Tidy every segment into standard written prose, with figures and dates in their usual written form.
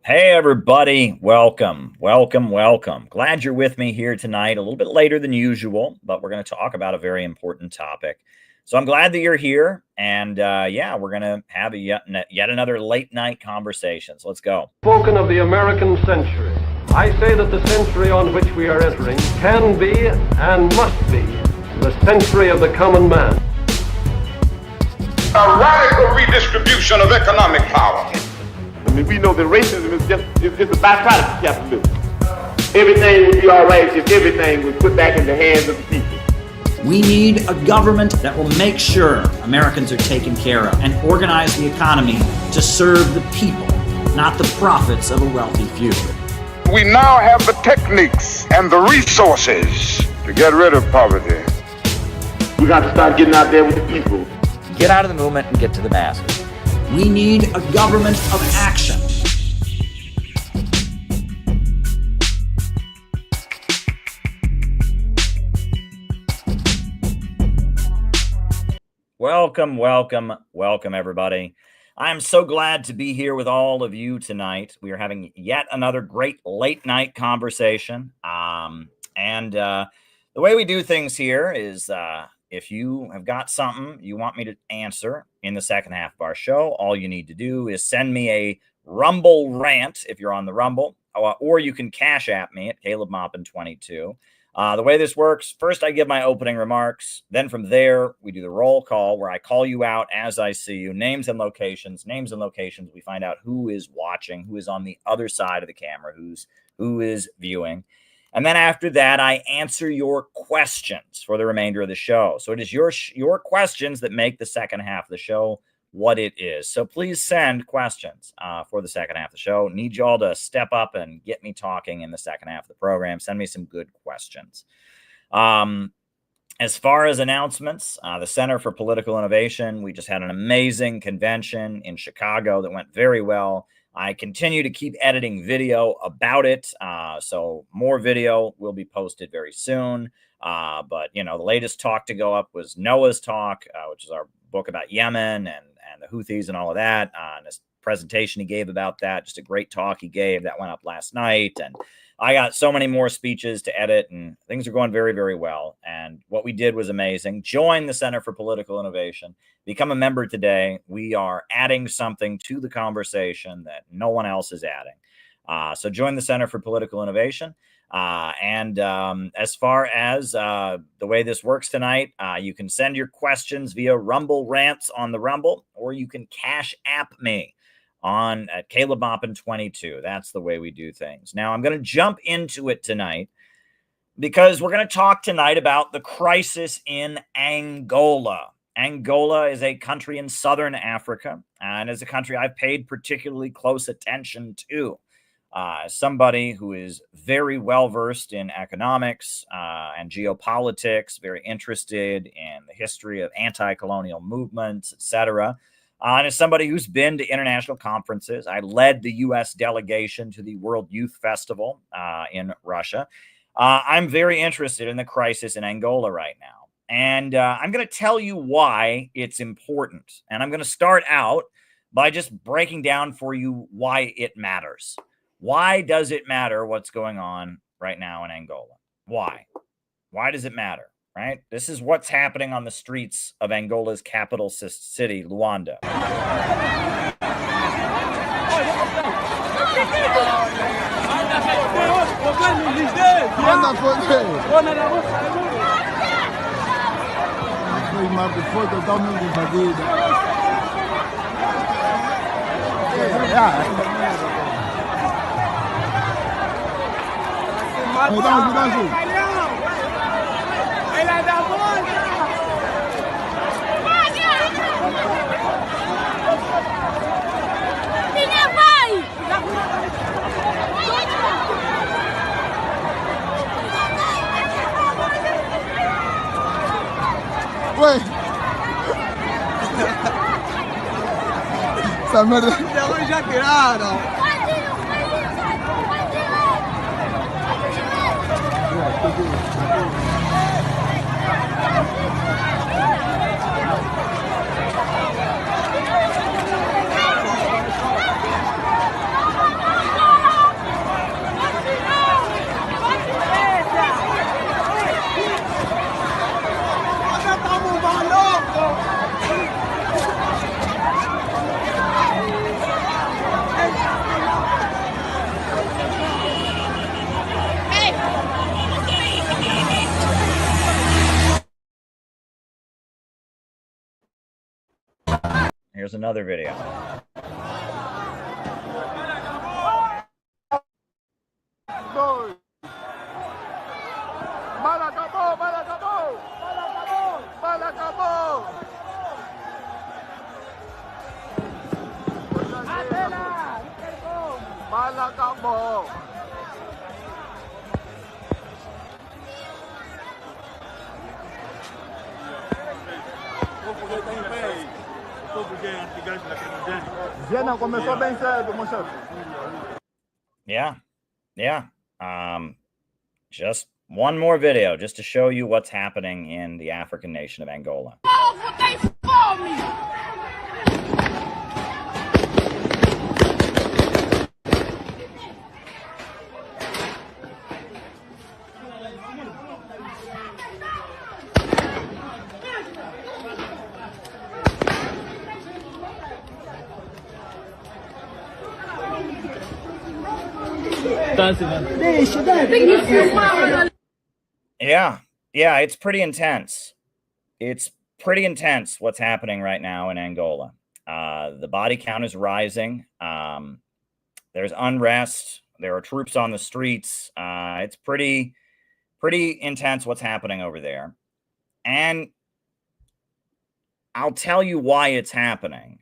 Hey, everybody. Welcome, welcome, welcome. Glad you're with me here tonight, a little bit later than usual, but we're going to talk about a very important topic. So I'm glad that you're here. And yeah, we're going to have yet another late night conversation. So let's go. Spoken of the American century. I say that the century on which we are entering can be and must be the century of the common man. A radical redistribution of economic power. I mean, we know that racism is just a byproduct of capitalism. Everything would be all right if everything was put back in the hands of the people. We need a government that will make sure Americans are taken care of and organize the economy to serve the people, not the profits of a wealthy few. We now have the techniques and the resources to get rid of poverty. We got to start getting out there with the people. Get out of the movement and get to the masses. We need a government of action. Welcome, welcome, welcome, everybody. I'm so glad to be here with all of you tonight. We are having yet another great late night conversation. The way we do things here is if you have got something you want me to answer in the second half of our show, all you need to do is send me a Rumble rant if you're on the Rumble, or you can Cash App me at CalebMoppin22. The way this works, first I give my opening remarks. Then from there, we do the roll call where I call you out as I see you. Names and locations. We find out who is watching, who is on the other side of the camera, who is viewing. And then after that, I answer your questions for the remainder of the show. So it is your questions that make the second half of the show what it is. So please send questions for the second half of the show. Need you all to step up and get me talking in the second half of the program. Send me some good questions. As far as announcements, the Center for Political Innovation, we just had an amazing convention in Chicago that went very well. I continue to keep editing video about it, so more video will be posted very soon. But, you know, the latest talk to go up was Noah's talk, which is our book about Yemen and the Houthis and all of that. And this presentation he gave about that, just a great talk he gave that went up last night. And I got so many more speeches to edit, and things are going very, very well. And what we did was amazing. Join the Center for Political Innovation. Become a member today. We are adding something to the conversation that no one else is adding. So join the Center for Political Innovation. As far as the way this works tonight, you can send your questions via Rumble rants on the Rumble, or you can Cash App me at CalebMoppin22. That's the way we do things. Now, I'm going to jump into it tonight because we're going to talk tonight about the crisis in Angola. Angola is a country in southern Africa, and is a country I've paid particularly close attention to. Somebody who is very well versed in economics and geopolitics, very interested in the history of anti-colonial movements, etc. And as somebody who's been to international conferences, I led the U.S. delegation to the World Youth Festival in Russia. I'm very interested in the crisis in Angola right now. And I'm going to tell you why it's important. And I'm going to start out by just breaking down for you why it matters. Why does it matter what's going on right now in Angola? Why? Why does it matter? Right? This is what's happening on the streets of Angola's capital city, Luanda. Güey. Esa mierda. Ya quedaron. Here's another video. Yeah. Just one more video just to show you what's happening in the African nation of Angola. Yeah, it's pretty intense. It's pretty intense what's happening right now in Angola. The body count is rising. There's unrest. There are troops on the streets. It's pretty intense what's happening over there. And I'll tell you why it's happening.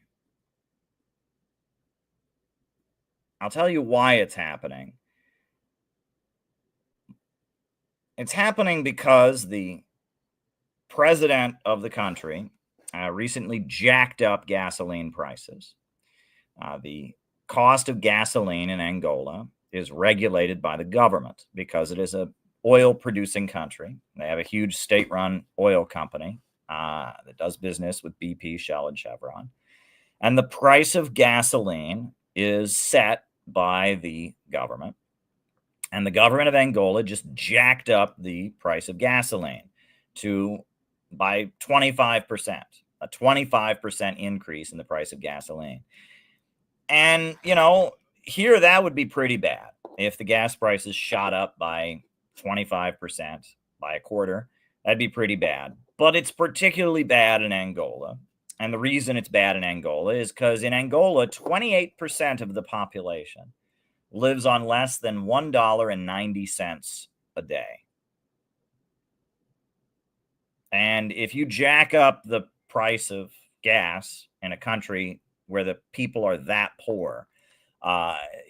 It's happening because the president of the country recently jacked up gasoline prices. The cost of gasoline in Angola is regulated by the government because it is an oil-producing country. They have a huge state-run oil company that does business with BP, Shell, and Chevron. And the price of gasoline is set by the government. And the government of Angola just jacked up the price of gasoline by 25%, a 25% increase in the price of gasoline. And, here that would be pretty bad if the gas prices shot up by 25%, by a quarter. That'd be pretty bad. But it's particularly bad in Angola. And the reason it's bad in Angola is because in Angola, 28% of the population lives on less than $1.90 a day. And if you jack up the price of gas in a country where the people are that poor,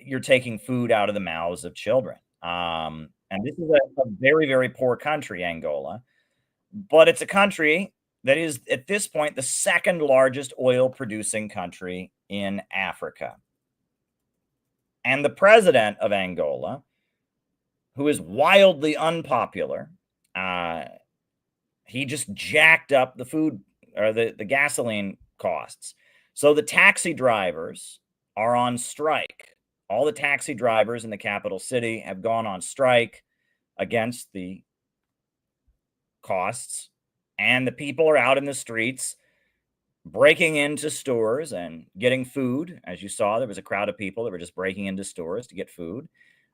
you're taking food out of the mouths of children. And this is a very, very poor country, Angola. But it's a country that is, at this point, the second largest oil-producing country in Africa. And the president of Angola, who is wildly unpopular, he just jacked up the food or the gasoline costs. So the taxi drivers are on strike. All the taxi drivers in the capital city have gone on strike against the costs. And the people are out in the streets breaking into stores and getting food. As you saw, there was a crowd of people that were just breaking into stores to get food.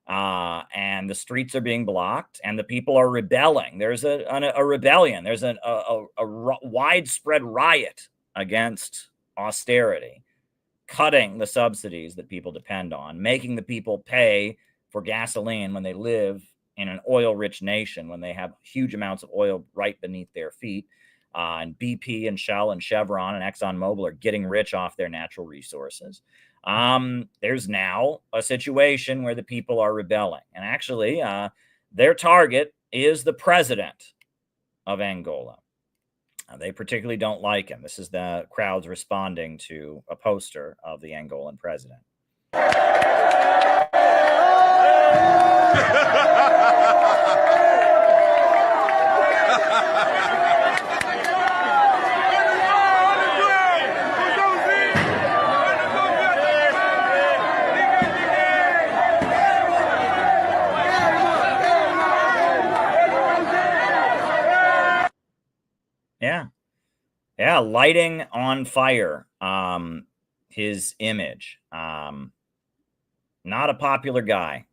And the streets are being blocked and the people are rebelling. There's a rebellion. There's a widespread riot against austerity, cutting the subsidies that people depend on, making the people pay for gasoline when they live in an oil-rich nation, when they have huge amounts of oil right beneath their feet. And BP and Shell and Chevron and ExxonMobil are getting rich off their natural resources. There's now a situation where the people are rebelling. And actually, their target is the president of Angola. They particularly don't like him. This is the crowds responding to a poster of the Angolan president. Yeah, lighting on fire his image. Not a popular guy.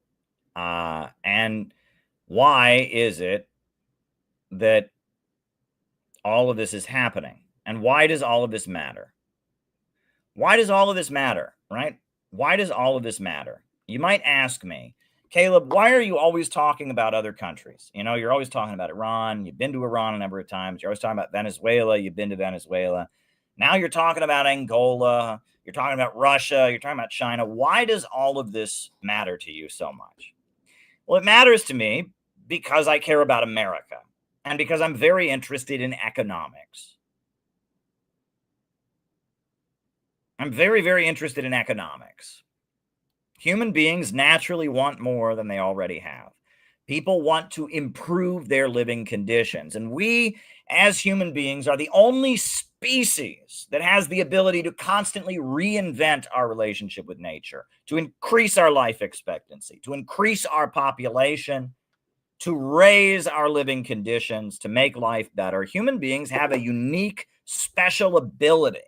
And why is it that all of this is happening? And why does all of this matter? Why does all of this matter, right? Why does all of this matter? You might ask me, Caleb, why are you always talking about other countries? You know, you're always talking about Iran. You've been to Iran a number of times. You're always talking about Venezuela. You've been to Venezuela. Now you're talking about Angola. You're talking about Russia. You're talking about China. Why does all of this matter to you so much? Well, it matters to me because I care about America and because I'm very interested in economics. I'm very, very interested in economics. Human beings naturally want more than they already have. People want to improve their living conditions. And we, as human beings, are the only species that has the ability to constantly reinvent our relationship with nature, to increase our life expectancy, to increase our population, to raise our living conditions, to make life better. Human beings have a unique, special ability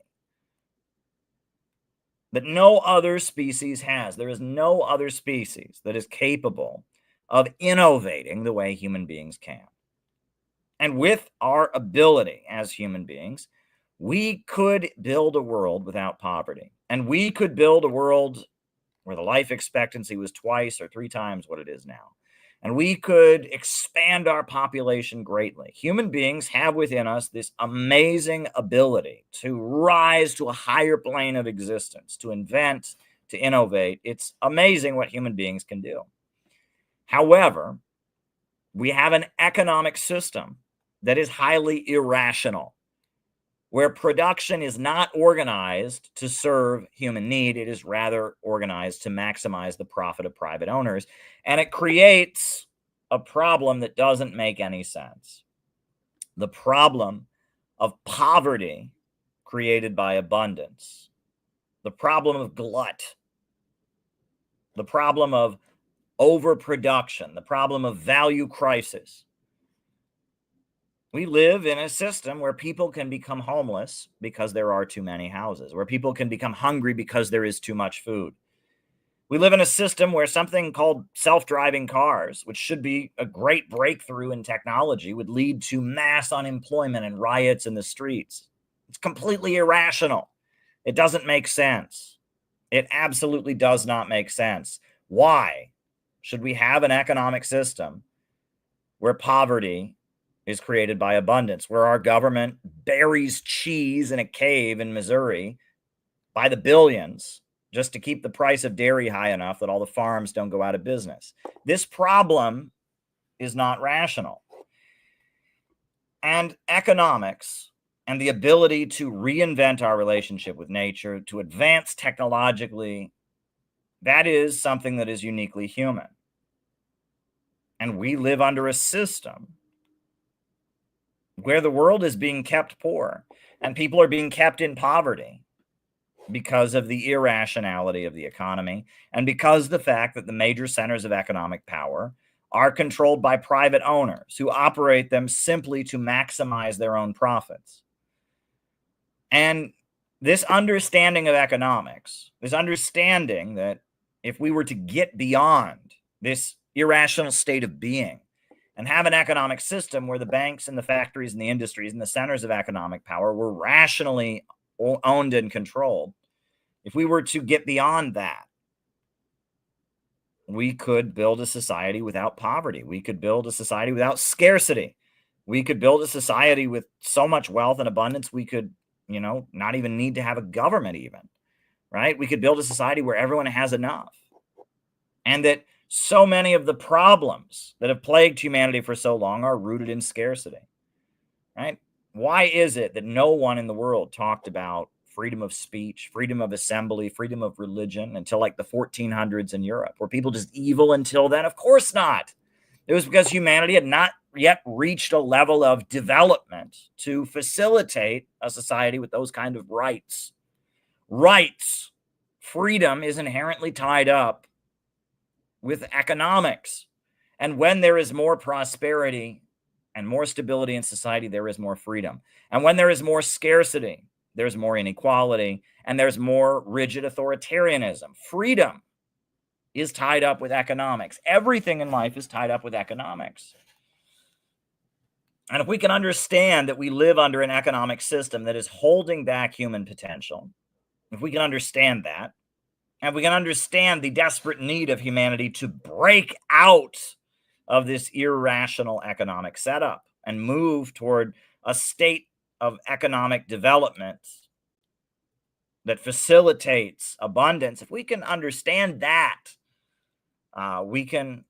that no other species has. There is no other species that is capable of innovating the way human beings can. And with our ability as human beings, we could build a world without poverty. And we could build a world where the life expectancy was twice or three times what it is now. And we could expand our population greatly. Human beings have within us this amazing ability to rise to a higher plane of existence, to invent, to innovate. It's amazing what human beings can do. However, we have an economic system that is highly irrational, where production is not organized to serve human need. It is rather organized to maximize the profit of private owners. And it creates a problem that doesn't make any sense. The problem of poverty created by abundance, the problem of glut, the problem of overproduction, the problem of value crisis. We live in a system where people can become homeless because there are too many houses, where people can become hungry because there is too much food. We live in a system where something called self-driving cars, which should be a great breakthrough in technology, would lead to mass unemployment and riots in the streets. It's completely irrational. It doesn't make sense. It absolutely does not make sense. Why should we have an economic system where poverty is created by abundance, where our government buries cheese in a cave in Missouri by the billions just to keep the price of dairy high enough that all the farms don't go out of business? This problem is not rational. And economics and the ability to reinvent our relationship with nature, to advance technologically, that is something that is uniquely human. And we live under a system where the world is being kept poor and people are being kept in poverty because of the irrationality of the economy and because of the fact that the major centers of economic power are controlled by private owners who operate them simply to maximize their own profits. And this understanding of economics, this understanding that if we were to get beyond this irrational state of being and have an economic system where the banks and the factories and the industries and the centers of economic power were rationally owned and controlled, if we were to get beyond that, we could build a society without poverty. We could build a society without scarcity. We could build a society with so much wealth and abundance, we could, not even need to have a government even, right? We could build a society where everyone has enough. And that so many of the problems that have plagued humanity for so long are rooted in scarcity, right? Why is it that no one in the world talked about freedom of speech, freedom of assembly, freedom of religion until like the 1400s in Europe? Were people just evil until then? Of course not. It was because humanity had not yet reached a level of development to facilitate a society with those kind of rights. Rights. Freedom is inherently tied up with economics. And when there is more prosperity and more stability in society, there is more freedom. And when there is more scarcity, there's more inequality and there's more rigid authoritarianism. Freedom is tied up with economics. Everything in life is tied up with economics. And if we can understand that we live under an economic system that is holding back human potential, if we can understand that, and we can understand the desperate need of humanity to break out of this irrational economic setup and move toward a state of economic development that facilitates abundance, if we can understand that, we can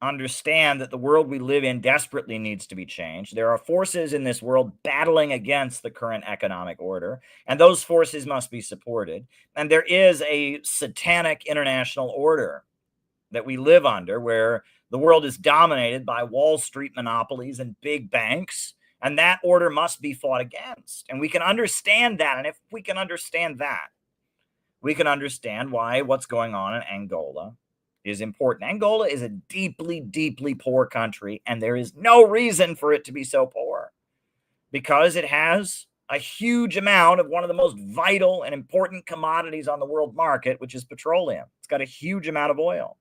understand that the world we live in desperately needs to be changed. There are forces in this world battling against the current economic order, and those forces must be supported. And there is a satanic international order that we live under where the world is dominated by Wall Street monopolies and big banks, and that order must be fought against. And we can understand that. And if we can understand that, we can understand why what's going on in Angola is important. Angola is a deeply, deeply poor country, and there is no reason for it to be so poor because it has a huge amount of one of the most vital and important commodities on the world market, which is petroleum. It's got a huge amount of oil.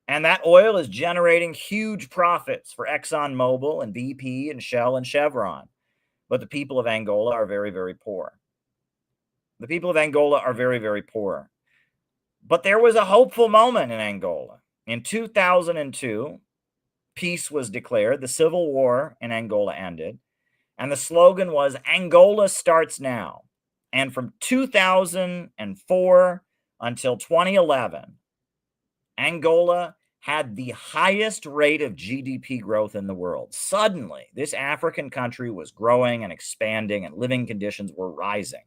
And that oil is generating huge profits for ExxonMobil and BP and Shell and Chevron. But the people of Angola are very, very poor. The people of Angola are very, very poor. But there was a hopeful moment in Angola. In 2002, peace was declared. The civil war in Angola ended. And the slogan was, Angola starts now. And from 2004 until 2011, Angola had the highest rate of GDP growth in the world. Suddenly, this African country was growing and expanding, and living conditions were rising.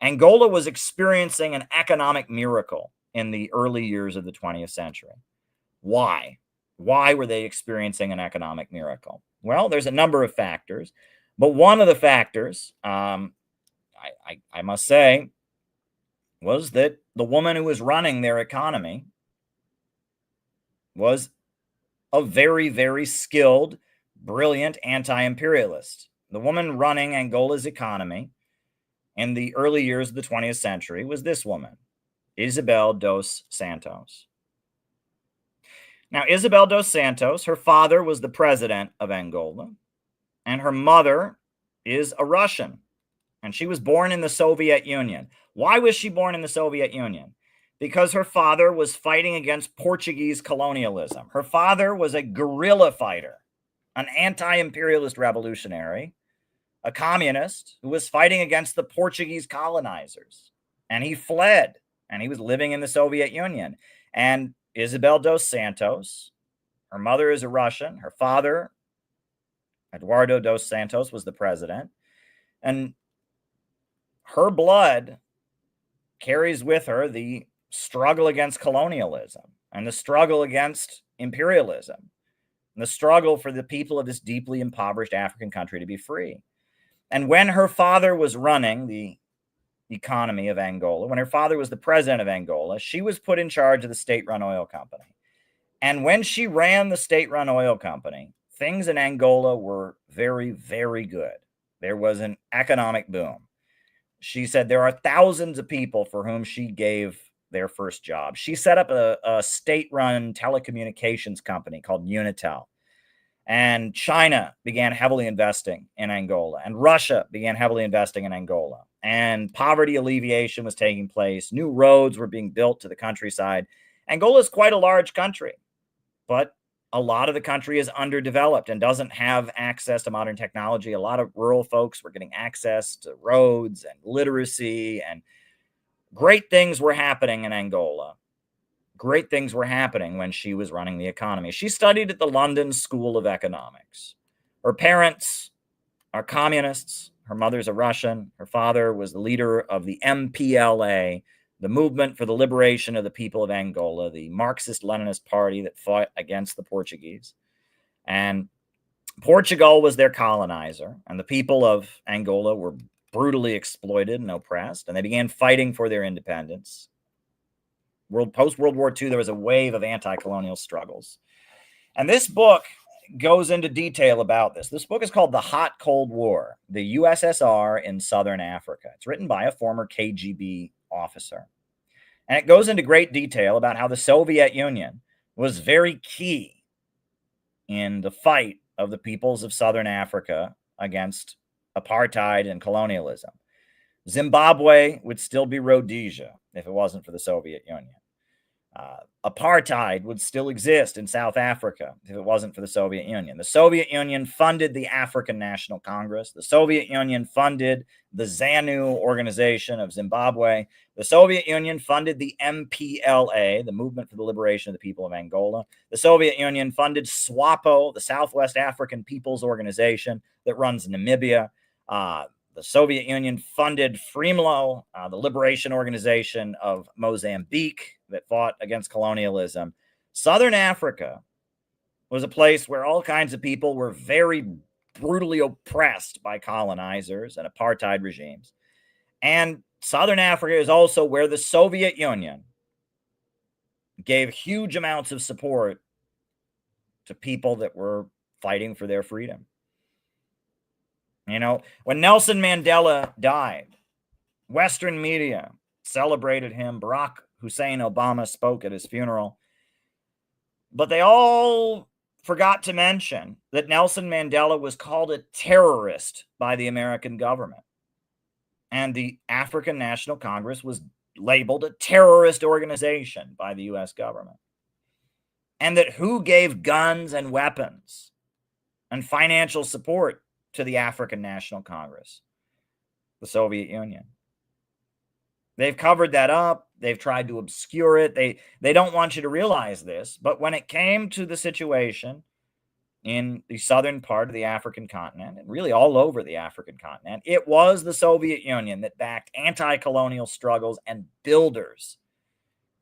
Angola was experiencing an economic miracle in the early years of the 20th century. Why? Why were they experiencing an economic miracle? Well, there's a number of factors, but one of the factors, I must say, was that the woman who was running their economy was a very, very skilled, brilliant anti-imperialist. The woman running Angola's economy in the early years of the 20th century was this woman, Isabel Dos Santos. Now, Isabel Dos Santos, her father was the president of Angola, and her mother is a Russian, and she was born in the Soviet Union. Why was she born in the Soviet Union? Because her father was fighting against Portuguese colonialism. Her father was a guerrilla fighter, an anti-imperialist revolutionary, a communist who was fighting against the Portuguese colonizers. And he fled, and he was living in the Soviet Union. And Isabel Dos Santos, her mother is a Russian. Her father, Eduardo Dos Santos, was the president. And her blood carries with her the struggle against colonialism and the struggle against imperialism and the struggle for the people of this deeply impoverished African country to be free. And when her father was running the economy of Angola, when her father was the president of Angola, she was put in charge of the state-run oil company. And when she ran the state-run oil company, things in Angola were very, very good. There was an economic boom. She said there are thousands of people for whom she gave their first job. She set up a state-run telecommunications company called Unitel. And China began heavily investing in Angola. And Russia began heavily investing in Angola. And poverty alleviation was taking place. New roads were being built to the countryside. Angola is quite a large country, but a lot of the country is underdeveloped and doesn't have access to modern technology. A lot of rural folks were getting access to roads and literacy, and great things were happening in Angola. Great things were happening when she was running the economy. She studied at the London School of Economics. Her parents are communists. Her mother's a Russian. Her father was the leader of the MPLA, the Movement for the Liberation of the People of Angola, the Marxist-Leninist party that fought against the Portuguese. And Portugal was their colonizer, and the people of Angola were brutally exploited and oppressed, and they began fighting for their independence. Post-World War II, there was a wave of anti-colonial struggles. And this book goes into detail about this. This book is called The Hot Cold War, the USSR in Southern Africa. It's written by a former KGB officer. And it goes into great detail about how the Soviet Union was very key in the fight of the peoples of Southern Africa against apartheid and colonialism. Zimbabwe would still be Rhodesia if it wasn't for the Soviet Union. Apartheid would still exist in South Africa if it wasn't for the Soviet Union. The Soviet Union funded the African National Congress. The Soviet Union funded the ZANU organization of Zimbabwe. The Soviet Union funded the MPLA, the Movement for the Liberation of the People of Angola. The Soviet Union funded SWAPO, the Southwest African People's Organization that runs Namibia. The Soviet Union funded FREMLO, the liberation organization of Mozambique that fought against colonialism. Southern Africa was a place where all kinds of people were very brutally oppressed by colonizers and apartheid regimes. And Southern Africa is also where the Soviet Union gave huge amounts of support to people that were fighting for their freedom. You know, when Nelson Mandela died, Western media celebrated him. Barack Hussein Obama spoke at his funeral. But they all forgot to mention that Nelson Mandela was called a terrorist by the American government. And the African National Congress was labeled a terrorist organization by the U.S. government. And that who gave guns and weapons and financial support to the African National Congress? The Soviet Union. They've covered that up. They've tried to obscure it. They don't want you to realize this. But when it came to the situation in the southern part of the African continent, and really all over the African continent, it was the Soviet Union that backed anti-colonial struggles and builders.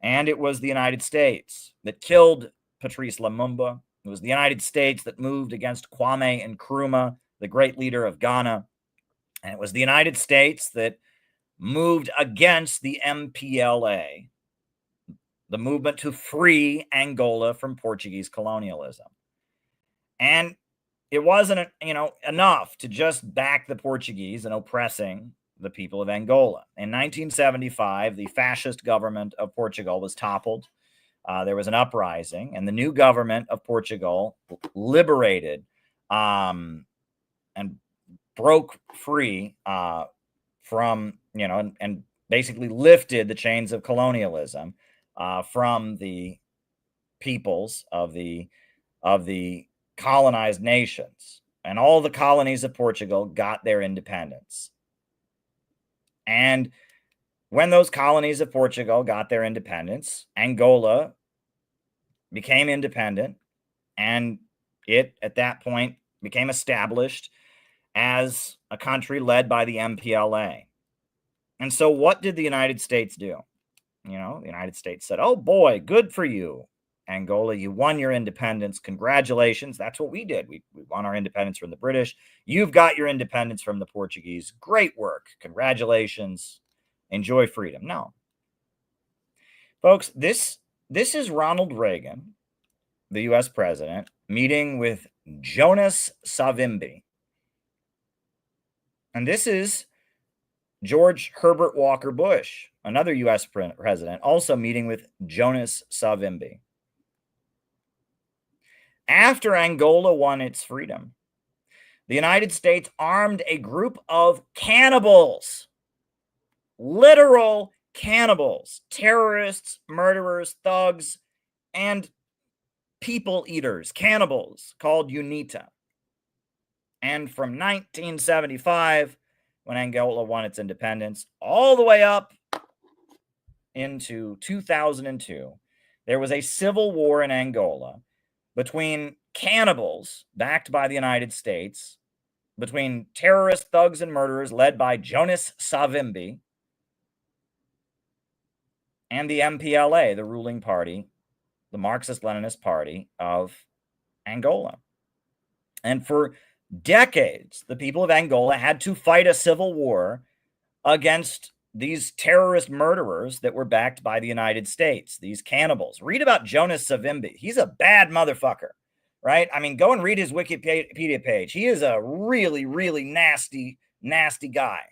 And it was the United States that killed Patrice Lumumba. It was the United States that moved against Kwame Nkrumah, the great leader of Ghana. And it was the United States that moved against the MPLA, the movement to free Angola from Portuguese colonialism. And it wasn't, enough to just back the Portuguese in oppressing the people of Angola. In 1975, the fascist government of Portugal was toppled. There was an uprising, and the new government of Portugal liberated and broke free from, and basically lifted the chains of colonialism from the peoples of the colonized nations. And all the colonies of Portugal got their independence. And when those colonies of Portugal got their independence, Angola became independent, and it, at that point, became established as a country led by the MPLA. And so what did the United States do? The United States said, oh boy, good for you, Angola. You won your independence. Congratulations. That's what we did. We won our independence from the British. You've got your independence from the Portuguese. Great work. Congratulations. Enjoy freedom. No. Folks, this is Ronald Reagan, the U.S. president, meeting with Jonas Savimbi. And this is George Herbert Walker Bush, another U.S. president, also meeting with Jonas Savimbi. After Angola won its freedom, the United States armed a group of cannibals, literal cannibals, terrorists, murderers, thugs, and people eaters, cannibals, called UNITA. And from 1975, when Angola won its independence, all the way up into 2002, there was a civil war in Angola between cannibals backed by the United States, between terrorist thugs and murderers led by Jonas Savimbi, and the MPLA, the ruling party, the Marxist-Leninist Party of Angola. And for decades, the people of Angola had to fight a civil war against these terrorist murderers that were backed by the United States, these cannibals. Read about Jonas Savimbi. He's a bad motherfucker, right? I mean, go and read his Wikipedia page. He is a really, really nasty, nasty guy.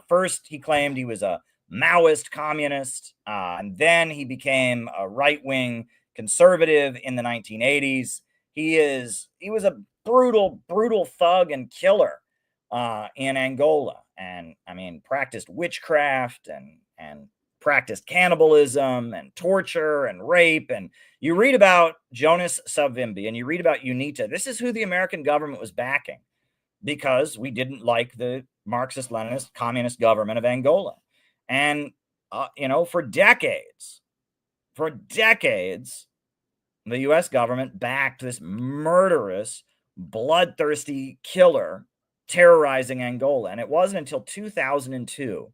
First, he claimed he was a Maoist communist, and then he became a right-wing conservative in the 1980s. He was a brutal thug and killer. in Angola, and I mean practiced witchcraft and practiced cannibalism and torture and rape. And you read about Jonas Savimbi and you read about UNITA. This is who the American government was backing because we didn't like the Marxist-Leninist communist government of Angola. And for decades, the U.S. government backed this murderous, bloodthirsty killer terrorizing Angola. And it wasn't until 2002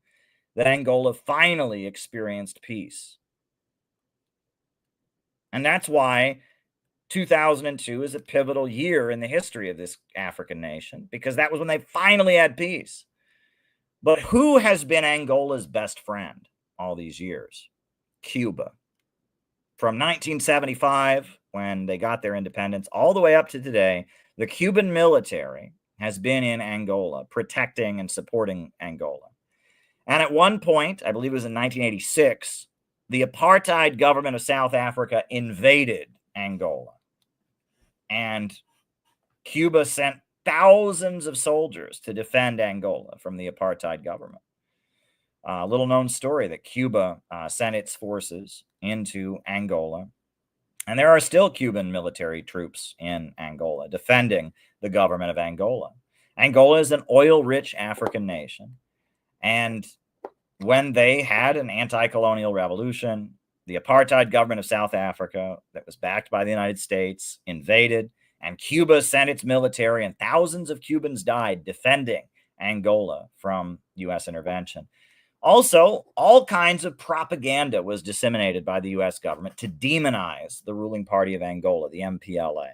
that Angola finally experienced peace. And that's why 2002 is a pivotal year in the history of this African nation, because that was when they finally had peace. But who has been Angola's best friend all these years? Cuba. From 1975, when they got their independence, all the way up to today, the Cuban military has been in Angola, protecting and supporting Angola. And at one point, I believe it was in 1986, the apartheid government of South Africa invaded Angola. And Cuba sent thousands of soldiers to defend Angola from the apartheid government. A little known story that Cuba sent its forces into Angola. And there are still Cuban military troops in Angola defending the government of Angola. Angola is an oil-rich African nation. And when they had an anti-colonial revolution, the apartheid government of South Africa that was backed by the United States invaded, and Cuba sent its military, and thousands of Cubans died defending Angola from U.S. intervention. Also, all kinds of propaganda was disseminated by the U.S. government to demonize the ruling party of Angola, the MPLA.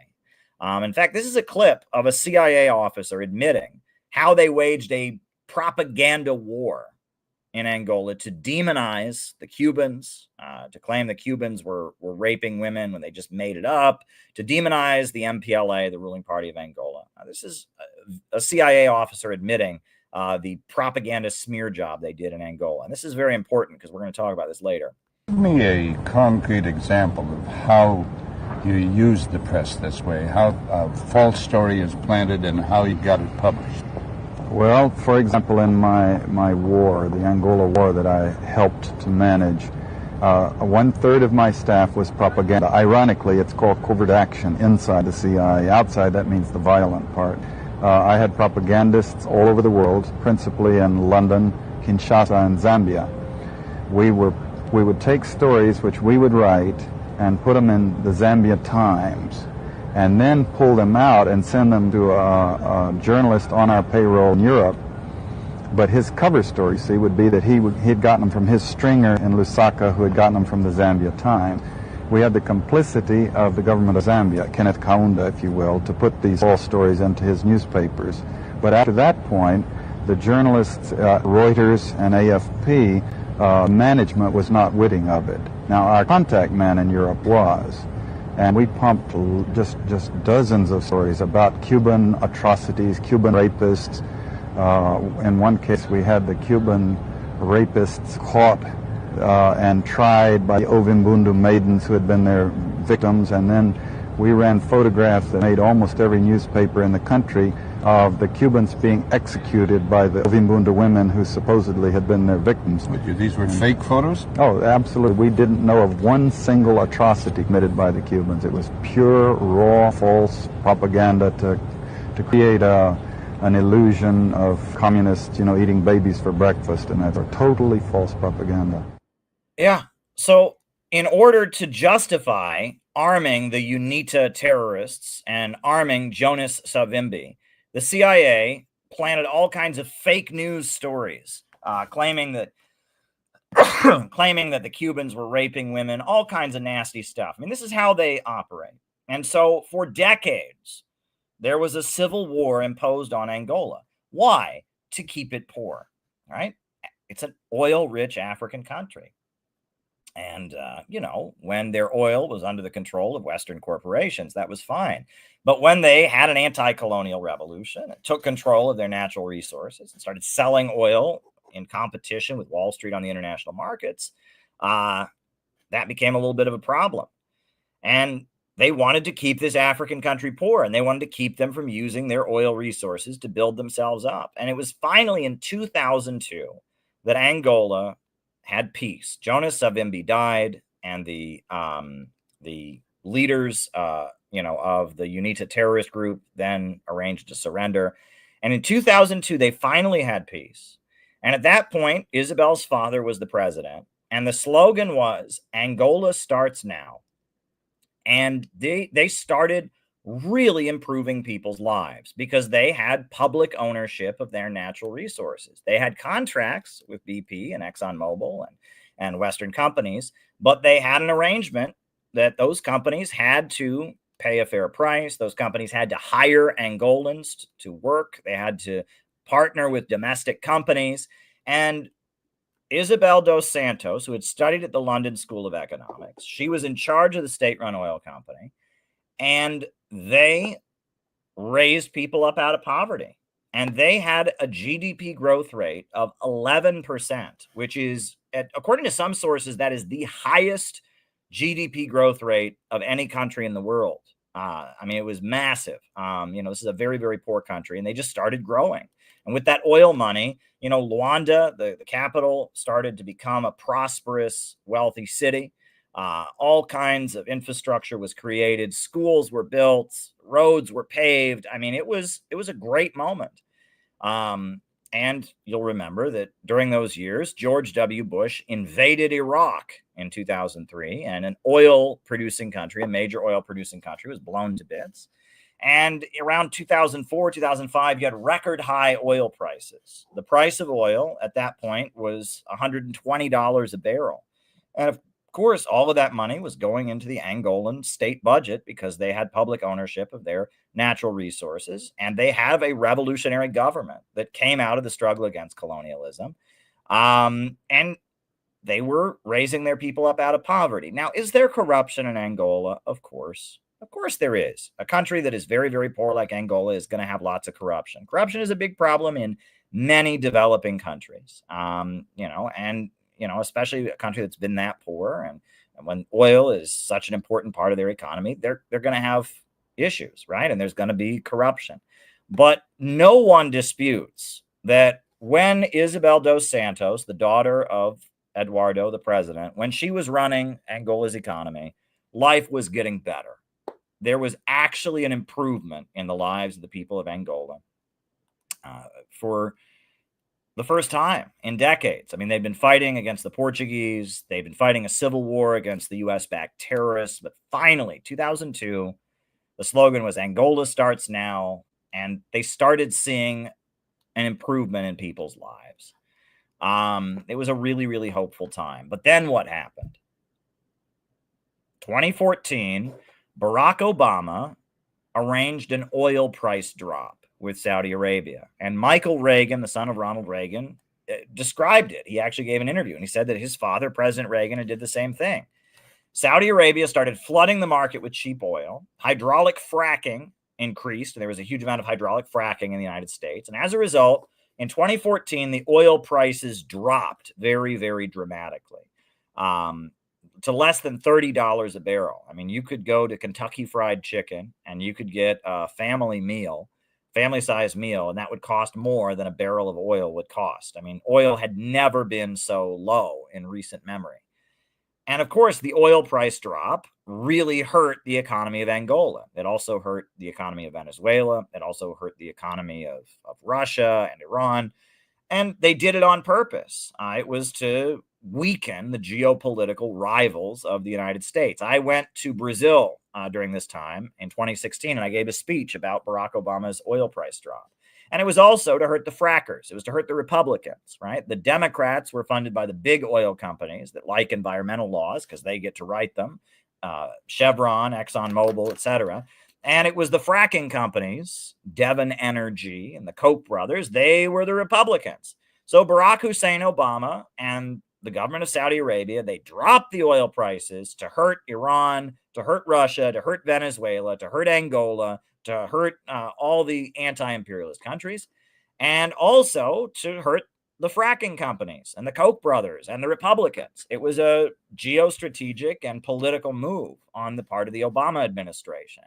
In fact, this is a clip of a CIA officer admitting how they waged a propaganda war in Angola to demonize the Cubans, to claim the Cubans were raping women when they just made it up, to demonize the MPLA, the ruling party of Angola. This is a CIA officer admitting the propaganda smear job they did in Angola. And this is very important because we're going to talk about this later. Give me a concrete example of how you use the press this way, how a false story is planted and how you got it published. Well, for example, in my war, the Angola war that I helped to manage, 1/3 of my staff was propaganda. Ironically, it's called covert action inside the CIA. Outside, that means the violent part. I had propagandists all over the world, principally in London, Kinshasa, and Zambia. We would take stories which we would write and put them in the Zambia Times, and then pull them out and send them to a journalist on our payroll in Europe. But his cover story, see, would be that he had gotten them from his stringer in Lusaka, who had gotten them from the Zambia Times. We had the complicity of the government of Zambia, Kenneth Kaunda, if you will, to put these false stories into his newspapers. But after that point, the journalists, Reuters and AFP, management was not witting of it. Now, our contact man in Europe was. And we pumped just dozens of stories about Cuban atrocities, Cuban rapists. In one case, we had the Cuban rapists caught and tried by Ovimbundu maidens who had been their victims. And then we ran photographs that made almost every newspaper in the country of the Cubans being executed by the Ovimbundu women who supposedly had been their victims. These were fake photos? Oh, absolutely. We didn't know of one single atrocity committed by the Cubans. It was pure, raw, false propaganda to create an illusion of communists, eating babies for breakfast, and that's totally false propaganda. Yeah. So in order to justify arming the UNITA terrorists and arming Jonas Savimbi, the CIA planted all kinds of fake news stories, claiming that the Cubans were raping women, all kinds of nasty stuff. I mean, this is how they operate. And so for decades, there was a civil war imposed on Angola. Why? To keep it poor, right? It's an oil-rich African country. And, when their oil was under the control of Western corporations, that was fine. But when they had an anti-colonial revolution, it took control of their natural resources and started selling oil in competition with Wall Street on the international markets, that became a little bit of a problem. And they wanted to keep this African country poor, and they wanted to keep them from using their oil resources to build themselves up. And it was finally in 2002 that Angola had peace. Jonas Savimbi died, and the leaders, of the UNITA terrorist group then arranged to surrender. And in 2002, they finally had peace. And at that point, Isabel's father was the president, and the slogan was "Angola starts now." And they started really improving people's lives because they had public ownership of their natural resources. They had contracts with BP and ExxonMobil and Western companies, but they had an arrangement that those companies had to pay a fair price. Those companies had to hire Angolans to work. They had to partner with domestic companies. And Isabel Dos Santos, who had studied at the London School of Economics, she was in charge of the state-run oil company, and they raised people up out of poverty. And they had a GDP growth rate of 11%, which is, according to some sources, that is the highest GDP growth rate of any country in the world. It was massive. This is a very, very poor country, and they just started growing. And with that oil money, Luanda, the capital, started to become a prosperous, wealthy city. All kinds of infrastructure was created. Schools were built. Roads were paved. It was a great moment. And you'll remember that during those years, George W. Bush invaded Iraq in 2003, and an oil-producing country, a major oil-producing country, was blown to bits. And around 2004, 2005, you had record high oil prices. The price of oil at that point was $120 a barrel. And of course, all of that money was going into the Angolan state budget because they had public ownership of their natural resources. And they have a revolutionary government that came out of the struggle against colonialism. And they were raising their people up out of poverty. Now, is there corruption in Angola? Of course. Of course there is. A country that is very, very poor like Angola is going to have lots of corruption. Corruption is a big problem in many developing countries, especially a country that's been that poor. And when oil is such an important part of their economy, they're going to have issues, right? And there's going to be corruption. But no one disputes that when Isabel Dos Santos, the daughter of Eduardo, the president, when she was running Angola's economy, life was getting better. There was actually an improvement in the lives of the people of Angola for the first time in decades. They've been fighting against the Portuguese. They've been fighting a civil war against the U.S.-backed terrorists. But finally, 2002, the slogan was Angola starts now. And they started seeing an improvement in people's lives. It was a really, really hopeful time. But then what happened? 2014, Barack Obama arranged an oil price drop with Saudi Arabia. And Michael Reagan, the son of Ronald Reagan, described it. He actually gave an interview, and he said that his father, President Reagan, did the same thing. Saudi Arabia started flooding the market with cheap oil. Hydraulic fracking increased. There was a huge amount of hydraulic fracking in the United States. And as a result, in 2014, the oil prices dropped very, very dramatically. To less than $30 a barrel. You could go to Kentucky Fried Chicken and you could get a family-sized meal, and that would cost more than a barrel of oil would cost. Oil had never been so low in recent memory. And of course, the oil price drop really hurt the economy of Angola. It also hurt the economy of Venezuela. It also hurt the economy of Russia and Iran. And they did it on purpose. It was to weaken the geopolitical rivals of the United States. I went to Brazil during this time in 2016, and I gave a speech about Barack Obama's oil price drop. And it was also to hurt the frackers. It was to hurt the Republicans, right? The Democrats were funded by the big oil companies that like environmental laws because they get to write them, Chevron, ExxonMobil, etc. And it was the fracking companies, Devon Energy and the Koch brothers, they were the Republicans. So Barack Hussein Obama and the government of Saudi Arabia, they dropped the oil prices to hurt Iran, to hurt Russia, to hurt Venezuela, to hurt Angola, to hurt all the anti-imperialist countries, and also to hurt the fracking companies and the Koch brothers and the Republicans. It was a geostrategic and political move on the part of the Obama administration.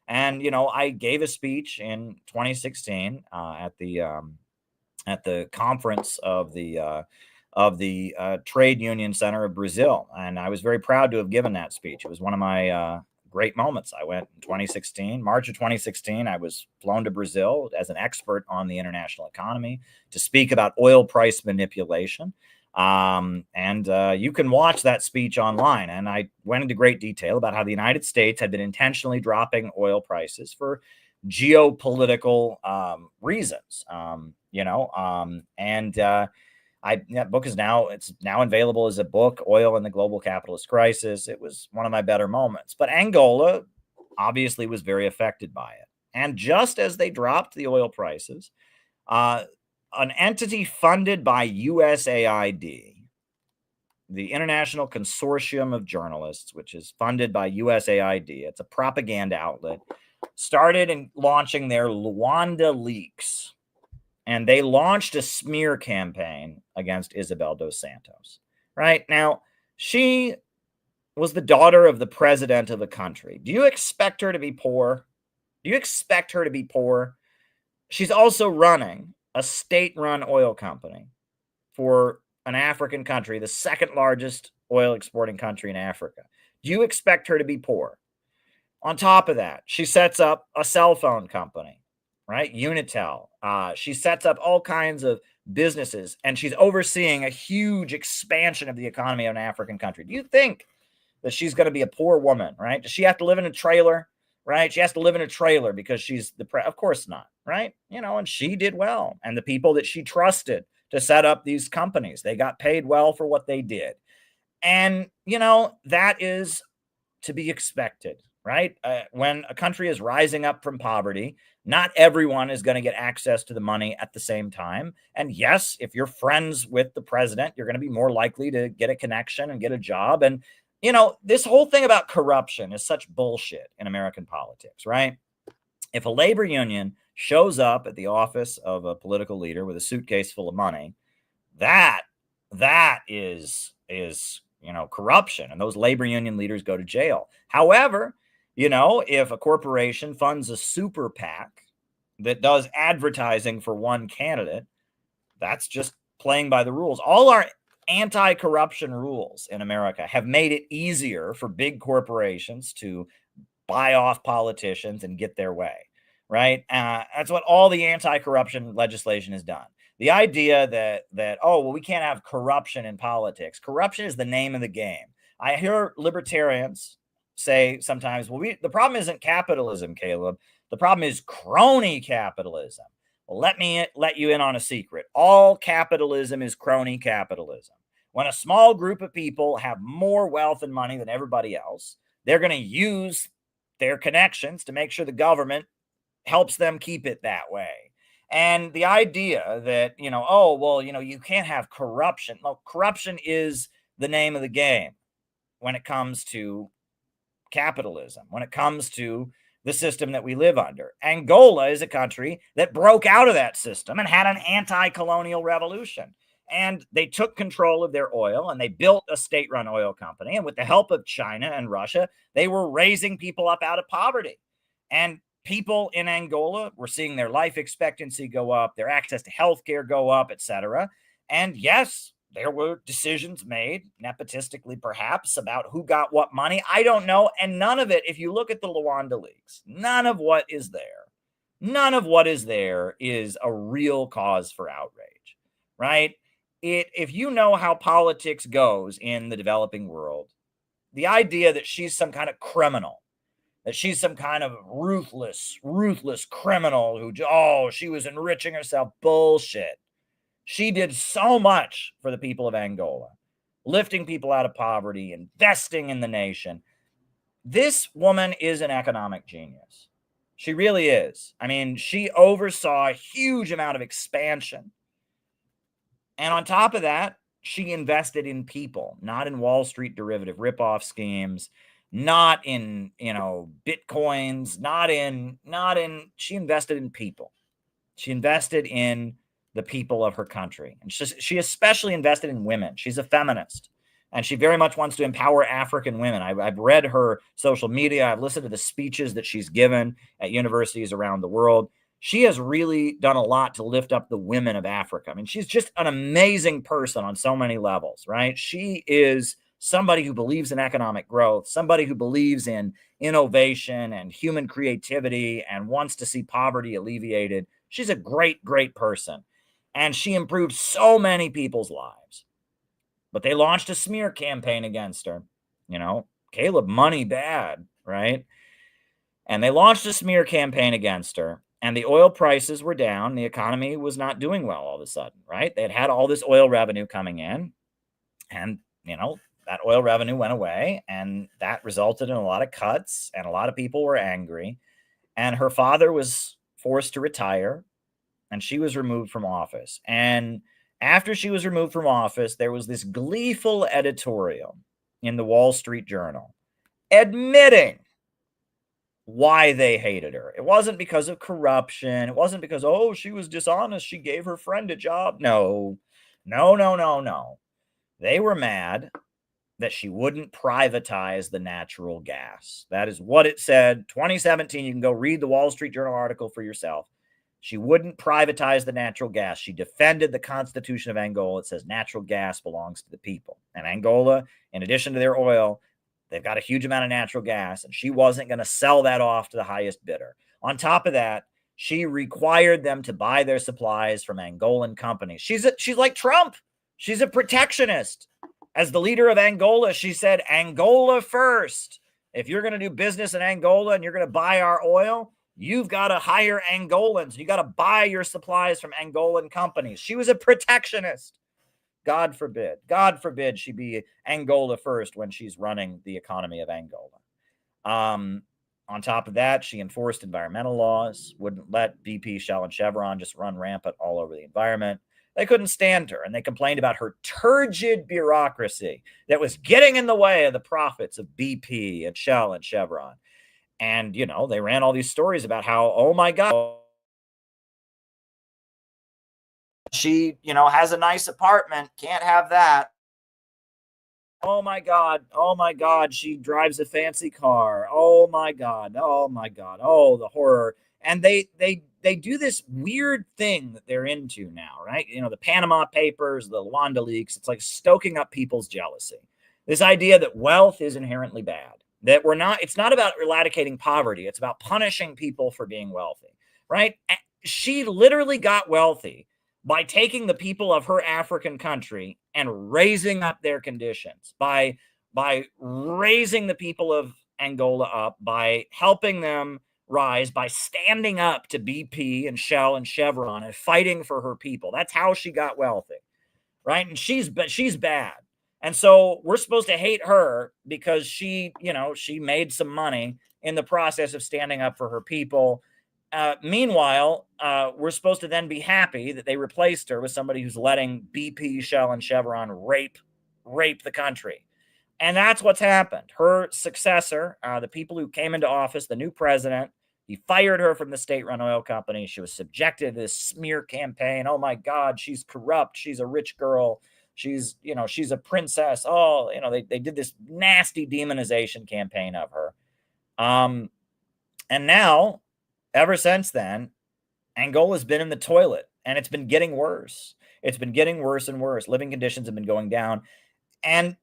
And, I gave a speech in 2016 at the conference of the Trade Union Center of Brazil. And I was very proud to have given that speech. It was one of my great moments. I went in 2016, March of 2016. I was flown to Brazil as an expert on the international economy to speak about oil price manipulation. And you can watch that speech online. And I went into great detail about how the United States had been intentionally dropping oil prices for geopolitical reasons. That book is now available as a book, Oil and the Global Capitalist Crisis. It was one of my better moments. But Angola obviously was very affected by it. And just as they dropped the oil prices, an entity funded by USAID, the International Consortium of Journalists, which is funded by USAID, it's a propaganda outlet, started in launching their Luanda leaks. And they launched a smear campaign against Isabel Dos Santos. Right? Now, she was the daughter of the president of a country. Do you expect her to be poor? Do you expect her to be poor? She's also running a state-run oil company for an African country, the second largest oil exporting country in Africa. Do you expect her to be poor? On top of that, she sets up a cell phone company, right? Unitel. She sets up all kinds of businesses, and she's overseeing a huge expansion of the economy of an African country. Do you think that she's going to be a poor woman, right? Does she have to live in a trailer, right? She has to live in a trailer because she's of course not, right? And she did well. And the people that she trusted to set up these companies, they got paid well for what they did. And, that is to be expected, right? When a country is rising up from poverty, not everyone is going to get access to the money at the same time. And yes, if you're friends with the president, you're going to be more likely to get a connection and get a job. And, this whole thing about corruption is such bullshit in American politics, right? If a labor union shows up at the office of a political leader with a suitcase full of money, that is corruption, and those labor union leaders go to jail. However, if a corporation funds a super PAC that does advertising for one candidate, that's just playing by the rules. All our anti-corruption rules in America have made it easier for big corporations to buy off politicians and get their way, right? That's what all the anti-corruption legislation has done. The idea that we can't have corruption in politics. Corruption is the name of the game. I hear libertarians say sometimes, the problem isn't capitalism, Caleb. The problem is crony capitalism. Well, let me let you in on a secret. All capitalism is crony capitalism. When a small group of people have more wealth and money than everybody else, they're going to use their connections to make sure the government helps them keep it that way. And the idea that, you can't have corruption. Well, corruption is the name of the game when it comes to capitalism, when it comes to the system that we live under. Angola is a country that broke out of that system and had an anti-colonial revolution. And they took control of their oil and they built a state-run oil company. And with the help of China and Russia, they were raising people up out of poverty. And people in Angola were seeing their life expectancy go up, their access to healthcare go up, etc. And yes, there were decisions made, nepotistically perhaps, about who got what money. I don't know. And none of it, if you look at the Luanda leaks, none of what is there is a real cause for outrage, right? If you know how politics goes in the developing world, the idea that she's some kind of criminal, that she's some kind of ruthless criminal who, she was enriching herself, bullshit. She did so much for the people of Angola, lifting people out of poverty, investing in the nation. This woman is an economic genius. She really is. I mean, she oversaw a huge amount of expansion. And on top of that, she invested in people, not in Wall Street derivative ripoff schemes, not in, Bitcoins, she invested in people. She invested in the people of her country. And she especially invested in women. She's a feminist, and she very much wants to empower African women. I've read her social media. I've listened to the speeches that she's given at universities around the world. She has really done a lot to lift up the women of Africa. I mean, she's just an amazing person on so many levels, right? She is somebody who believes in economic growth, somebody who believes in innovation and human creativity and wants to see poverty alleviated. She's a great, great person. And she improved so many people's lives. But they launched a smear campaign against her. You know, Caleb, money bad, right? And they launched a smear campaign against her. And the oil prices were down. The economy was not doing well all of a sudden, right? They had all this oil revenue coming in. And, you know, that oil revenue went away. And that resulted in a lot of cuts. And a lot of people were angry. And her father was forced to retire. And she was removed from office. And after she was removed from office, there was this gleeful editorial in the Wall Street Journal admitting why they hated her. It wasn't because of corruption. It wasn't because, oh, she was dishonest. She gave her friend a job. No. They were mad that she wouldn't privatize the natural gas. That is what it said. 2017, you can go read the Wall Street Journal article for yourself. She wouldn't privatize the natural gas. She defended the Constitution of Angola. It says natural gas belongs to the people. And Angola, in addition to their oil, they've got a huge amount of natural gas, and she wasn't going to sell that off to the highest bidder. On top of that, she required them to buy their supplies from Angolan companies. She's like Trump. She's a protectionist. As the leader of Angola, she said, Angola first. If you're going to do business in Angola and you're going to buy our oil, you've got to hire Angolans. You got to buy your supplies from Angolan companies. She was a protectionist. God forbid she be Angola first when she's running the economy of Angola. On top of that, she enforced environmental laws, wouldn't let BP, Shell, and Chevron just run rampant all over the environment. They couldn't stand her, and they complained about her turgid bureaucracy that was getting in the way of the profits of BP and Shell and Chevron. And, you know, they ran all these stories about how, oh my God, she, you know, has a nice apartment, can't have that. Oh my God, she drives a fancy car. Oh my God, oh the horror. And they do this weird thing that they're into now, right? You know, the Panama Papers, the Luanda leaks, it's like stoking up people's jealousy. This idea that wealth is inherently bad, that it's not about eradicating poverty, it's about punishing people for being wealthy, right? She literally got wealthy by taking the people of her African country and raising up their conditions, by raising the people of Angola up, by helping them rise, by standing up to BP and Shell and Chevron and fighting for her people. That's how she got wealthy, right? And she's bad. And so we're supposed to hate her because she made some money in the process of standing up for her people. Meanwhile, we're supposed to then be happy that they replaced her with somebody who's letting BP, Shell, and Chevron rape the country. And that's what's happened. Her successor, the people who came into office, the new president, he fired her from the state-run oil company. She was subjected to this smear campaign. Oh my God, she's corrupt. She's a rich girl. She's a princess. Oh, they did this nasty demonization campaign of her. And now, ever since then, Angola's been in the toilet, and it's been getting worse. It's been getting worse and worse. Living conditions have been going down. And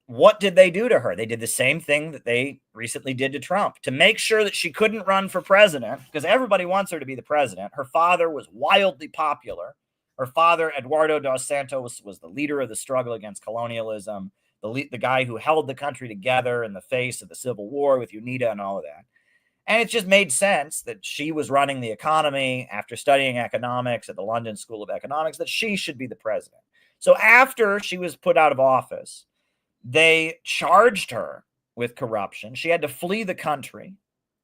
what did they do to her? They did the same thing that they recently did to Trump to make sure that she couldn't run for president, because everybody wants her to be the president. Her father was wildly popular. Her father, Eduardo Dos Santos, was the leader of the struggle against colonialism, the guy who held the country together in the face of the Civil War with UNITA and all of that. And it just made sense that she was running the economy after studying economics at the London School of Economics, that she should be the president. So after she was put out of office, they charged her with corruption. She had to flee the country.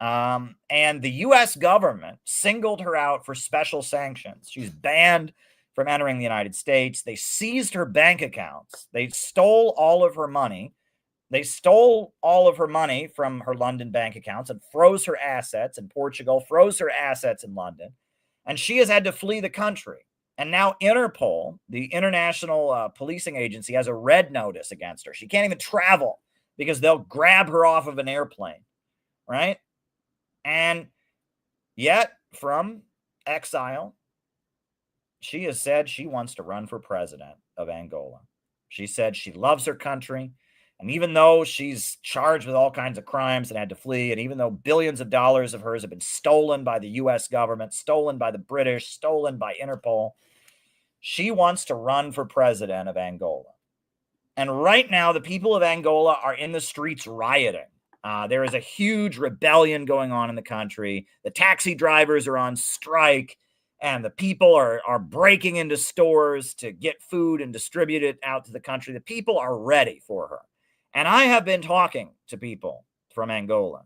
And the U.S. government singled her out for special sanctions. She's banned from entering the United States. They seized her bank accounts. They stole all of her money. They stole all of her money from her London bank accounts and froze her assets in Portugal, froze her assets in London. And she has had to flee the country. And now Interpol, the international policing agency, has a red notice against her. She can't even travel because they'll grab her off of an airplane, right? And yet, from exile, she has said she wants to run for president of Angola. She said she loves her country. And even though she's charged with all kinds of crimes and had to flee, and even though billions of dollars of hers have been stolen by the US government, stolen by the British, stolen by Interpol, she wants to run for president of Angola. And right now, the people of Angola are in the streets rioting. There is a huge rebellion going on in the country. The taxi drivers are on strike, and the people are breaking into stores to get food and distribute it out to the country. The people are ready for her. And I have been talking to people from Angola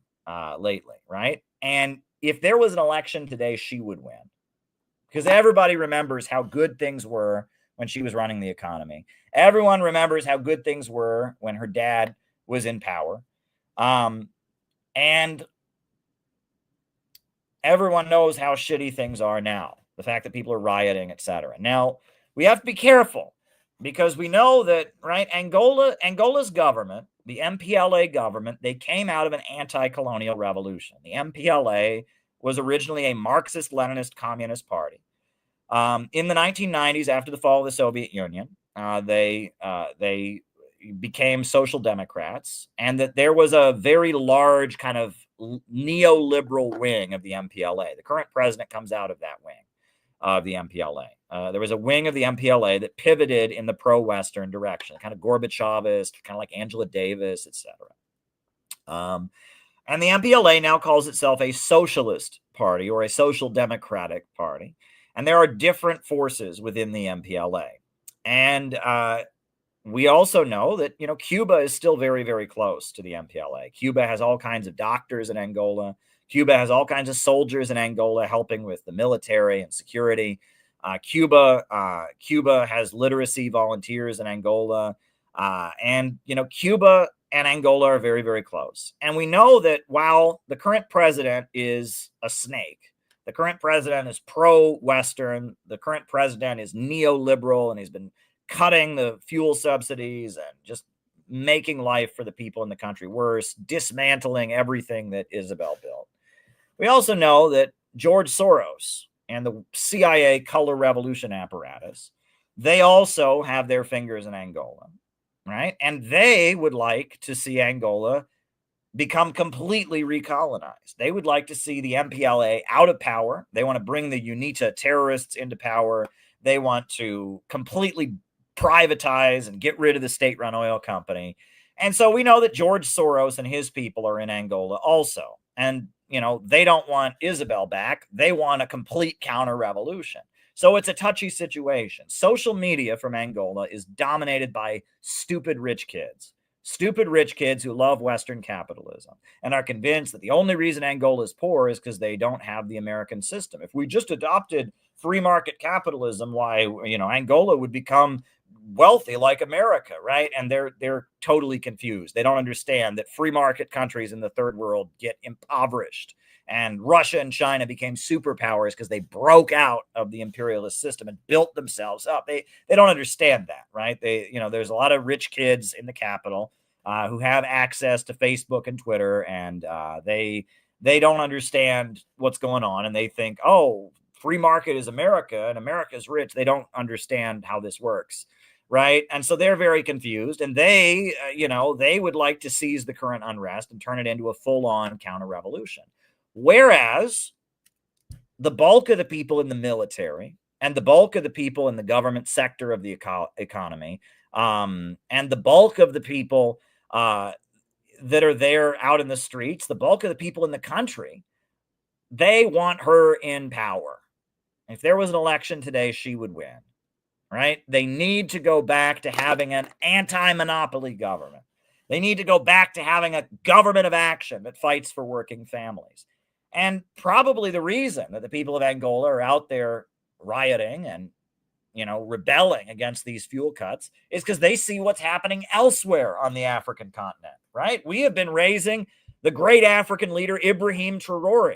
lately, right? And if there was an election today, she would win. Because everybody remembers how good things were when she was running the economy. Everyone remembers how good things were when her dad was in power. And everyone knows how shitty things are now. The fact that people are rioting, etc. Now, we have to be careful because we know that, right, Angola's government, the MPLA government, they came out of an anti-colonial revolution. The MPLA was originally a Marxist-Leninist communist party. In the 1990s, after the fall of the Soviet Union, they became social democrats, and that there was a very large kind of neoliberal wing of the MPLA. The current president comes out of that wing of the MPLA. There was a wing of the MPLA that pivoted in the pro-Western direction, kind of Gorbachevist, kind of like Angela Davis, etc. And the MPLA now calls itself a socialist party or a social democratic party. And there are different forces within the MPLA. And we also know that, you know, Cuba is still very, very close to the MPLA. Cuba has all kinds of doctors in Angola. Cuba has all kinds of soldiers in Angola helping with the military and security. Cuba has literacy volunteers in Angola. And, you know, Cuba and Angola are very, very close. And we know that while the current president is a snake, the current president is pro-Western, the current president is neoliberal, and he's been cutting the fuel subsidies and just making life for the people in the country worse, dismantling everything that Isabel built. We also know that George Soros and the CIA color revolution apparatus, they also have their fingers in Angola, right? And they would like to see Angola become completely recolonized. They would like to see the MPLA out of power. They want to bring the UNITA terrorists into power. They want to completely privatize and get rid of the state-run oil company. And so we know that George Soros and his people are in Angola also. And, you know, they don't want Isabel back. They want a complete counter-revolution. So it's a touchy situation. Social media from Angola is dominated by stupid rich kids. Stupid rich kids who love Western capitalism and are convinced that the only reason Angola is poor is because they don't have the American system. If we just adopted free market capitalism, why, you know, Angola would become wealthy like America, right? And they're totally confused. They don't understand that free market countries in the third world get impoverished. And Russia and China became superpowers because they broke out of the imperialist system and built themselves up. They don't understand that, right? There's a lot of rich kids in the capital who have access to Facebook and Twitter, and they don't understand what's going on, and they think, oh, free market is America and America's rich. They don't understand how this works, right? And so they're very confused, and they would like to seize the current unrest and turn it into a full-on counter-revolution. Whereas the bulk of the people in the military and the bulk of the people in the government sector of the economy and the bulk of the people that are there out in the streets, the bulk of the people in the country, they want her in power. If there was an election today, she would win, right? They need to go back to having an anti-monopoly government. They need to go back to having a government of action that fights for working families. And probably the reason that the people of Angola are out there rioting and, you know, rebelling against these fuel cuts is because they see what's happening elsewhere on the African continent, right? We have been raising the great African leader, Ibrahim Traore.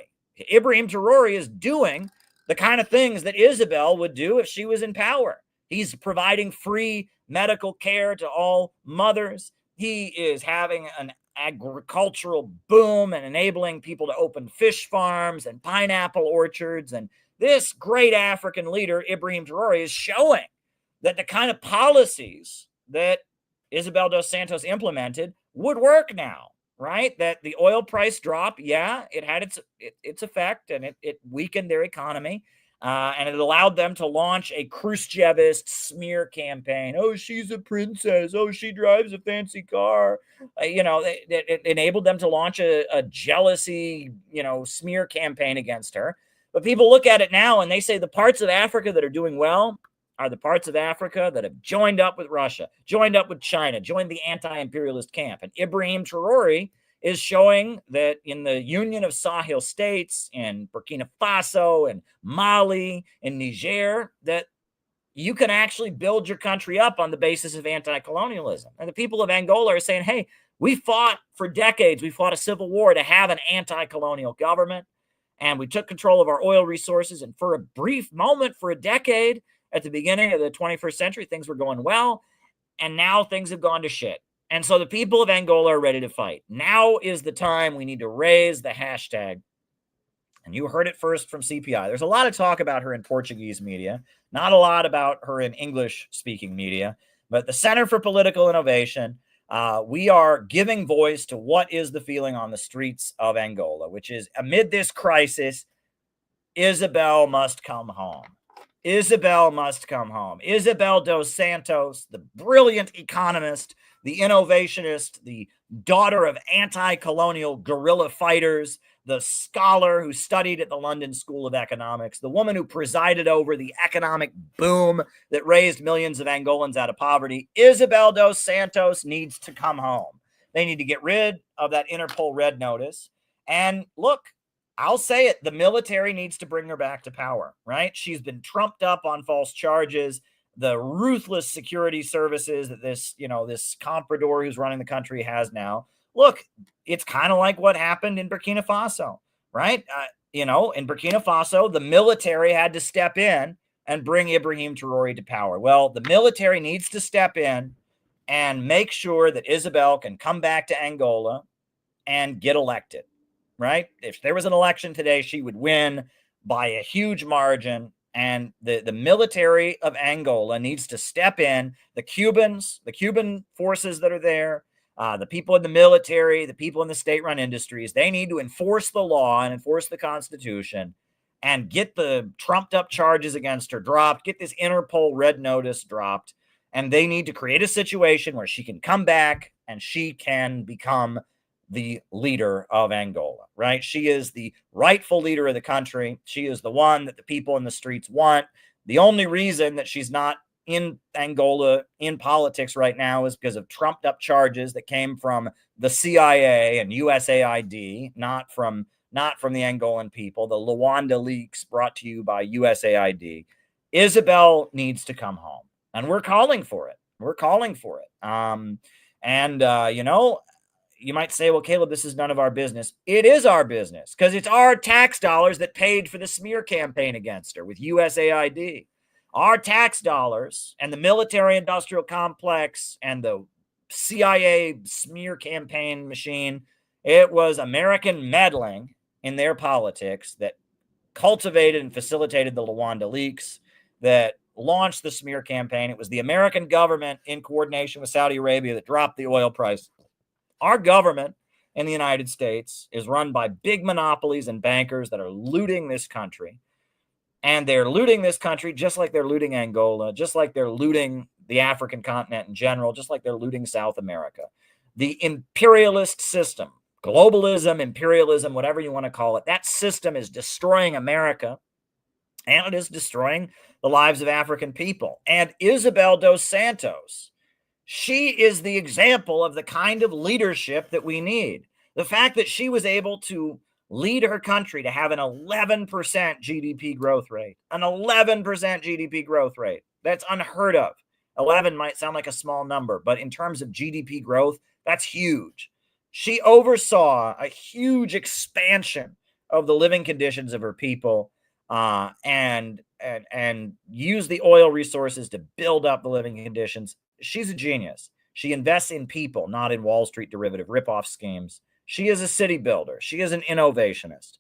Ibrahim Traore is doing the kind of things that Isabel would do if she was in power. He's providing free medical care to all mothers. He is having an agricultural boom and enabling people to open fish farms and pineapple orchards. And this great African leader, Ibrahim Traore, is showing that the kind of policies that Isabel Dos Santos implemented would work now, right? That the oil price drop, yeah, it had its effect, and it weakened their economy. And it allowed them to launch a Khrushchevist smear campaign. Oh, she's a princess. Oh, she drives a fancy car. It enabled them to launch a jealousy, smear campaign against her. But people look at it now and they say the parts of Africa that are doing well are the parts of Africa that have joined up with Russia, joined up with China, joined the anti-imperialist camp. And Ibrahim Traore is showing that in the Union of Sahel states, in Burkina Faso and Mali and Niger, that you can actually build your country up on the basis of anti-colonialism. And the people of Angola are saying, hey, we fought for decades. We fought a civil war to have an anti-colonial government. And we took control of our oil resources. And for a brief moment, for a decade, at the beginning of the 21st century, things were going well. And now things have gone to shit. And so the people of Angola are ready to fight. Now is the time we need to raise the hashtag. And you heard it first from CPI. There's a lot of talk about her in Portuguese media, not a lot about her in English-speaking media. But the Center for Political Innovation, we are giving voice to what is the feeling on the streets of Angola, which is amid this crisis, Isabel must come home. Isabel must come home. Isabel Dos Santos, the brilliant economist, the innovationist, the daughter of anti-colonial guerrilla fighters, the scholar who studied at the London School of Economics, the woman who presided over the economic boom that raised millions of Angolans out of poverty. Isabel Dos Santos needs to come home. They need to get rid of that Interpol red notice. And look, I'll say it, the military needs to bring her back to power, right? She's been trumped up on false charges. The ruthless security services that this comprador who's running the country has now. Look, it's kind of like what happened in Burkina Faso, right? In Burkina Faso, the military had to step in and bring Ibrahim Traore to power. Well, the military needs to step in and make sure that Isabel can come back to Angola and get elected, right? If there was an election today, she would win by a huge margin. And the military of Angola needs to step in. The Cuban forces that are there, the people in the military, the people in the state-run industries, they need to enforce the law and enforce the Constitution and get the trumped-up charges against her dropped, get this Interpol red notice dropped, and they need to create a situation where she can come back and she can become the leader of Angola, right? She is the rightful leader of the country. She is the one that the people in the streets want. The only reason that she's not in Angola in politics right now is because of trumped up charges that came from the CIA and USAID, not from the Angolan people. The Luanda leaks brought to you by USAID. Isabel needs to come home, and we're calling for it. We're calling for it. You might say, well, Caleb, this is none of our business. It is our business because it's our tax dollars that paid for the smear campaign against her with USAID. Our tax dollars and the military-industrial complex and the CIA smear campaign machine, it was American meddling in their politics that cultivated and facilitated the Luanda leaks, that launched the smear campaign. It was the American government in coordination with Saudi Arabia that dropped the oil price. Our government in the United States is run by big monopolies and bankers that are looting this country. And they're looting this country just like they're looting Angola, just like they're looting the African continent in general, just like they're looting South America. The imperialist system, globalism, imperialism, whatever you want to call it, that system is destroying America, and it is destroying the lives of African people. And Isabel Dos Santos, she is the example of the kind of leadership that we need. The fact that she was able to lead her country to have an 11% GDP growth rate, an 11% GDP growth rate. That's unheard of. 11 might sound like a small number, but in terms of GDP growth, that's huge. She oversaw a huge expansion of the living conditions of her people. and use the oil resources to build up the living conditions. She's a genius. She invests in people, not in Wall Street derivative ripoff schemes. She is a city builder. She is an innovationist.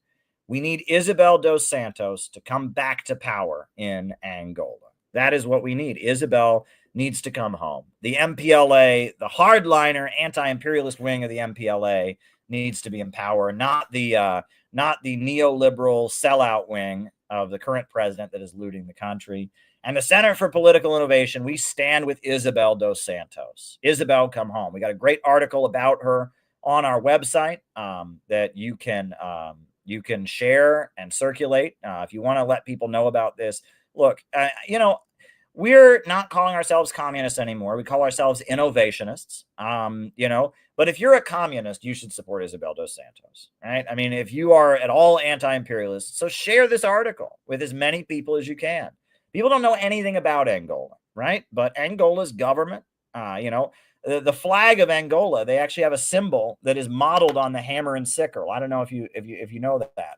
We need Isabel Dos Santos to come back to power in Angola. That is what we need. Isabel needs to come home. The MPLA, the hardliner anti-imperialist wing of the MPLA, needs to be in power, not the neoliberal sellout wing of the current president that is looting the country. And the Center for Political Innovation, we stand with Isabel Dos Santos. Isabel, come home. We got a great article about her on our website that you can share and circulate if you want to let people know about this. Look, we're not calling ourselves communists anymore. We call ourselves innovationists. But if you're a communist, you should support Isabel Dos Santos, right? I mean, if you are at all anti-imperialist, so share this article with as many people as you can. People don't know anything about Angola, right? But Angola's government, the flag of Angola, they actually have a symbol that is modeled on the hammer and sickle. I don't know if you know that,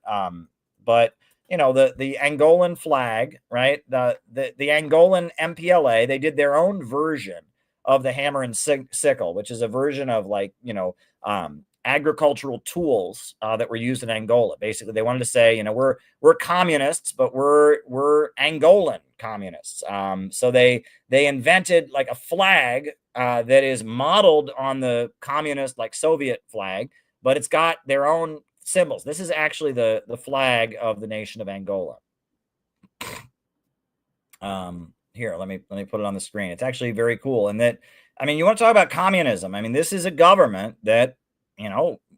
but the Angolan flag, right? The Angolan MPLA, they did their own version of the hammer and sickle, which is a version of agricultural tools that were used in Angola. Basically, they wanted to say, we're communists, but we're Angolan communists. So they invented like a flag that is modeled on the communist, like Soviet flag, but it's got their own symbols. This is actually the flag of the nation of Angola. Here, let me put it on the screen. It's actually very cool. And that, I mean, you want to talk about communism. I mean, this is a government that,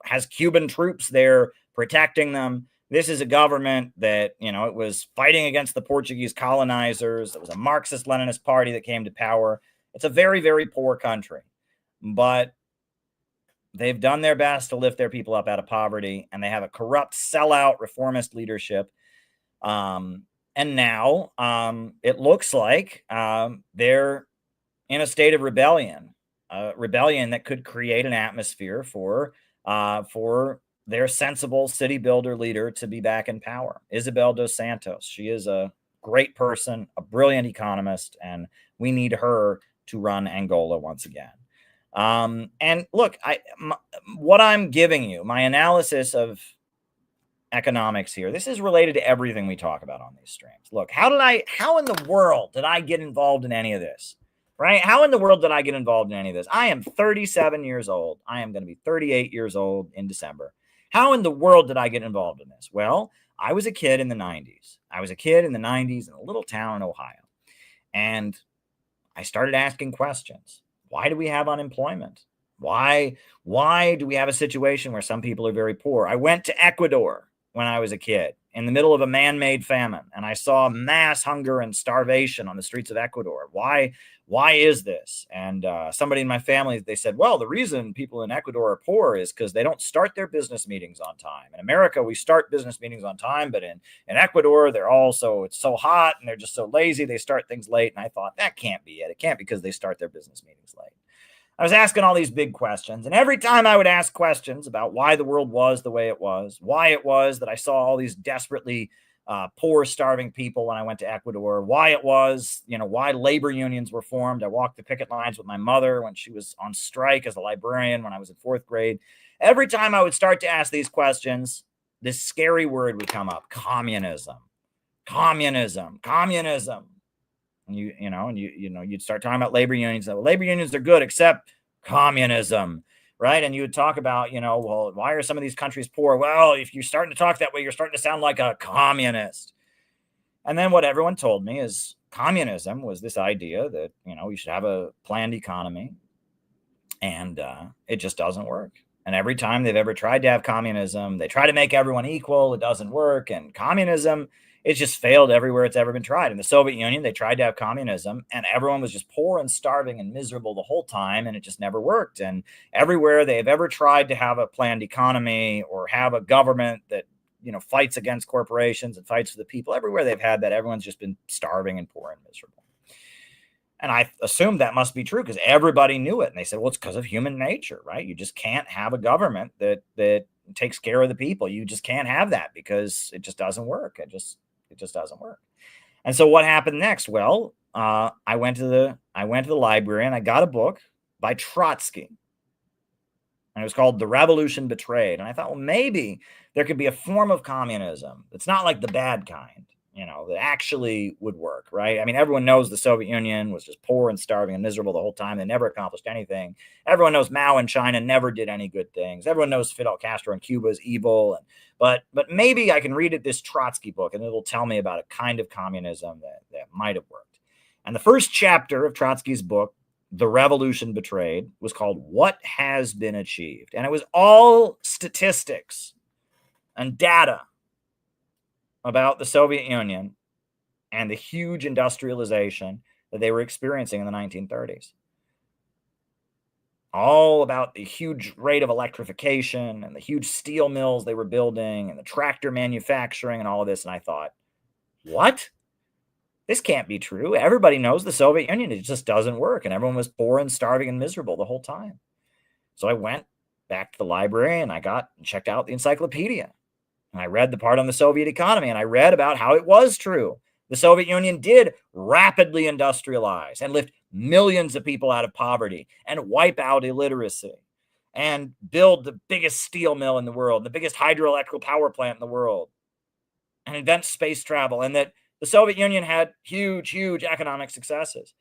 has Cuban troops there protecting them. This is a government that, it was fighting against the Portuguese colonizers. It was a Marxist-Leninist party that came to power. It's a very, very poor country, but they've done their best to lift their people up out of poverty, and they have a corrupt, sellout, reformist leadership. And now it looks like they're in a state of rebellion, rebellion that could create an atmosphere for their sensible city builder leader to be back in power. Isabel Dos Santos. She is a great person, a brilliant economist, and we need her to run Angola once again. And look, what I'm giving you, my analysis of economics here, this is related to everything we talk about on these streams. Look, how in the world did I get involved in any of this? Right? How in the world did I get involved in any of this? I am 37 years old. I am going to be 38 years old in December. How in the world did I get involved in this? Well, I was a kid in the 90s. I was a kid in the 90s in a little town in Ohio. And I started asking questions. Why do we have unemployment? Why do we have a situation where some people are very poor? I went to Ecuador when I was a kid in the middle of a man-made famine, and I saw mass hunger and starvation on the streets of Ecuador. Why is this? And somebody in my family, they said, well, the reason people in Ecuador are poor is because they don't start their business meetings on time. In America, we start business meetings on time, but in Ecuador, it's so hot and they're just so lazy, they start things late. And I thought, that can't be it. It can't be because they start their business meetings late. I was asking all these big questions, and every time I would ask questions about why the world was the way it was, why it was that I saw all these desperately poor, starving people when I went to Ecuador, why it was, why labor unions were formed. I walked the picket lines with my mother when she was on strike as a librarian when I was in 4th grade. Every time I would start to ask these questions, this scary word would come up: communism, communism, communism. And you'd start talking about labor unions. Labor unions are good, except communism, right? And you would talk about, well, why are some of these countries poor? Well, if you're starting to talk that way, you're starting to sound like a communist. And then what everyone told me is communism was this idea that, you should have a planned economy, and it just doesn't work. And every time they've ever tried to have communism, they try to make everyone equal. It doesn't work. And communism, it's just failed everywhere it's ever been tried. In the Soviet Union, they tried to have communism, and everyone was just poor and starving and miserable the whole time, and it just never worked. And everywhere they've ever tried to have a planned economy or have a government that, fights against corporations and fights for the people, everywhere they've had that, everyone's just been starving and poor and miserable. And I assumed that must be true because everybody knew it. And they said, well, it's because of human nature, right? You just can't have a government that takes care of the people. You just can't have that because it just doesn't work. It just doesn't work. And so what happened next? Well, I went to the library and I got a book by Trotsky. And it was called The Revolution Betrayed. And I thought, well, maybe there could be a form of communism. It's not like the bad kind, that actually would work, right? I mean, everyone knows the Soviet Union was just poor and starving and miserable the whole time. They never accomplished anything. Everyone knows Mao in China never did any good things. Everyone knows Fidel Castro in Cuba is evil. But maybe I can read this Trotsky book and it'll tell me about a kind of communism that might have worked. And the first chapter of Trotsky's book, The Revolution Betrayed, was called What Has Been Achieved. And it was all statistics and data about the Soviet Union and the huge industrialization that they were experiencing in the 1930s. All about the huge rate of electrification and the huge steel mills they were building and the tractor manufacturing and all of this. And I thought, what? This can't be true. Everybody knows the Soviet Union, it just doesn't work. And everyone was poor and starving and miserable the whole time. So I went back to the library and I checked out the encyclopedia. And I read the part on the Soviet economy and I read about how it was true. The Soviet Union did rapidly industrialize and lift millions of people out of poverty and wipe out illiteracy and build the biggest steel mill in the world, the biggest hydroelectric power plant in the world, and invent space travel, and that the Soviet Union had huge, huge economic successes.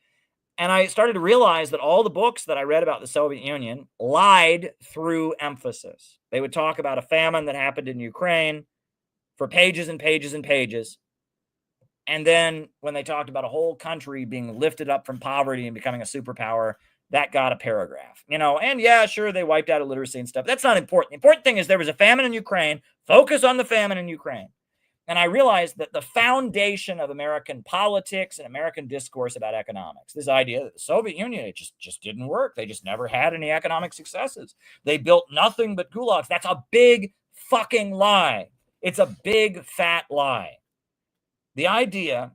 And I started to realize that all the books that I read about the Soviet Union lied through emphasis. They would talk about a famine that happened in Ukraine for pages and pages and pages. And then when they talked about a whole country being lifted up from poverty and becoming a superpower, that got a paragraph, and yeah, sure, they wiped out illiteracy and stuff. That's not important. The important thing is there was a famine in Ukraine. Focus on the famine in Ukraine. And I realized that the foundation of American politics and American discourse about economics, this idea that the Soviet Union, it just didn't work. They just never had any economic successes. They built nothing but gulags. That's a big fucking lie. It's a big fat lie. The idea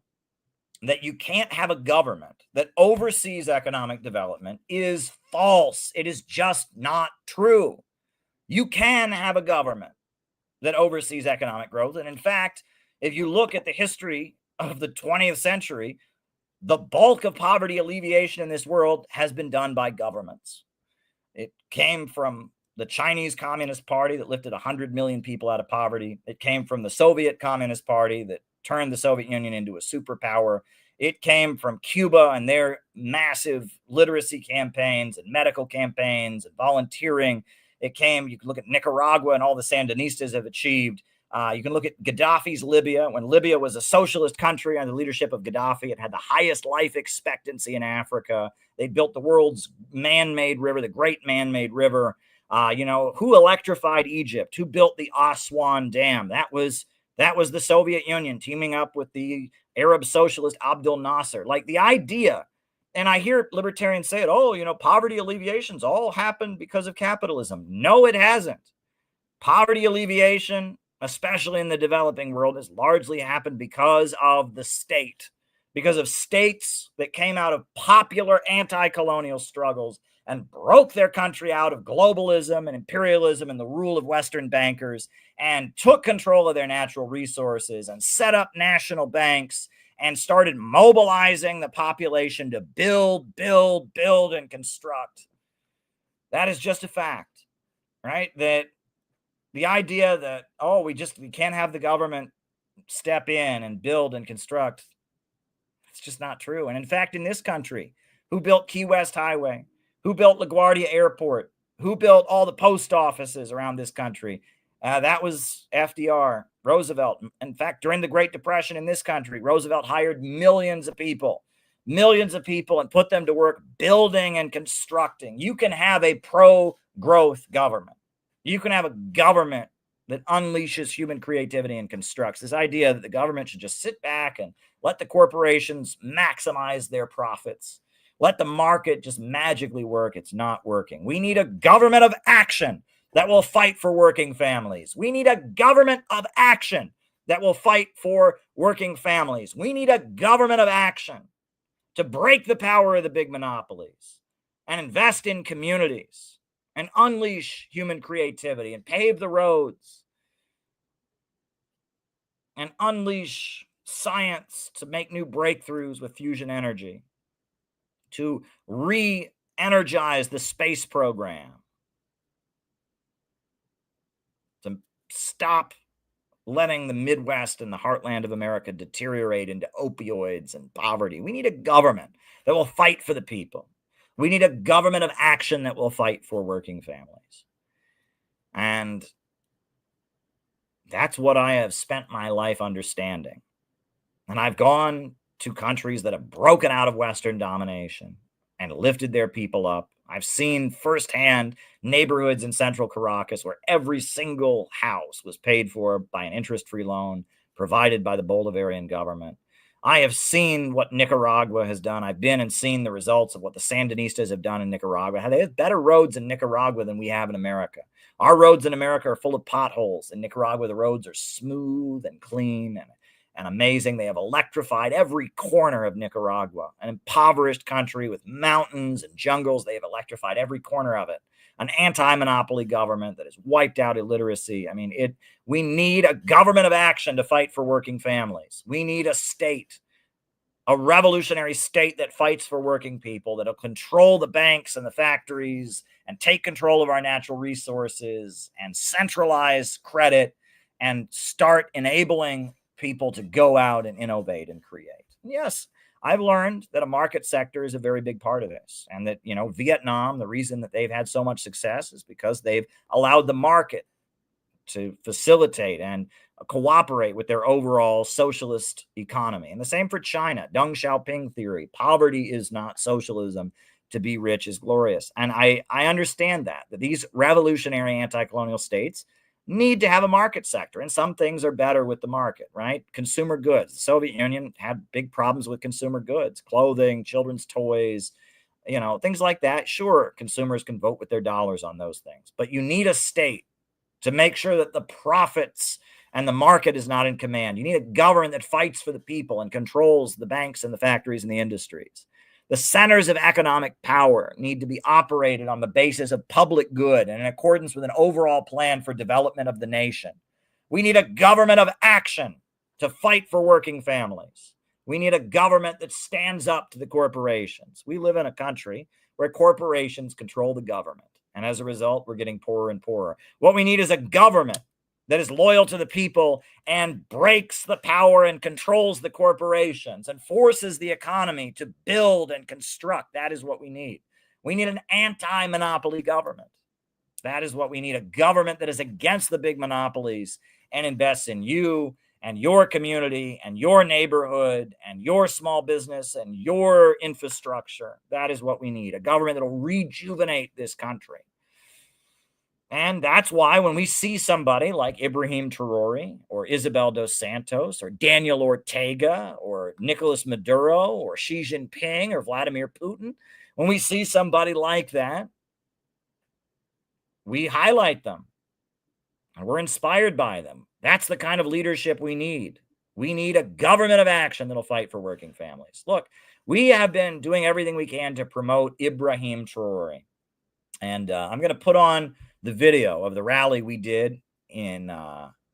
that you can't have a government that oversees economic development is false. It is just not true. You can have a government that oversees economic growth. And in fact, if you look at the history of the 20th century, the bulk of poverty alleviation in this world has been done by governments. It came from the Chinese Communist Party that lifted 100 million people out of poverty. It came from the Soviet Communist Party that turned the Soviet Union into a superpower. It came from Cuba and their massive literacy campaigns and medical campaigns and volunteering. You can look at Nicaragua and all the Sandinistas have achieved. You can look at Gaddafi's Libya. When Libya was a socialist country under the leadership of Gaddafi, it had the highest life expectancy in Africa. They built the world's man-made river, the great man-made river. Who electrified Egypt? Who built the Aswan Dam? That was the Soviet Union teaming up with the Arab socialist Abdel Nasser. Like the idea, and I hear libertarians say it, poverty alleviations all happened because of capitalism. No, it hasn't. Poverty alleviation, especially in the developing world, has largely happened because of the state, because of states that came out of popular anti-colonial struggles and broke their country out of globalism and imperialism and the rule of Western bankers and took control of their natural resources and set up national banks and started mobilizing the population to build and construct. That is just a fact, right? That the idea that, we can't have the government step in and build and construct, it's just not true. And in fact, in this country, who built Key West Highway? Who built LaGuardia Airport? Who built all the post offices around this country? That was FDR, Roosevelt. In fact, during the Great Depression in this country, Roosevelt hired millions of people and put them to work building and constructing. You can have a pro-growth government. You can have a government that unleashes human creativity and constructs. This idea that the government should just sit back and let the corporations maximize their profits. Let the market just magically work. It's not working. We need a government of action that will fight for working families. We need a government of action that will fight for working families. We need a government of action to break the power of the big monopolies and invest in communities and unleash human creativity and pave the roads and unleash science to make new breakthroughs with fusion energy, to re-energize the space program, to stop letting the Midwest and the heartland of America deteriorate into opioids and poverty. We need a government that will fight for the people. We need a government of action that will fight for working families. And that's what I have spent my life understanding. And I've gone to countries that have broken out of Western domination and lifted their people up. I've seen firsthand neighborhoods in central Caracas where every single house was paid for by an interest-free loan provided by the Bolivarian government. I have seen what Nicaragua has done. I've been and seen the results of what the Sandinistas have done in Nicaragua. They have better roads in Nicaragua than we have in America. Our roads in America are full of potholes. In Nicaragua, the roads are smooth and clean and amazing. They have electrified every corner of Nicaragua, an impoverished country with mountains and jungles. They have electrified every corner of it. An anti-monopoly government that has wiped out illiteracy. I mean, we need a government of action to fight for working families. We need a state, a revolutionary state that fights for working people, that'll control the banks and the factories and take control of our natural resources and centralize credit and start enabling people to go out and innovate and create. Yes, I've learned that a market sector is a very big part of this, and that, Vietnam, the reason that they've had so much success is because they've allowed the market to facilitate and cooperate with their overall socialist economy. And the same for China. Deng Xiaoping theory: poverty is not socialism. To be rich is glorious. And I understand that these revolutionary anti-colonial states need to have a market sector, and some things are better with the market, right? Consumer goods. The Soviet Union had big problems with consumer goods, clothing, children's toys, things like that. Sure, consumers can vote with their dollars on those things, but you need a state to make sure that the profits and the market is not in command. You need a government that fights for the people and controls the banks and the factories and the industries. The centers of economic power need to be operated on the basis of public good and in accordance with an overall plan for development of the nation. We need a government of action to fight for working families. We need a government that stands up to the corporations. We live in a country where corporations control the government, and as a result, we're getting poorer and poorer. What we need is a government that is loyal to the people and breaks the power and controls the corporations and forces the economy to build and construct. That is what we need. We need an anti-monopoly government. That is what we need, a government that is against the big monopolies and invests in you and your community and your neighborhood and your small business and your infrastructure. That is what we need, a government that will rejuvenate this country. And that's why when we see somebody like Ibrahim Traore or Isabel Dos Santos or Daniel Ortega or Nicolas Maduro or Xi Jinping or Vladimir Putin, when we see somebody like that, we highlight them and we're inspired by them. That's the kind of leadership we need. We need a government of action that'll fight for working families. Look, we have been doing everything we can to promote Ibrahim Traore. And I'm going to put on the video of the rally we did in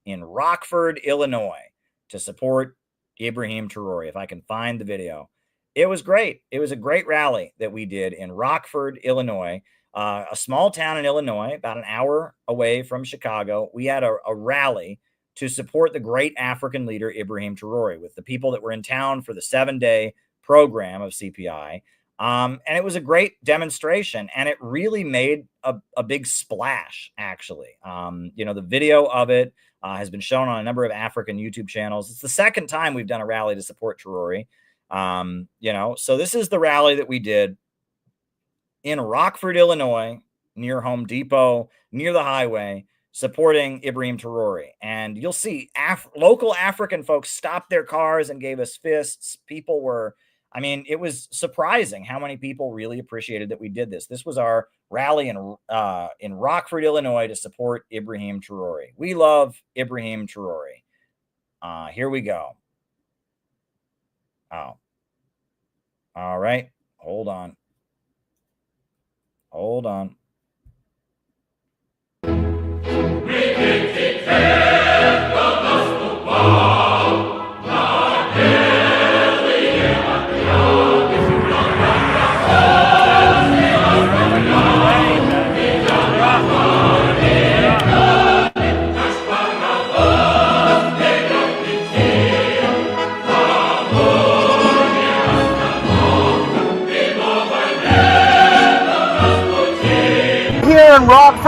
Rockford, Illinois, to support Ibrahim Traore. If I can find the video, it was great. It was a great rally that we did in Rockford, Illinois, a small town in Illinois, about an hour away from Chicago. We had a rally to support the great African leader Ibrahim Traore with the people that were in town for the 7-day program of CPI. And it was a great demonstration, and it really made a big splash, actually. The video of it has been shown on a number of African YouTube channels. It's the second time we've done a rally to support Traore. So this is the rally that we did in Rockford, Illinois, near Home Depot, near the highway, supporting Ibrahim Traore. And you'll see local African folks stopped their cars and gave us fists. People were... it was surprising how many people really appreciated that we did this. This was our rally in Rockford, Illinois, to support Ibrahim Traore. We love Ibrahim Traore. Here we go. Oh. All right. Hold on. We can take care of the gospel.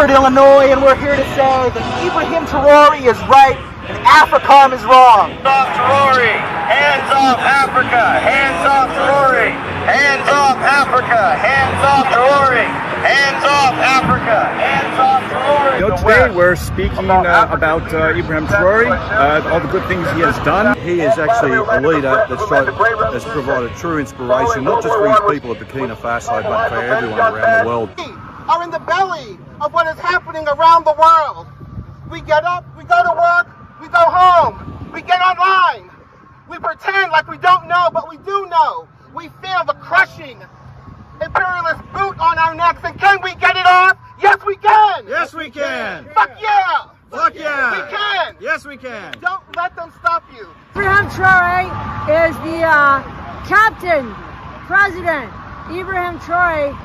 Medford, Illinois, and we're here to say that Ibrahim Traore is right and AFRICOM is wrong. Hands off Traore! Hands off Africa! Hands off Traore! Hands off Africa! Hands off Traore! Hands off Africa! Hands off Traore! You know, today we're speaking about Ibrahim Traore, all the good things he has done. He is actually a leader that's provided true inspiration, not just for his people of Burkina Faso, but for everyone around the world. Are in the belly of what is happening around the world. We get up, we go to work, we go home, we get online. We pretend like we don't know, but we do know. We feel the crushing imperialist boot on our necks, and can we get it off? Yes, we can! Yes, we can! Fuck yeah! Fuck yeah! We can! Yes, we can! Don't let them stop you. Ibrahim Traore is the captain, president, Ibrahim Traore,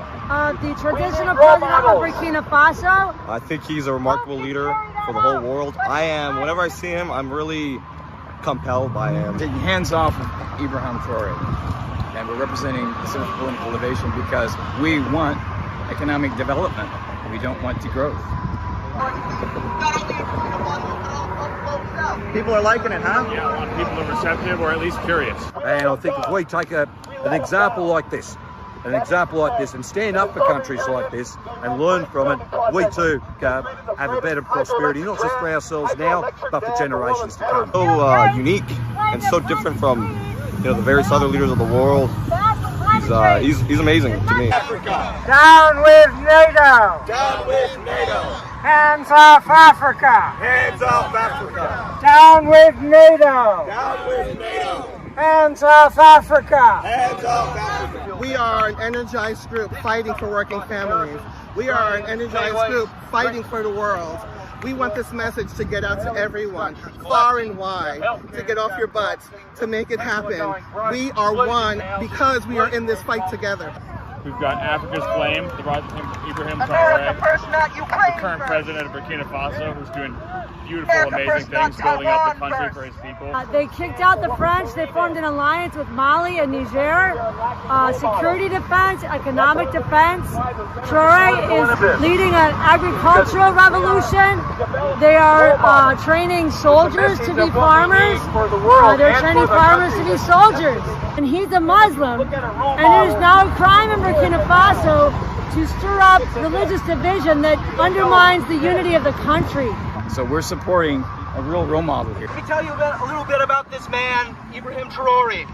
the traditional president of Burkina Faso. I think he's a remarkable leader for the whole world. Whenever I see him, I'm really compelled by him. Taking hands off of Ibrahim Traore. And we're representing the Center for Political Innovation because we want economic development. We don't want degrowth. People are liking it, huh? Yeah, I want people to be receptive or at least curious. And I think if we take an example like this, and stand up for countries like this and learn from it, we too have a better prosperity, not just for ourselves now, but for generations to come. So unique and so different from the various other leaders of the world. He's amazing to me. Down with NATO! Down with NATO! Hands off Africa! Hands off Africa! Down with NATO! Down with NATO! Hands off Africa! Hands off Africa! We are an energized group fighting for working families. We are an energized group fighting for the world. We want this message to get out to everyone, far and wide, to get off your butts, to make it happen. We are one because we are in this fight together. We've got Africa's Flame, the Ibrahim Traore, the current president of Burkina Faso, who's doing beautiful, amazing things, building up the country for his people. They kicked out the French. They formed an alliance with Mali and Niger. Security defense, economic defense. Traore is leading an agricultural revolution. They are training soldiers to be farmers. They're training farmers to be soldiers. And he's a Muslim. And it is now a crime in Burkina Faso to stir up religious division that undermines the unity of the country. So we're supporting a real role model here. Let me tell you a little bit about this man, Ibrahim Traore.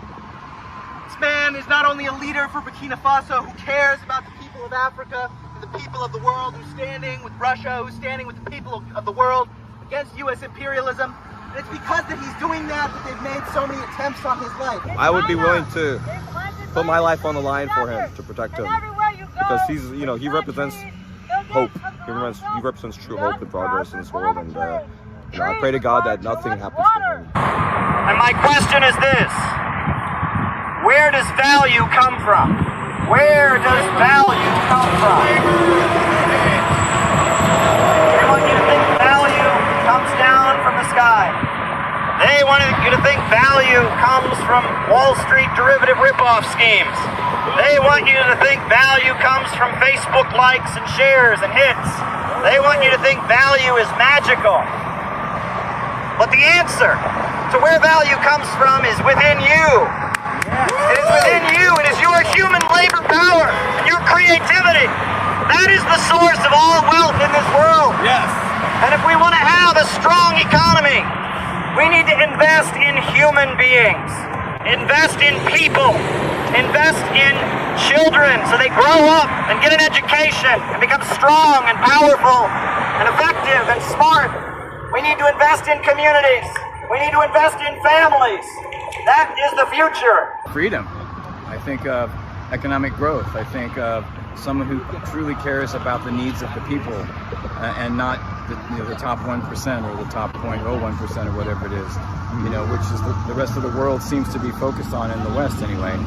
This man is not only a leader for Burkina Faso who cares about the people of Africa and the people of the world, who's standing with Russia, who's standing with the people of the world against U.S. imperialism. And it's because that he's doing that they've made so many attempts on his life. I would be willing to put my life on the line for him, to protect him, because he represents hope. He represents true hope and progress in this world, and I pray to God that nothing happens to him. And my question is this: where does value come from? Where does value come from? They want you to think value comes down from the sky. They want you to think value comes from Wall Street derivative rip-off schemes. They want you to think value comes from Facebook likes and shares and hits. They want you to think value is magical. But the answer to where value comes from is within you. It is within you. It is your human labor power and your creativity. That is the source of all wealth in this world. Yes. And if we want to have a strong economy, we need to invest in human beings. Invest in people. Invest in children so they grow up and get an education and become strong and powerful and effective and smart. We need to invest in communities. We need to invest in families. That is the future. Freedom. I think of economic growth. I think of someone who truly cares about the needs of the people and not the top 1% or the top 0.01% or whatever it is, which is the rest of the world seems to be focused on in the West anyway.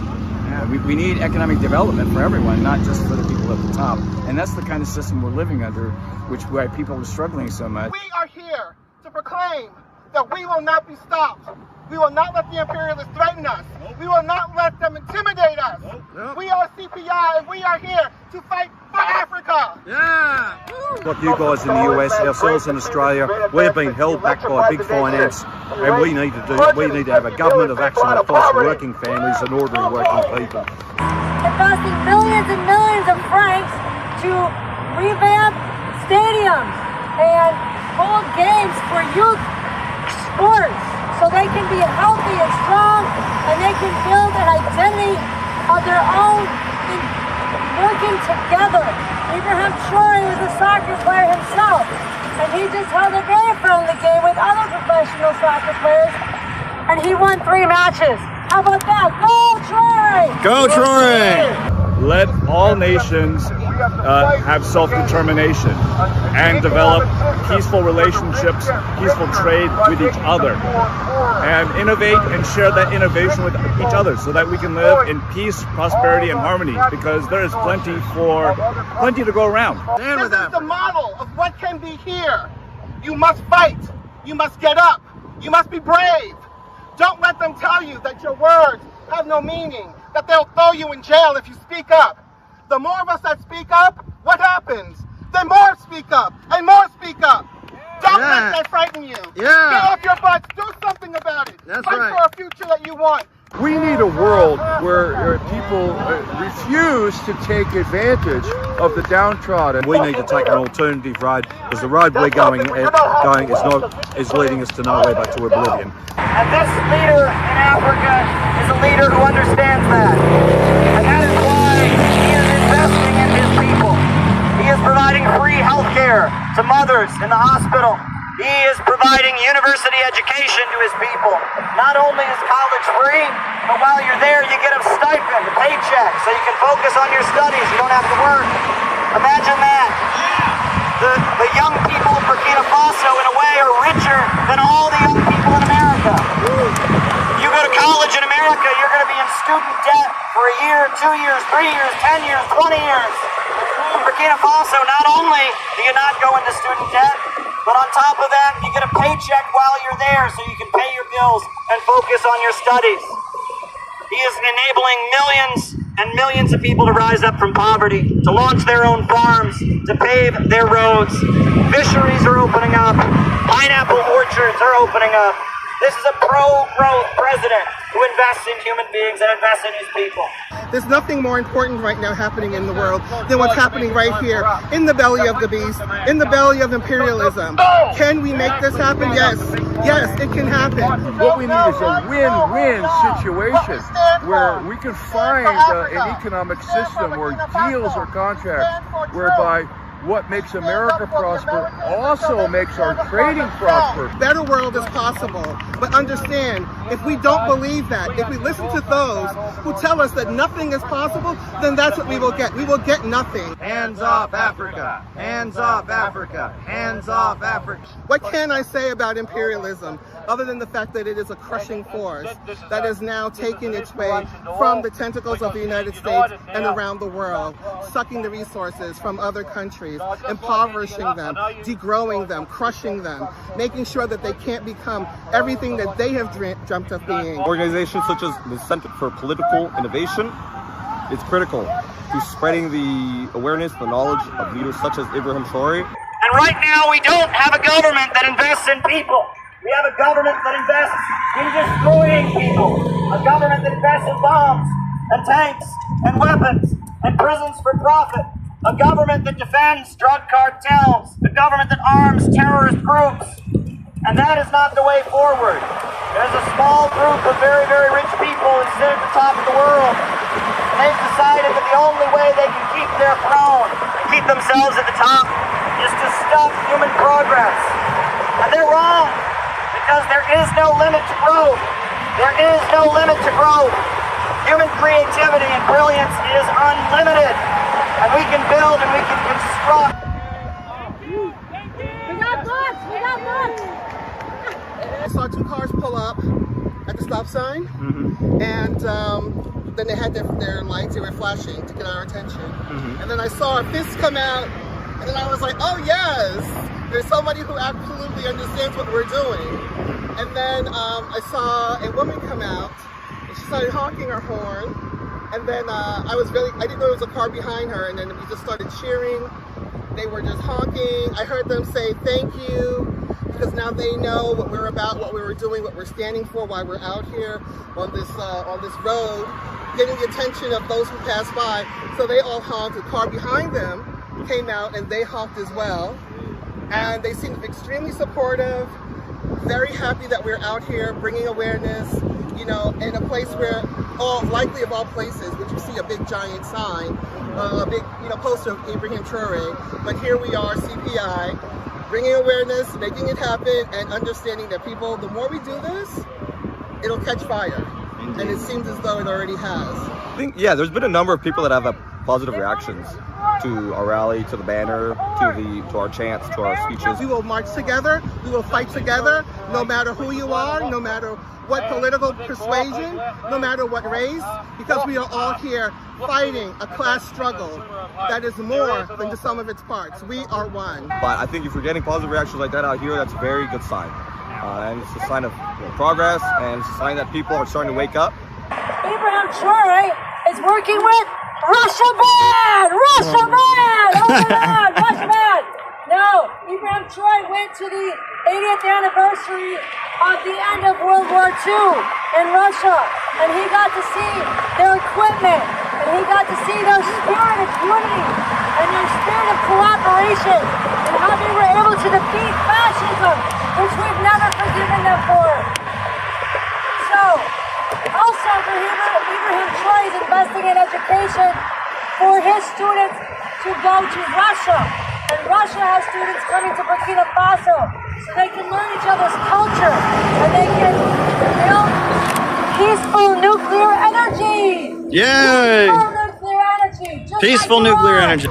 We need economic development for everyone, not just for the people at the top. And that's the kind of system we're living under, why people are struggling so much. We are here to proclaim that we will not be stopped. We will not let the imperialists threaten us. We will not let them intimidate us. We are CPI, and we are here to fight for Africa. Yeah. Like you guys in the US, ourselves in Australia, we're being held back by big finance, and we need to have a government of action that fights for working families and ordinary working people. Investing millions and millions of francs to revamp stadiums and hold games for youth sports so they can be healthy and strong and they can build an identity of their own in working together. Ibrahim Traore was a soccer player himself, and he just held a very friendly game with other professional soccer players, and he won 3 matches. How about that? Go Traore! Go Traore! Let all nations have self-determination and develop peaceful relationships, peaceful trade with each other, and innovate and share that innovation with each other so that we can live in peace, prosperity, and harmony, because there is plenty to go around. This is the model of what can be here. You must fight. You must get up. You must be brave. Don't let them tell you that your words have no meaning, that they'll throw you in jail if you speak up. The more of us that speak up, what happens? Then more speak up, and more speak up. Don't let that frighten you. Get off your butts, do something about it. Fight for a future that you want. We need a world where people refuse to take advantage of the downtrodden. We need to take an alternative road, because the road we're going is leading us to nowhere but to oblivion. And this leader in Africa is a leader who understands that. And that is why he is investing in his people. He is providing free health care to mothers in the hospital. He is providing university education to his people. Not only is college free, but while you're there, you get a stipend, a paycheck, so you can focus on your studies. You don't have to work. Imagine that. The young people of Burkina Faso, in a way, are richer than all the young people in America. You go to college in America, you're going to be in student debt for a year, 2 years, 3 years, 10 years, 20 years. In Burkina Faso, not only do you not go into student debt, but on top of that, you get a paycheck while you're there so you can pay your bills and focus on your studies. He is enabling millions and millions of people to rise up from poverty, to launch their own farms, to pave their roads. Fisheries are opening up. Pineapple orchards are opening up. This is a pro-growth president who invests in human beings and invests in his people. There's nothing more important right now happening in the world than what's happening right here in the belly of the beast, in the belly of imperialism. Can we make this happen? Yes. Yes, it can happen. What we need is a win-win situation where we can find an economic system where deals or contracts whereby what makes America prosper also makes our trading prosper. Better world is possible, but understand, if we don't believe that, if we listen to those who tell us that nothing is possible, then that's what we will get. We will get nothing. Hands off Africa! Hands off Africa! Hands off Africa! What can I say about imperialism other than the fact that it is a crushing force that is now taking its way from the tentacles of the United States and around the world, sucking the resources from other countries, impoverishing them, degrowing them, crushing them, making sure that they can't become everything that they have dreamt of being. Organizations such as the Center for Political Innovation is critical to spreading the awareness, the knowledge of leaders such as Ibrahim Traore. And right now we don't have a government that invests in people. We have a government that invests in destroying people. A government that invests in bombs and tanks and weapons and prisons for profit. A government that defends drug cartels. A government that arms terrorist groups. And that is not the way forward. There's a small group of very, very rich people who sit at the top of the world. And they've decided that the only way they can keep their throne, keep themselves at the top, is to stop human progress. And they're wrong, because there is no limit to growth. There is no limit to growth. Human creativity and brilliance is unlimited. And we can build and we can construct. We got books! We got books! I saw 2 cars pull up at the stop sign, and then they had their lights, they were flashing to get our attention. And then I saw a fist come out, and then I was like, oh yes, there's somebody who absolutely understands what we're doing. And then I saw a woman come out, and she started honking her horn. And then I didn't know there was a car behind her, and then we just started cheering. They were just honking. I heard them say thank you, because now they know what we're about, what we were doing, what we're standing for, why we're out here on this road, getting the attention of those who pass by. So they all honked. The car behind them came out, and they honked as well. And they seemed extremely supportive, very happy that we're out here bringing awareness, you know, in a place where, likely of all places, which you see a big giant sign, a big, you know, poster of Ibrahim Traore. But here we are, CPI, bringing awareness, making it happen, and understanding that people, the more we do this, it'll catch fire. Indeed. And it seems as though it already has. I think, yeah, there's been a number of people that have positive reactions to our rally, to the banner, to our chants, to our speeches. We will march together, we will fight together, no matter who you are, no matter what political persuasion, no matter what race, because we are all here fighting a class struggle that is more than the sum of its parts. We are one. But I think if we're getting positive reactions like that out here, that's a very good sign. And it's a sign of progress, and it's a sign that people are starting to wake up. Ibrahim Traore is working with Russia Bad! Russia Bad! Oh my God, Russia Bad! No, Ibrahim Traore went to the 80th anniversary of the end of World War II in Russia, and he got to see their equipment, and he got to see their spirit of unity and their spirit of cooperation, and how they were able to defeat fascism, which we've never forgiven them for. So, also, Ibrahim Traore is investing in education for his students to go to Russia. And Russia has students coming to Burkina Faso so they can learn each other's culture and they can build peaceful nuclear energy. Yay! Peaceful nuclear energy. Peaceful nuclear energy.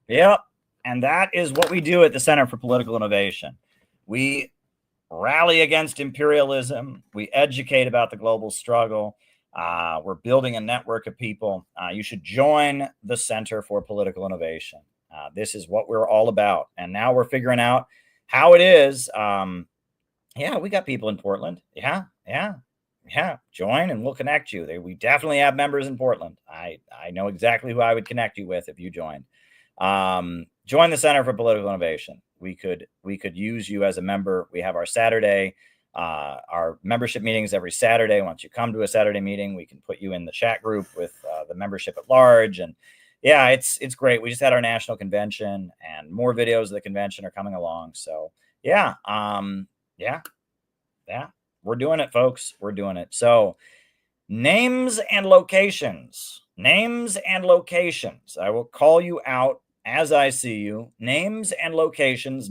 Yep. And that is what we do at the Center for Political Innovation. We rally against imperialism. We educate about the global struggle. We're building a network of people. You should join the Center for Political Innovation. This is what we're all about. And now we're figuring out how it is. Yeah, we got people in Portland. Yeah. Join and we'll connect you. We definitely have members in Portland. I know exactly who I would connect you with if you joined. Join the Center for Political Innovation. We could use you as a member. We have our membership meetings every Saturday. Once you come to a Saturday meeting, we can put you in the chat group with the membership at large. And yeah, it's great. We just had our national convention, and more videos of the convention are coming along. So yeah, we're doing it, folks. We're doing it. So names and locations. I will call you out as I see you. Names and locations.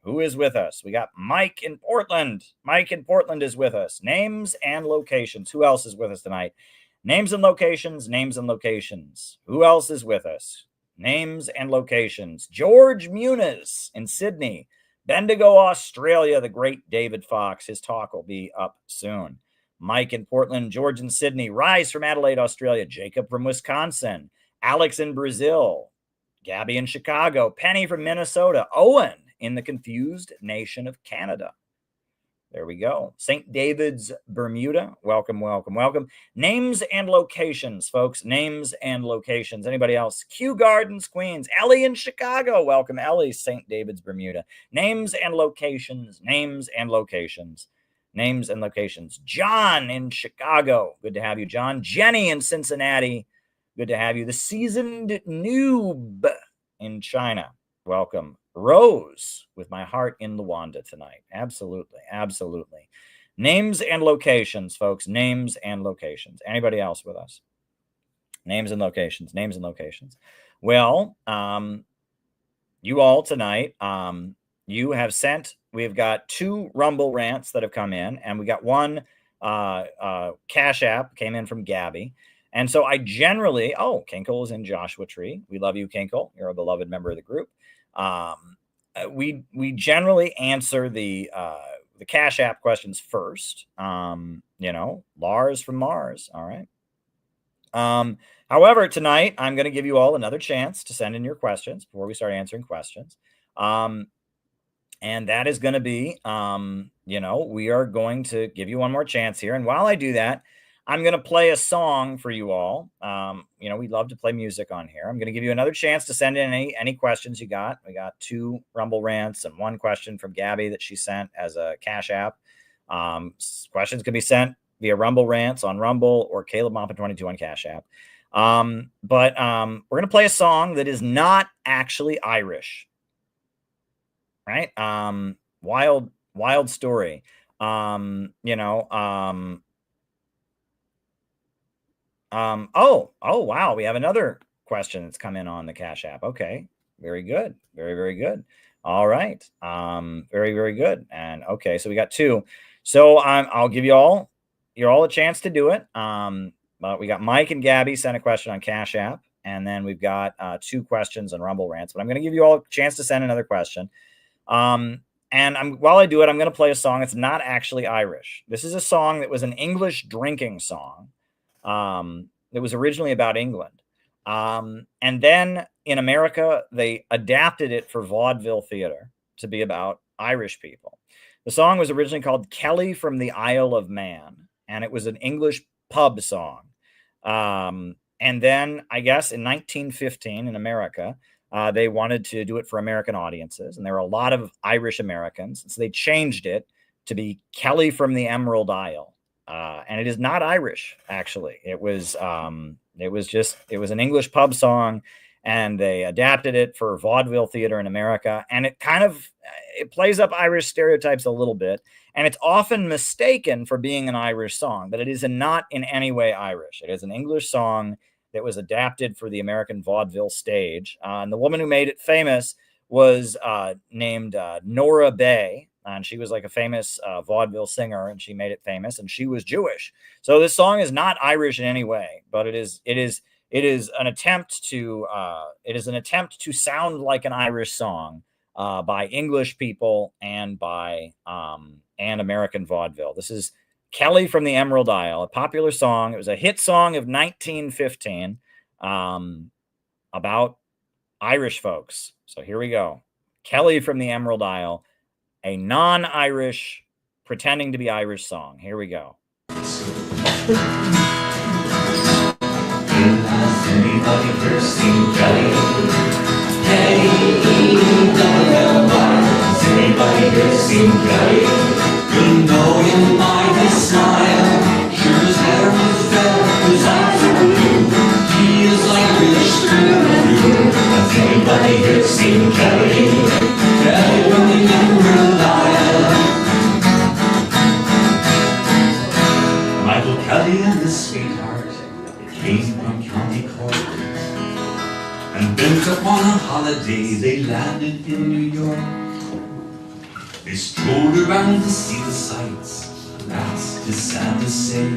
Who is with us? We got Mike in Portland. Mike in Portland is with us. Names and locations. Who else is with us tonight? Names and locations. Who else is with us? Names and locations. George Muniz in Sydney. Bendigo, Australia. The great David Fox. His talk will be up soon. Mike in Portland, George in Sydney, Rise from Adelaide, Australia, Jacob from Wisconsin, Alex in Brazil, Gabby in Chicago, Penny from Minnesota, Owen in the confused nation of Canada. There we go. St. David's, Bermuda. Welcome. Names and locations, folks. Names and locations. Anybody else? Kew Gardens, Queens. Ellie in Chicago. Welcome, Ellie, St. David's, Bermuda. Names and locations. John in Chicago. Good to have you, John. Jenny in Cincinnati. Good to have you. The seasoned noob in China. Welcome. Rose, with my heart in Luanda tonight. Absolutely. Absolutely. Names and locations, folks. Names and locations. Anybody else with us? Names and locations. Names and locations. Well, you all tonight, you have sent, we've got 2 Rumble rants that have come in, and we got 1 Cash App came in from Gabby. And so I generally, Kinkle is in Joshua Tree. We love you, Kinkle. You're a beloved member of the group. We generally answer the Cash App questions first. Lars from Mars. All right. However, tonight I'm going to give you all another chance to send in your questions before we start answering questions. And that is going to be, we are going to give you one more chance here. And while I do that, I'm going to play a song for you all. We love to play music on here. I'm going to give you another chance to send in any questions you got. We got 2 Rumble rants and 1 question from Gabby that she sent as a Cash App. Questions can be sent via Rumble rants on Rumble or Caleb Moppin 22 on Cash App. But we're going to play a song that is not actually Irish. Right? Wild story. Wow. We have another question that's come in on the Cash App. Okay. Very good. Very, very good. All right. Very, very good. And okay. So we got 2. So I'll give you're all a chance to do it. But we got Mike and Gabby sent a question on Cash App. And then we've got 2 questions on Rumble Rants, but I'm going to give you all a chance to send another question. And while I do it, I'm going to play a song that's not actually Irish. This is a song that was an English drinking song. It was originally about England. And then in America, they adapted it for vaudeville theater to be about Irish people. The song was originally called Kelly from the Isle of Man, and it was an English pub song. And then I guess in 1915 in America, they wanted to do it for American audiences, and there were a lot of Irish Americans. So they changed it to be Kelly from the Emerald Isle. And it is not Irish, actually. It was an English pub song, and they adapted it for vaudeville theater in America. And it plays up Irish stereotypes a little bit. And it's often mistaken for being an Irish song, but it is not in any way Irish. It is an English song that was adapted for the American vaudeville stage. And the woman who made it famous was named Nora Bay. And she was like a famous vaudeville singer, and she made it famous, and she was Jewish. So this song is not Irish in any way, but it is an attempt to sound like an Irish song by English people and by and American vaudeville. This is Kelly from the Emerald Isle, a popular song. It was a hit song of 1915 about Irish folks. So here we go. Kelly from the Emerald Isle, a non-Irish pretending to be Irish song. Here we go. Has anybody here seen Kelly? K-E-L-L-Y. Has anybody here seen Kelly? You know him by his smile. Sure his hair is red, his eyes are blue. He is Irish through and through. Has anybody here seen Kelly? Kelly from the Emerald Isle. Michael Kelly and his sweetheart came from County Cork, and bent upon a holiday. They landed in New York. They strolled around to see the sights. That's his sad to say.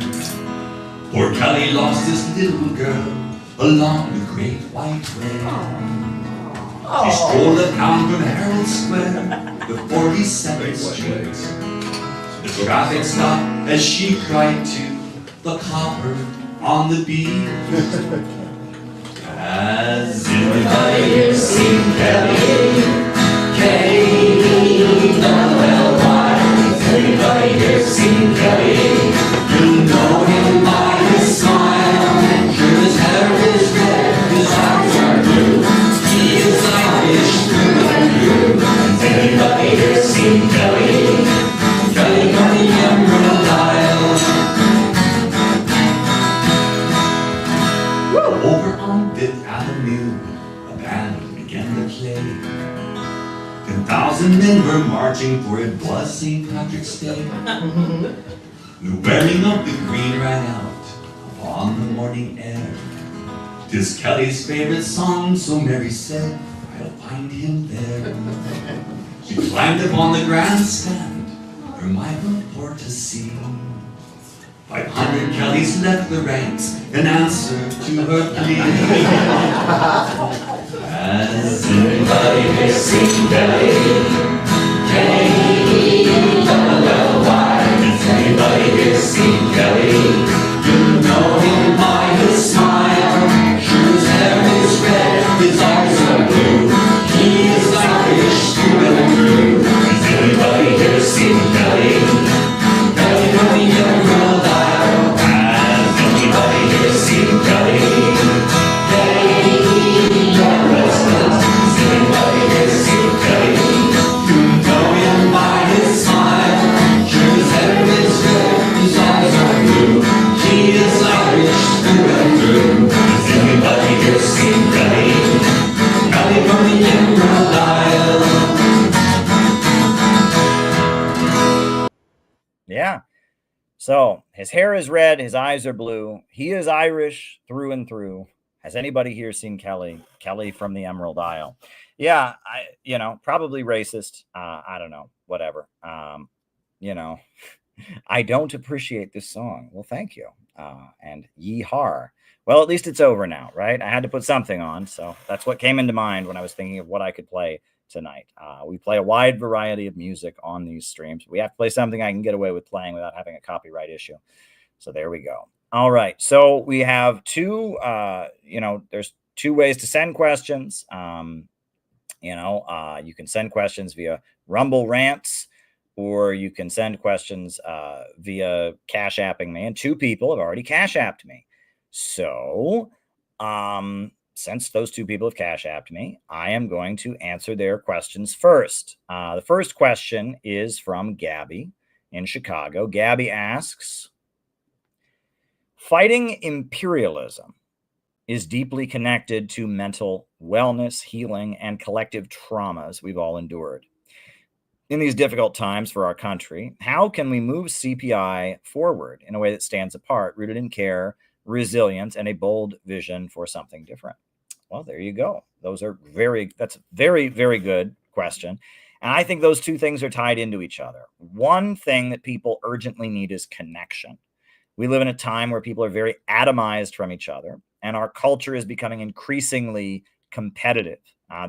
Poor Kelly lost his little girl along the Great White Way. She strolled uptown from Herald Square to 47th Street. The traffic stopped as she cried to the copper on the beat. Has anybody here seen Kelly? K-E-L-L-Y. Has anybody here seen Kelly? You know him by his smile. Sure his hair is red, his eyes are blue. He is Irish through and through. Has anybody here seen Kelly? Kelly from the Emerald Isle. Over anew, a band began to play. 10,000 men were marching for it was St. Patrick's Day. The wearing of the green rang out upon the morning air. 'Tis Kelly's favorite song, so Mary said, I'll find him there. She climbed upon the grandstand for my report to see. 500 Kellys left the ranks in answer to her plea. Has anybody here seen Kelly? Kelly, well, why? Has anybody here seen Kelly? You know him by his smile. Sure his hair is red, his eyes are blue. He is Irish through and through. Has anybody here seen Kelly? Kelly from the Emerald Isle. Has anybody here seen Kelly? Kelly, your resident. Has anybody here seen Kelly? You know him by his smile. Sure his hair is red, his eyes are blue. He is Irish through and through. Has anybody here seen Kelly? Kelly from the Emerald Isle. Yeah. So his hair is red, his eyes are blue. He is Irish through and through. Has anybody here seen Kelly? Kelly from the Emerald Isle. Yeah, probably racist. I don't know, whatever. I don't appreciate this song. Well, thank you. And yee-har. Well, at least it's over now, right? I had to put something on, so that's what came into mind when I was thinking of what I could play tonight. We play a wide variety of music on these streams. We have to play something I can get away with playing without having a copyright issue. So there we go. All right. So we have there's two ways to send questions. You can send questions via Rumble Rants, or you can send questions via Cash Apping me. And 2 people have already Cash Apped me. So, since those 2 people have Cash Apped me, I am going to answer their questions first. The first question is from Gabby in Chicago. Gabby asks, fighting imperialism is deeply connected to mental wellness, healing, and collective traumas we've all endured. In these difficult times for our country, how can we move CPI forward in a way that stands apart, rooted in care, resilience, and a bold vision for something different? Well, there you go. That's a very, very good question. And I think those 2 things are tied into each other. One thing that people urgently need is connection. We live in a time where people are very atomized from each other, and our culture is becoming increasingly competitive.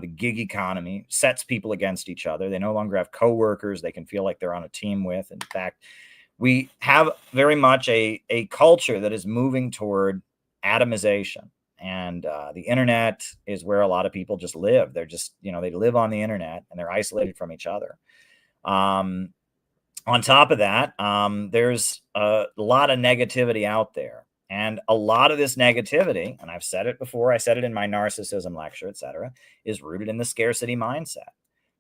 The gig economy sets people against each other. They no longer have coworkers they can feel like they're on a team with. In fact, we have very much a culture that is moving toward atomization. And the internet is where a lot of people just live. They're just, they live on the internet and they're isolated from each other. On top of that, there's a lot of negativity out there. And a lot of this negativity, and I've said it before, I said it in my narcissism lecture, etc., is rooted in the scarcity mindset.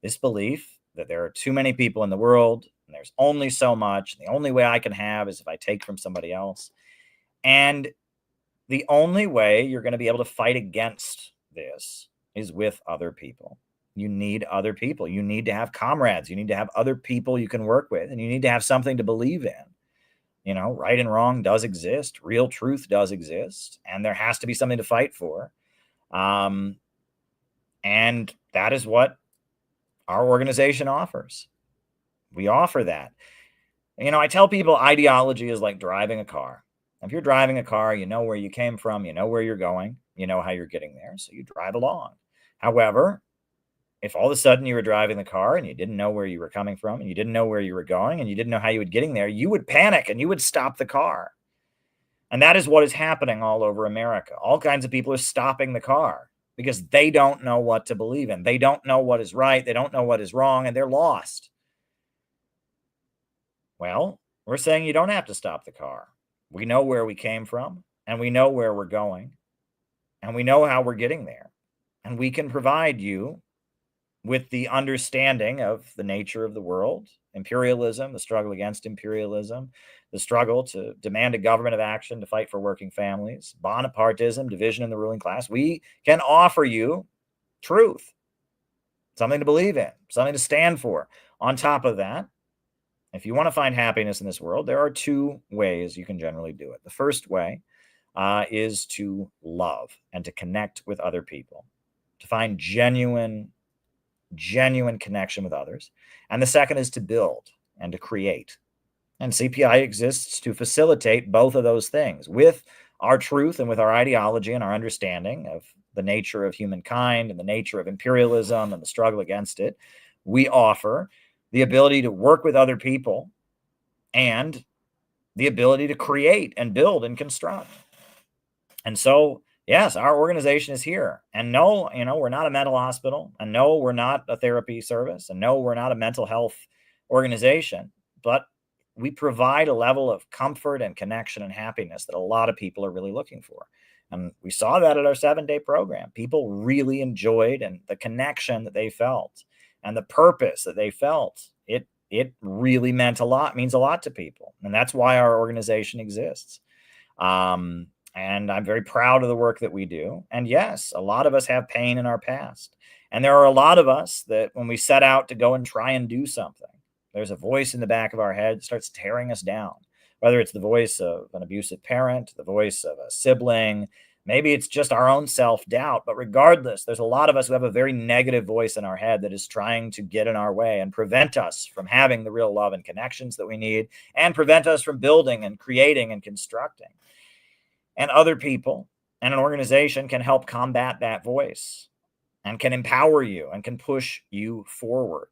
This belief that there are too many people in the world, and there's only so much. And the only way I can have is if I take from somebody else. And the only way you're going to be able to fight against this is with other people. You need other people. You need to have comrades. You need to have other people you can work with, and you need to have something to believe in. Right and wrong does exist. Real truth does exist. And there has to be something to fight for. And that is what our organization offers. We offer that. I tell people ideology is like driving a car. If you're driving a car, you know where you came from, you know where you're going, you know how you're getting there, so you drive along. However, if all of a sudden you were driving the car and you didn't know where you were coming from, and you didn't know where you were going, and you didn't know how you would getting there, you would panic and you would stop the car. And that is what is happening all over America. All kinds of people are stopping the car because they don't know what to believe in. They don't know what is right. They don't know what is wrong, and they're lost. Well, we're saying you don't have to stop the car. We know where we came from, and we know where we're going, and we know how we're getting there. And we can provide you with the understanding of the nature of the world, imperialism, the struggle against imperialism, the struggle to demand a government of action to fight for working families, Bonapartism, division in the ruling class. We can offer you truth, something to believe in, something to stand for. On top of that, if you want to find happiness in this world, there are two ways you can generally do it. The first way is to love and to connect with other people, to find genuine connection with others. And the second is to build and to create. And CPI exists to facilitate both of those things with our truth and with our ideology and our understanding of the nature of humankind and the nature of imperialism and the struggle against it. We offer the ability to work with other people and the ability to create and build and construct. And so, yes, our organization is here. And no, we're not a mental hospital. And no, we're not a therapy service. And no, we're not a mental health organization. But we provide a level of comfort and connection and happiness that a lot of people are really looking for. And we saw that at our 7-day program. People really enjoyed and the connection that they felt and the purpose that they felt. It really means a lot to people. And that's why our organization exists. And I'm very proud of the work that we do. And yes, a lot of us have pain in our past. And there are a lot of us that when we set out to go and try and do something, there's a voice in the back of our head that starts tearing us down, whether it's the voice of an abusive parent, the voice of a sibling, maybe it's just our own self-doubt. But regardless, there's a lot of us who have a very negative voice in our head that is trying to get in our way and prevent us from having the real love and connections that we need and prevent us from building and creating and constructing. And other people and an organization can help combat that voice and can empower you and can push you forward.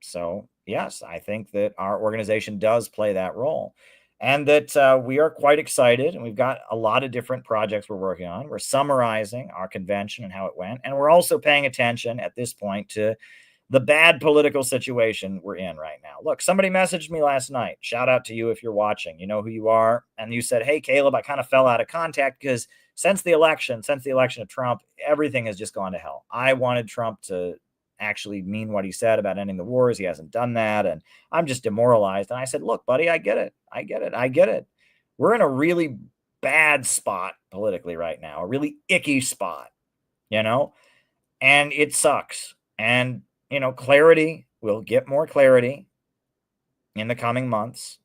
So, yes, I think that our organization does play that role and that we are quite excited. And we've got a lot of different projects we're working on. We're summarizing our convention and how it went. And we're also paying attention at this point to the bad political situation we're in right now. Look, somebody messaged me last night. Shout out to you if you're watching. You know who you are. And you said, hey, Caleb, I kind of fell out of contact because since the election of Trump, everything has just gone to hell. I wanted Trump to actually mean what he said about ending the wars. He hasn't done that. And I'm just demoralized. And I said, look, buddy, I get it. We're in a really bad spot politically right now, a really icky spot, and it sucks. And clarity, we'll get more clarity in the coming months.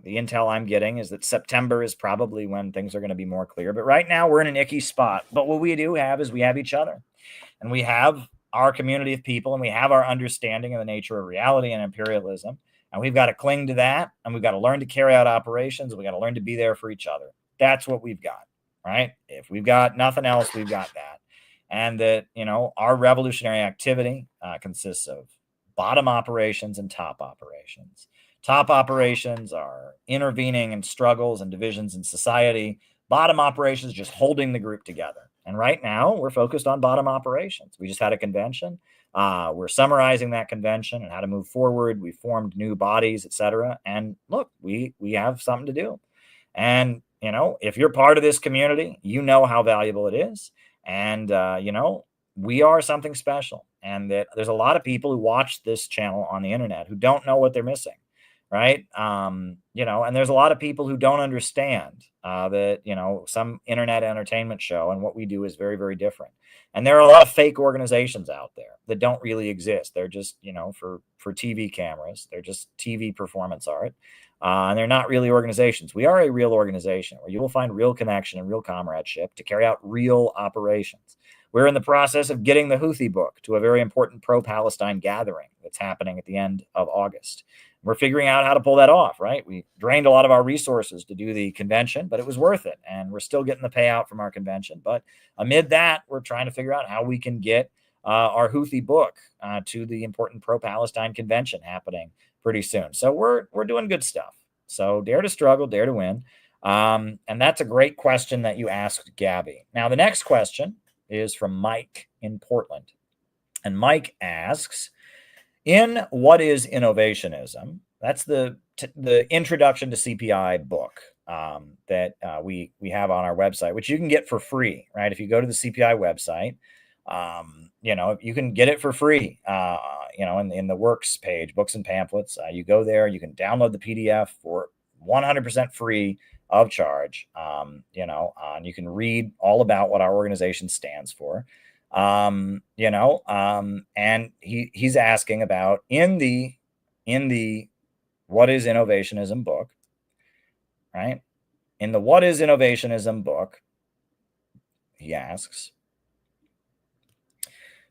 The intel I'm getting is that September is probably when things are going to be more clear. But right now we're in an icky spot. But what we do have is we have each other and we have our community of people and we have our understanding of the nature of reality and imperialism. And we've got to cling to that. And we've got to learn to carry out operations. We got to learn to be there for each other. That's what we've got, right? If we've got nothing else, we've got that. And that, our revolutionary activity consists of bottom operations and top operations. Top operations are intervening in struggles and divisions in society. Bottom operations, just holding the group together. And right now, we're focused on bottom operations. We just had a convention. We're summarizing that convention and how to move forward. We formed new bodies, etc. And look, we have something to do. And, if you're part of this community, you know how valuable it is. And, we are something special. And that there's a lot of people who watch this channel on the internet who don't know what they're missing. Right. And there's a lot of people who don't understand that, some internet entertainment show and what we do is very, very different. And there are a lot of fake organizations out there that don't really exist. They're just, for TV cameras. They're just TV performance art. And they're not really organizations. We are a real organization where you will find real connection and real comradeship to carry out real operations. We're in the process of getting the Houthi book to a very important pro-Palestine gathering that's happening at the end of August. We're figuring out how to pull that off, right? We drained a lot of our resources to do the convention, but it was worth it. And we're still getting the payout from our convention. But amid that, we're trying to figure out how we can get our Houthi book to the important pro-Palestine convention happening pretty soon. So we're doing good stuff. So dare to struggle, dare to win. And that's a great question that you asked, Gabby. Now, the next question is from Mike in Portland. And Mike asks, in What is Innovationism? That's the introduction to CPI book that we have on our website, which you can get for free, right? If you go to the CPI website, You know, you can get it for free, you know, in the works page, books and pamphlets. You go there, you can download the PDF for 100% free of charge, you know, and you can read all about what our organization stands for. You know, and he's asking about in the What is Innovationism book, right? In the What is Innovationism book, he asks,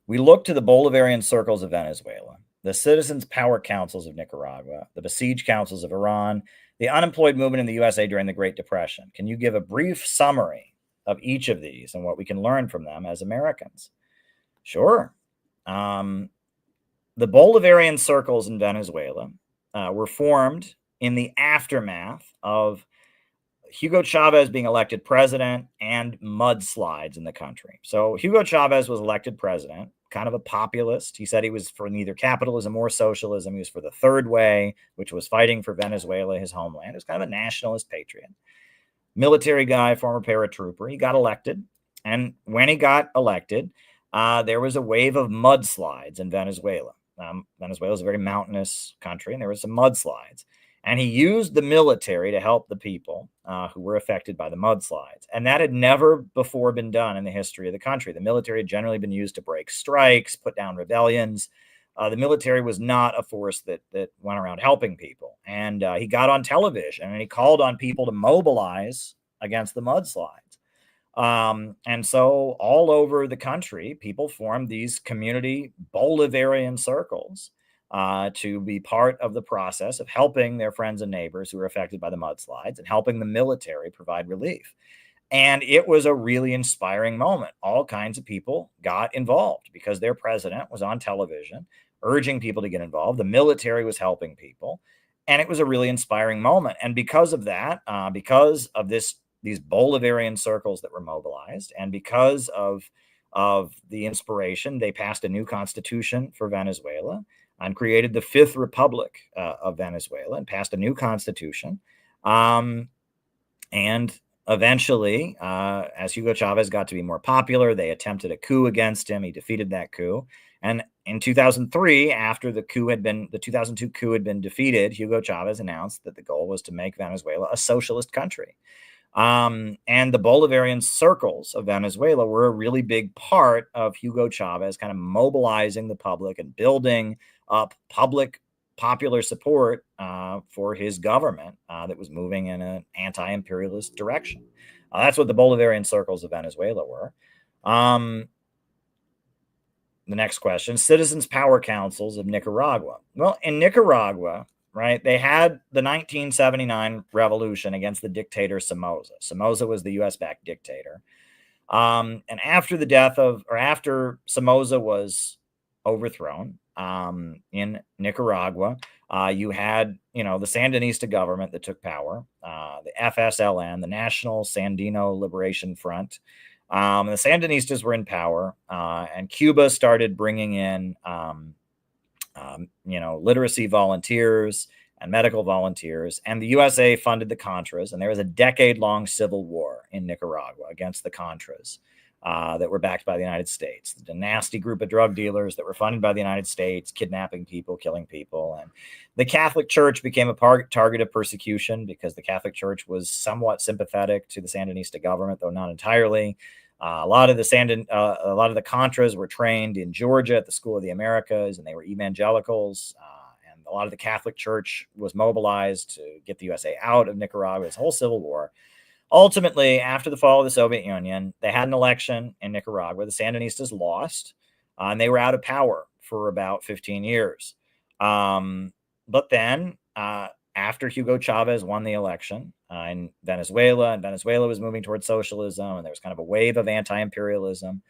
we look to the Bolivarian circles of Venezuela, the Citizens' Power Councils of Nicaragua, the Besieged Councils of Iran, the unemployed movement in the USA during the Great Depression. Can you give a brief summary of each of these and what we can learn from them as Americans? Sure. The Bolivarian circles in Venezuela were formed in the aftermath of Hugo Chavez being elected president and mudslides in the country. So Hugo Chavez was elected president, kind of a populist. He said he was for neither capitalism or socialism. He was for the third way, which was fighting for Venezuela, his homeland. He was kind of a nationalist patriot. Military guy, former paratrooper. He got elected. And when he got elected, there was a wave of mudslides in Venezuela. Venezuela is a very mountainous country, and there were some mudslides. And he used the military to help the people who were affected by the mudslides. And that had never before been done in the history of the country. The military had generally been used to break strikes, put down rebellions. The military was not a force that went around helping people. And he got on television and he called on people to mobilize against the mudslides. And so all over the country, people formed these community Bolivarian circles to be part of the process of helping their friends and neighbors who were affected by the mudslides and helping the military provide relief. And it was a really inspiring moment. All kinds of people got involved because their president was on television urging people to get involved. The military was helping people. And it was a really inspiring moment. And because of that, because of these Bolivarian circles that were mobilized, and because of the inspiration, they passed a new constitution for Venezuela and created the Fifth Republic of Venezuela and passed a new constitution. And eventually, as Hugo Chavez got to be more popular, they attempted a coup against him. He defeated that coup. And in 2003, after the 2002 coup had been defeated, Hugo Chavez announced that the goal was to make Venezuela a socialist country. And the Bolivarian circles of Venezuela were a really big part of Hugo Chavez kind of mobilizing the public and building up popular support for his government that was moving in an anti-imperialist direction. That's what the Bolivarian circles of Venezuela were. The next question, Citizens' Power Councils of Nicaragua. Well, in Nicaragua, right, they had the 1979 revolution against the dictator Somoza. Somoza was the US-backed dictator. And after after Somoza was overthrown in Nicaragua, you had, the Sandinista government that took power, the FSLN, the National Sandino Liberation Front. The Sandinistas were in power, and Cuba started bringing in literacy volunteers and medical volunteers, and the USA funded the Contras, and there was a decade-long civil war in Nicaragua against the Contras that were backed by the United States. The nasty group of drug dealers that were funded by the United States, kidnapping people, killing people. And the Catholic Church became a target of persecution because the Catholic Church was somewhat sympathetic to the Sandinista government, though not entirely. A lot of the Contras were trained in Georgia at the School of the Americas, and they were evangelicals. And a lot of the Catholic Church was mobilized to get the USA out of Nicaragua. This whole civil war. Ultimately, after the fall of the Soviet Union, they had an election in Nicaragua. The Sandinistas lost, and they were out of power for about 15 years. But then, after Hugo Chavez won the election in Venezuela, and Venezuela was moving towards socialism, and there was kind of a wave of anti-imperialism,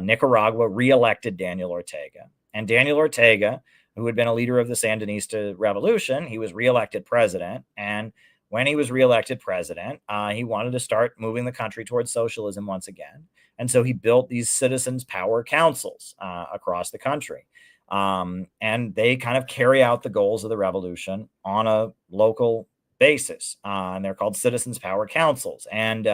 Nicaragua re-elected Daniel Ortega. And Daniel Ortega, who had been a leader of the Sandinista revolution, he was re-elected president. And when he was re-elected president, he wanted to start moving the country towards socialism once again. And so he built these citizens' power councils across the country. And they kind of carry out the goals of the revolution on a local basis. And they're called Citizens' Power Councils. And,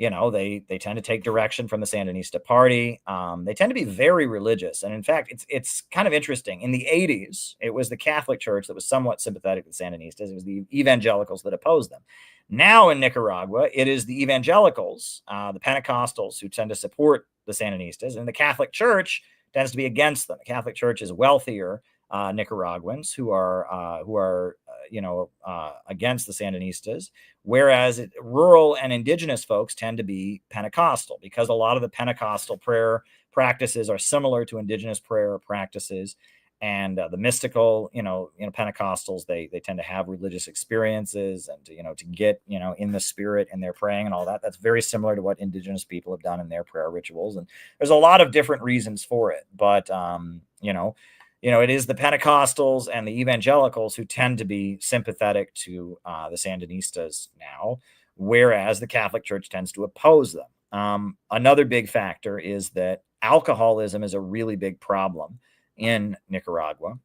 they tend to take direction from the Sandinista party. They tend to be very religious. And in fact, it's kind of interesting. In the 80s, it was the Catholic Church that was somewhat sympathetic to the Sandinistas. It was the evangelicals that opposed them. Now in Nicaragua, it is the evangelicals, the Pentecostals, who tend to support the Sandinistas, and the Catholic Church tends to be against them. The Catholic Church is wealthier Nicaraguans who are against the Sandinistas, whereas rural and indigenous folks tend to be Pentecostal, because a lot of the Pentecostal prayer practices are similar to indigenous prayer practices. And the mystical, Pentecostals, they tend to have religious experiences, and to get, in the spirit and their praying and all that. That's very similar to what indigenous people have done in their prayer rituals. And there's a lot of different reasons for it. But, it is the Pentecostals and the evangelicals who tend to be sympathetic to the Sandinistas now, whereas the Catholic Church tends to oppose them. Another big factor is that alcoholism is a really big problem in Nicaragua,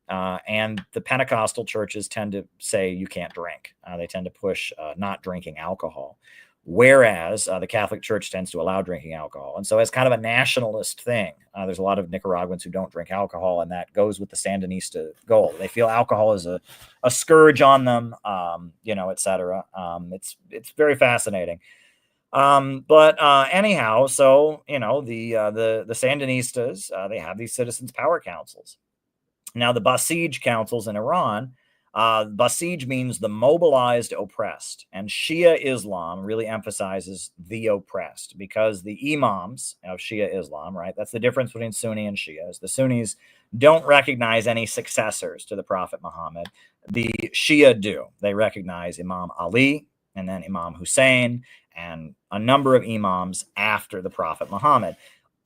and the Pentecostal churches tend to say you can't drink. They tend to push not drinking alcohol, whereas the Catholic Church tends to allow drinking alcohol. And so, as kind of a nationalist thing, there's a lot of Nicaraguans who don't drink alcohol, and that goes with the Sandinista goal. They feel alcohol is a scourge on them, et cetera. It's very fascinating. But anyhow, so the Sandinistas, they have these citizens' power councils. Now, the Basij councils in Iran, Basij means the mobilized oppressed, and Shia Islam really emphasizes the oppressed, because the imams of Shia Islam, right? That's the difference between Sunni and Shias. The Sunnis don't recognize any successors to the Prophet Muhammad. The Shia do. They recognize Imam Ali, and then Imam Hussein, and a number of imams after the Prophet Muhammad.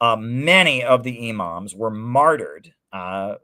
Many of the imams were martyred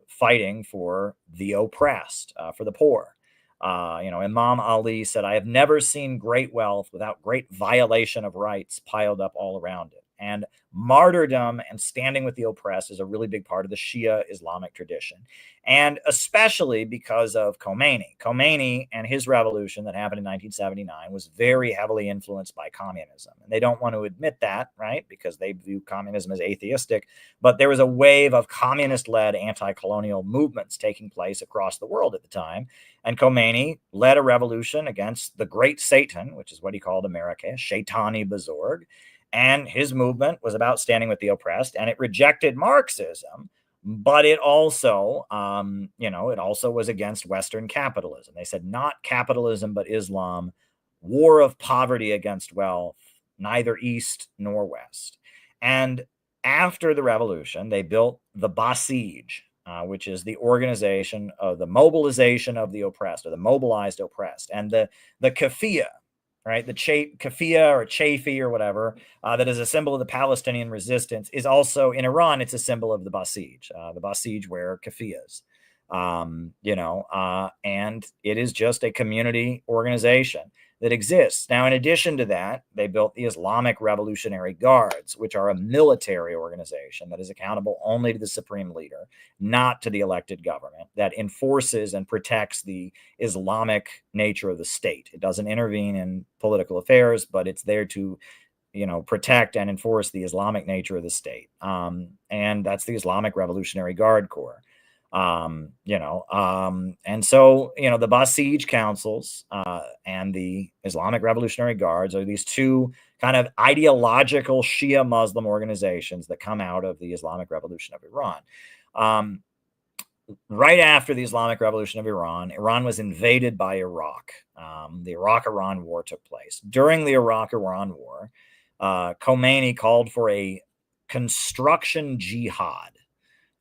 fighting for the oppressed, for the poor. Imam Ali said, "I have never seen great wealth without great violation of rights piled up all around it." And martyrdom and standing with the oppressed is a really big part of the Shia Islamic tradition. And especially because of Khomeini. Khomeini and his revolution that happened in 1979 was very heavily influenced by communism. And they don't want to admit that, right? Because they view communism as atheistic. But there was a wave of communist-led anti-colonial movements taking place across the world at the time. And Khomeini led a revolution against the Great Satan, which is what he called America, Shaitani Bazorg. And his movement was about standing with the oppressed, and it rejected Marxism, but it also, it also was against Western capitalism. They said, not capitalism, but Islam, war of poverty against wealth, neither East nor West. And after the revolution, they built the Basij, which is the organization of the mobilization of the oppressed, or the mobilized oppressed, and the kafia, right? The kafia or chafi or whatever, that is a symbol of the Palestinian resistance, is also in Iran. It's a symbol of the Basij. The Basij wear kafiyas, and it is just a community organization that exists. Now, in addition to that, they built the Islamic Revolutionary Guards, which are a military organization that is accountable only to the supreme leader, not to the elected government, that enforces and protects the Islamic nature of the state. It doesn't intervene in political affairs, but it's there to protect and enforce the Islamic nature of the state. And that's the Islamic Revolutionary Guard Corps. And so, the Basij councils and the Islamic Revolutionary Guards are these two kind of ideological Shia Muslim organizations that come out of the Islamic Revolution of Iran. Right after the Islamic Revolution of Iran, Iran was invaded by Iraq. The Iraq-Iran War took place. During the Iraq-Iran War, Khomeini called for a construction jihad.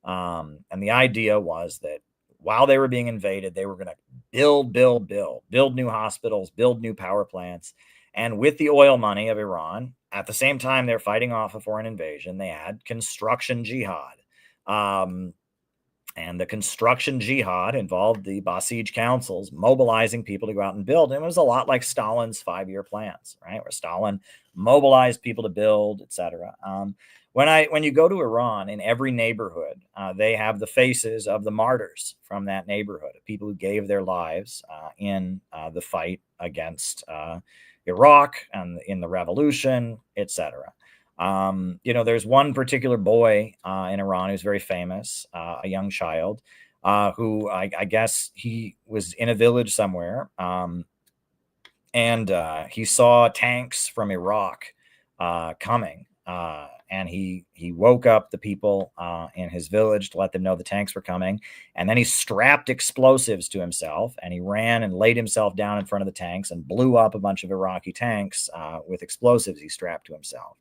And the idea was that while they were being invaded, they were going to build new hospitals, build new power plants. And with the oil money of Iran, at the same time they're fighting off a foreign invasion, they had construction jihad. And the construction jihad involved the Basij councils mobilizing people to go out and build. And it was a lot like Stalin's 5-year plans, right? Where Stalin mobilized people to build, etc. When you go to Iran, in every neighborhood, they have the faces of the martyrs from that neighborhood, people who gave their lives in the fight against, Iraq and in the revolution, etc. There's one particular boy in Iran who's very famous, a young child, who I guess he was in a village somewhere, and he saw tanks from Iraq coming, and he woke up the people in his village to let them know the tanks were coming, and then he strapped explosives to himself, and he ran and laid himself down in front of the tanks and blew up a bunch of Iraqi tanks with explosives he strapped to himself.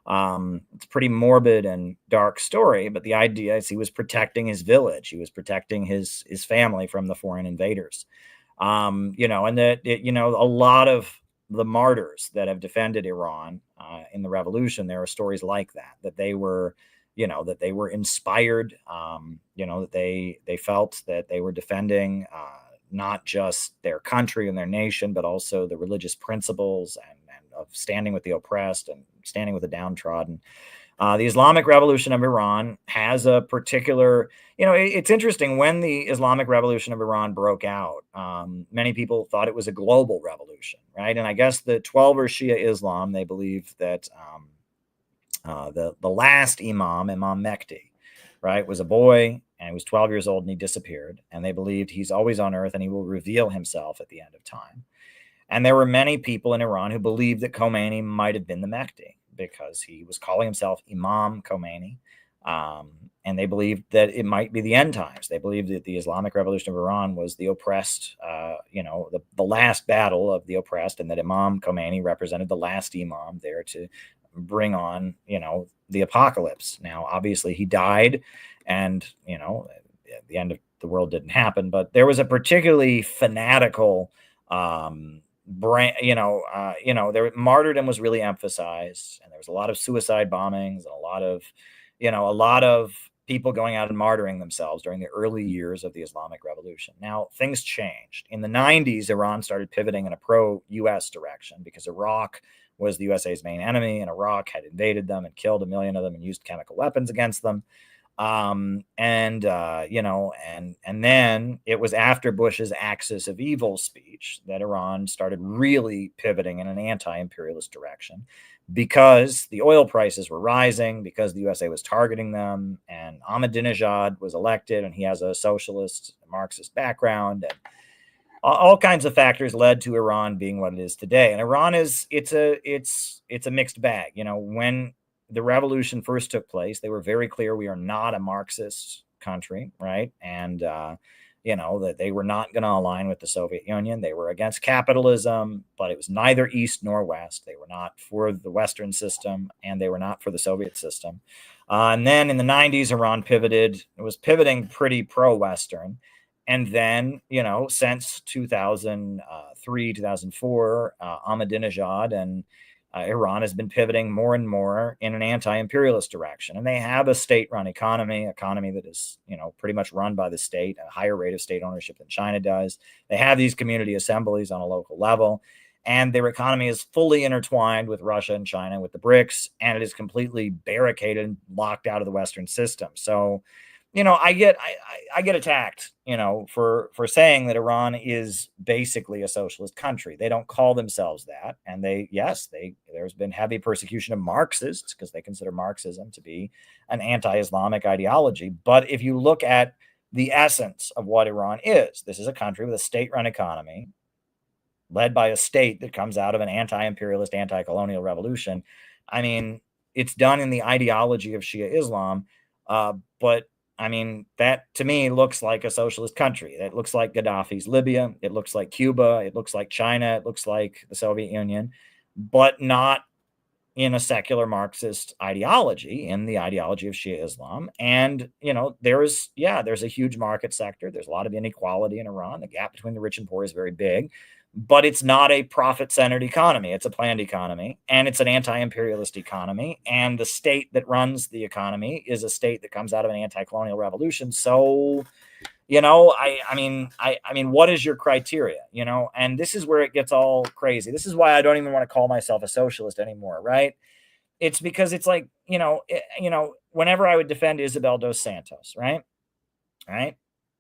It's a pretty morbid and dark story, but the idea is he was protecting his village. He was protecting his family from the foreign invaders. And that, a lot of the martyrs that have defended Iran in the revolution, there are stories like that they were, that they were inspired, that they felt that they were defending not just their country and their nation, but also the religious principles and of standing with the oppressed and standing with the downtrodden. The Islamic Revolution of Iran has a particular, it's interesting when the Islamic Revolution of Iran broke out, many people thought it was a global revolution, right? And I guess the Twelver Shia Islam, they believe that the last Imam Mehdi, right, was a boy and he was 12 years old and he disappeared. And they believed he's always on earth and he will reveal himself at the end of time. And there were many people in Iran who believed that Khomeini might have been the Mehdi because he was calling himself Imam Khomeini. And they believed that it might be the end times. They believed that the Islamic Revolution of Iran was the oppressed, the last battle of the oppressed, and that Imam Khomeini represented the last Imam there to bring on, the apocalypse. Now, obviously, he died, and, the end of the world didn't happen, but there was a particularly fanatical martyrdom was really emphasized, and there was a lot of suicide bombings and a lot of people going out and martyring themselves during the early years of the Islamic Revolution. Now, things changed. In the 90s, Iran started pivoting in a pro-US direction because Iraq was the USA's main enemy, and Iraq had invaded them and killed 1 million of them and used chemical weapons against them. And then it was after Bush's Axis of Evil speech that Iran started really pivoting in an anti-imperialist direction because the oil prices were rising, because the USA was targeting them, and Ahmadinejad was elected, and he has a socialist, Marxist background, and all kinds of factors led to Iran being what it is today. And Iran it's a mixed bag. When the revolution first took place, they were very clear we are not a Marxist country, right? And, that they were not going to align with the Soviet Union. They were against capitalism, but it was neither East nor West. They were not for the Western system, and they were not for the Soviet system. And then in the 90s, Iran pivoted. It was pivoting pretty pro-Western. And then, since 2003, 2004, Ahmadinejad and Iran has been pivoting more and more in an anti-imperialist direction. And they have a state-run economy that is, pretty much run by the state, a higher rate of state ownership than China does. They have these community assemblies on a local level, and their economy is fully intertwined with Russia and China, with the BRICS, and it is completely barricaded and locked out of the Western system. So, I get attacked, for saying that Iran is basically a socialist country. They don't call themselves that. And there's been heavy persecution of Marxists because they consider Marxism to be an anti-Islamic ideology. But if you look at the essence of what Iran is, this is a country with a state-run economy led by a state that comes out of an anti-imperialist, anti-colonial revolution. I mean, it's done in the ideology of Shia Islam, but that to me looks like a socialist country. It looks like Gaddafi's Libya. It looks like Cuba. It looks like China. It looks like the Soviet Union, but not in a secular Marxist ideology, in the ideology of Shia Islam. And, there's a huge market sector. There's a lot of inequality in Iran. The gap between the rich and poor is very big. But it's not a profit-centered economy. It's a planned economy, and it's an anti-imperialist economy. And the state that runs the economy is a state that comes out of an anti-colonial revolution. So, what is your criteria? And this is where it gets all crazy. This is why I don't even want to call myself a socialist anymore, right? It's because it's like, whenever I would defend Isabel Dos Santos, right?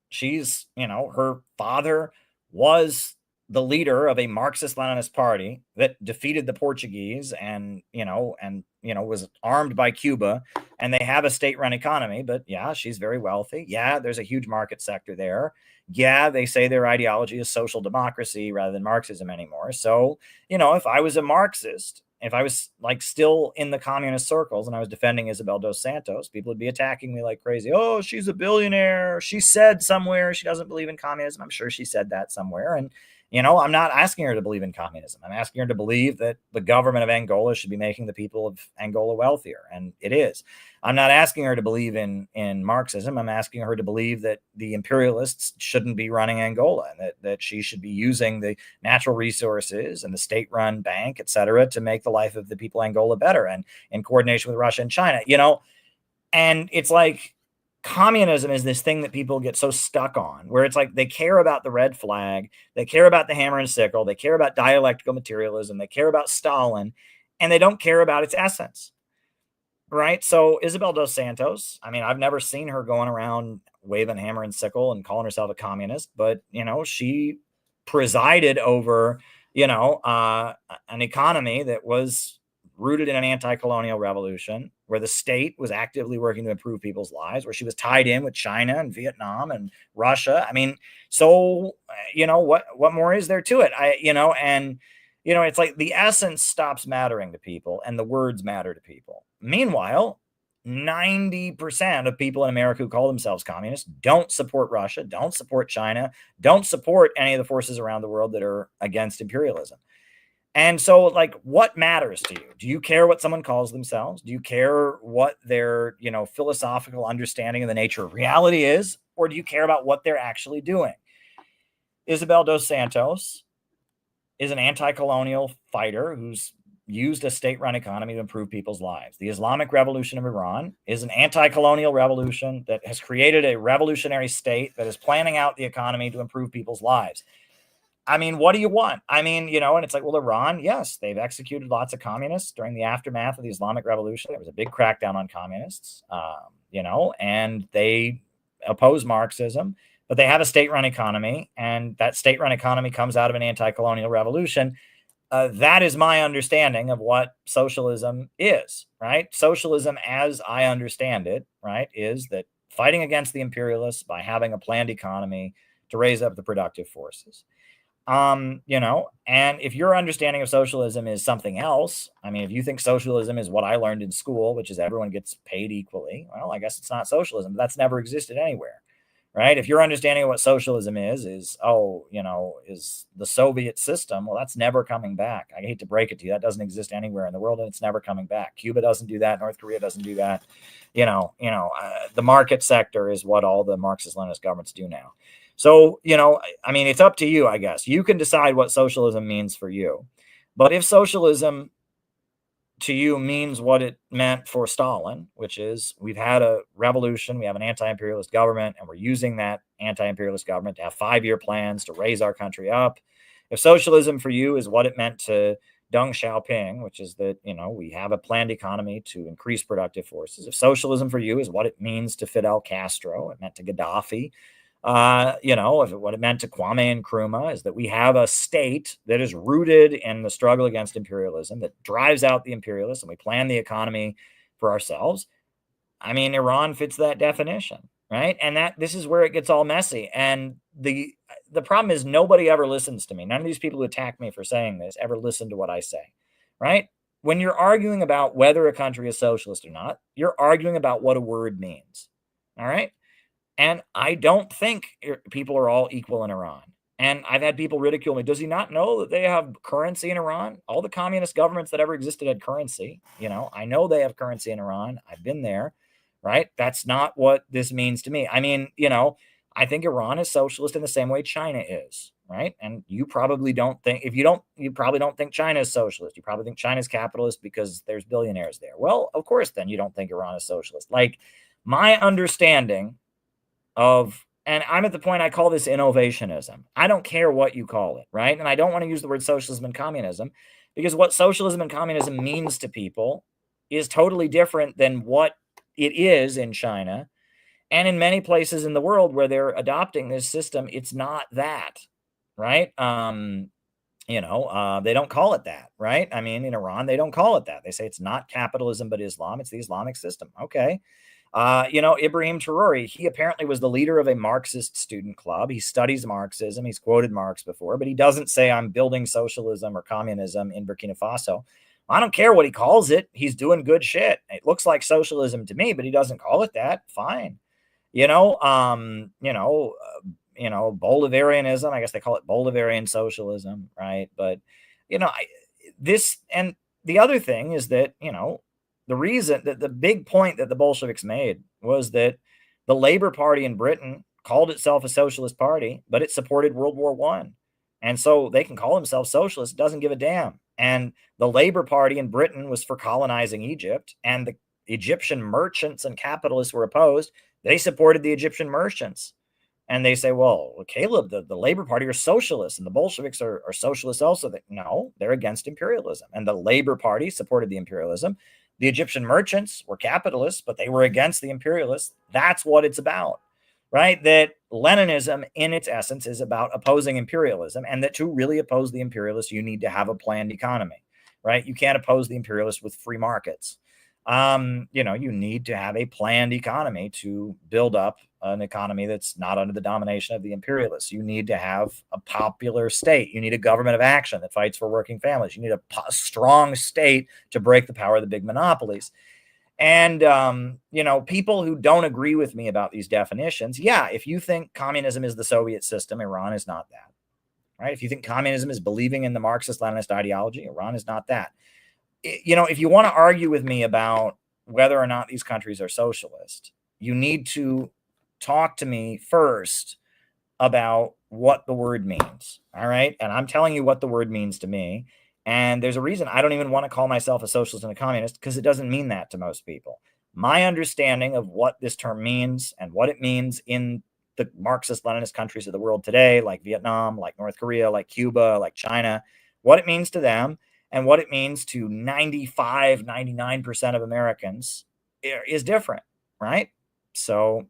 She's, her father was the leader of a Marxist-Leninist party that defeated the Portuguese and was armed by Cuba, and they have a state-run economy. But yeah, she's very wealthy. Yeah, there's a huge market sector there. Yeah, they say their ideology is social democracy rather than Marxism anymore. So, if I was a Marxist, if I was like still in the communist circles and I was defending Isabel Dos Santos, people would be attacking me like crazy. Oh, she's a billionaire. She said somewhere she doesn't believe in communism. I'm sure she said that somewhere. And, I'm not asking her to believe in communism. I'm asking her to believe that the government of Angola should be making the people of Angola wealthier. And it is. I'm not asking her to believe in Marxism. I'm asking her to believe that the imperialists shouldn't be running Angola, and that she should be using the natural resources and the state-run bank, et cetera, to make the life of the people of Angola better, and in coordination with Russia and China. And it's like communism is this thing that people get so stuck on, where it's like they care about the red flag, they care about the hammer and sickle, they care about dialectical materialism, they care about Stalin, and they don't care about its essence. Right. So Isabel Dos Santos, I mean, I've never seen her going around waving hammer and sickle and calling herself a communist, but, she presided over, an economy that was rooted in an anti-colonial revolution, where the state was actively working to improve people's lives, where she was tied in with China and Vietnam and Russia. I mean, so, what more is there to it? It's like the essence stops mattering to people and the words matter to people. Meanwhile, 90% of people in America who call themselves communists don't support Russia, don't support China, don't support any of the forces around the world that are against imperialism. And so, like, what matters to you? Do you care what someone calls themselves? Do you care what their, philosophical understanding of the nature of reality is? Or do you care about what they're actually doing? Isabel Dos Santos is an anti-colonial fighter who's used a state-run economy to improve people's lives. The Islamic Revolution of Iran is an anti-colonial revolution that has created a revolutionary state that is planning out the economy to improve people's lives. I mean, what do you want? I mean, and it's like, well, Iran, yes, they've executed lots of communists during the aftermath of the Islamic Revolution. There was a big crackdown on communists, and they oppose Marxism, but they have a state-run economy, and that state-run economy comes out of an anti-colonial revolution. That is my understanding of what socialism is, right? Socialism, as I understand it, right, is that fighting against the imperialists by having a planned economy to raise up the productive forces. And if your understanding of socialism is something else, I mean, if you think socialism is what I learned in school, which is everyone gets paid equally, well, I guess it's not socialism, but that's never existed anywhere, right? If your understanding of what socialism is the Soviet system, well, that's never coming back. I hate to break it to you. That doesn't exist anywhere in the world, and it's never coming back. Cuba doesn't do that. North Korea doesn't do that. The market sector is what all the Marxist-Leninist governments do now. So, I mean, it's up to you, I guess. You can decide what socialism means for you. But if socialism to you means what it meant for Stalin, which is we've had a revolution, we have an anti-imperialist government, and we're using that anti-imperialist government to have 5-year plans to raise our country up. If socialism for you is what it meant to Deng Xiaoping, which is that, we have a planned economy to increase productive forces. If socialism for you is what it means to Fidel Castro, it meant to Gaddafi, what it meant to Kwame Nkrumah is that we have a state that is rooted in the struggle against imperialism, that drives out the imperialists, and we plan the economy for ourselves. I mean, Iran fits that definition, right? And this is where it gets all messy. And the problem is nobody ever listens to me. None of these people who attack me for saying this ever listen to what I say, right? When you're arguing about whether a country is socialist or not, you're arguing about what a word means, all right? And I don't think people are all equal in Iran. And I've had people ridicule me. Does he not know that they have currency in Iran? All the communist governments that ever existed had currency. I know they have currency in Iran. I've been there, right? That's not what this means to me. I mean, I think Iran is socialist in the same way China is, right? And you probably don't think, you probably don't think China is socialist. You probably think China is capitalist because there's billionaires there. Well, of course, then you don't think Iran is socialist. Like, my understanding and I'm at the point I call this innovationism. I don't care what you call it, right? And I don't want to use the word socialism and communism, because what socialism and communism means to people is totally different than what it is in China. And in many places in the world where they're adopting this system, it's not that. right? They don't call it that, right? I mean, in Iran, they don't call it that. They say it's not capitalism, but Islam. It's the Islamic system. Okay. Ibrahim Traore, he apparently was the leader of a Marxist student club. He studies Marxism. He's quoted Marx before, but he doesn't say I'm building socialism or communism in Burkina Faso. I don't care what he calls it. He's doing good shit. It looks like socialism to me, but he doesn't call it that. Fine. Bolivarianism, I guess they call it Bolivarian socialism, right? But, this, and the other thing is that, the reason that the big point that the Bolsheviks made was that the Labor Party in Britain called itself a socialist party, but it supported World War I. And so they can call themselves socialists, doesn't give a damn. And the Labor Party in Britain was for colonizing Egypt, and the Egyptian merchants and capitalists were opposed. They supported the Egyptian merchants. And they say, well, Caleb, the Labor Party are socialists and the Bolsheviks are socialists also. No, they're against imperialism. And the Labor Party supported the imperialism. The Egyptian merchants were capitalists, but they were against the imperialists. That's what it's about, right? That Leninism in its essence is about opposing imperialism, and that to really oppose the imperialists, you need to have a planned economy, right? You can't oppose the imperialists with free markets. You need to have a planned economy to build up an economy that's not under the domination of the imperialists. You need to have a popular state. You need a government of action that fights for working families. You need a strong state to break the power of the big monopolies. And, people who don't agree with me about these definitions, yeah, if you think communism is the Soviet system, Iran is not that, right? If you think communism is believing in the Marxist-Leninist ideology, Iran is not that. If you want to argue with me about whether or not these countries are socialist, you need to talk to me first about what the word means. All right. And I'm telling you what the word means to me. And there's a reason I don't even want to call myself a socialist and a communist, because it doesn't mean that to most people. My understanding of what this term means and what it means in the Marxist-Leninist countries of the world today, like Vietnam, like North Korea, like Cuba, like China, what it means to them and what it means to 95, 99% of Americans is different, right? So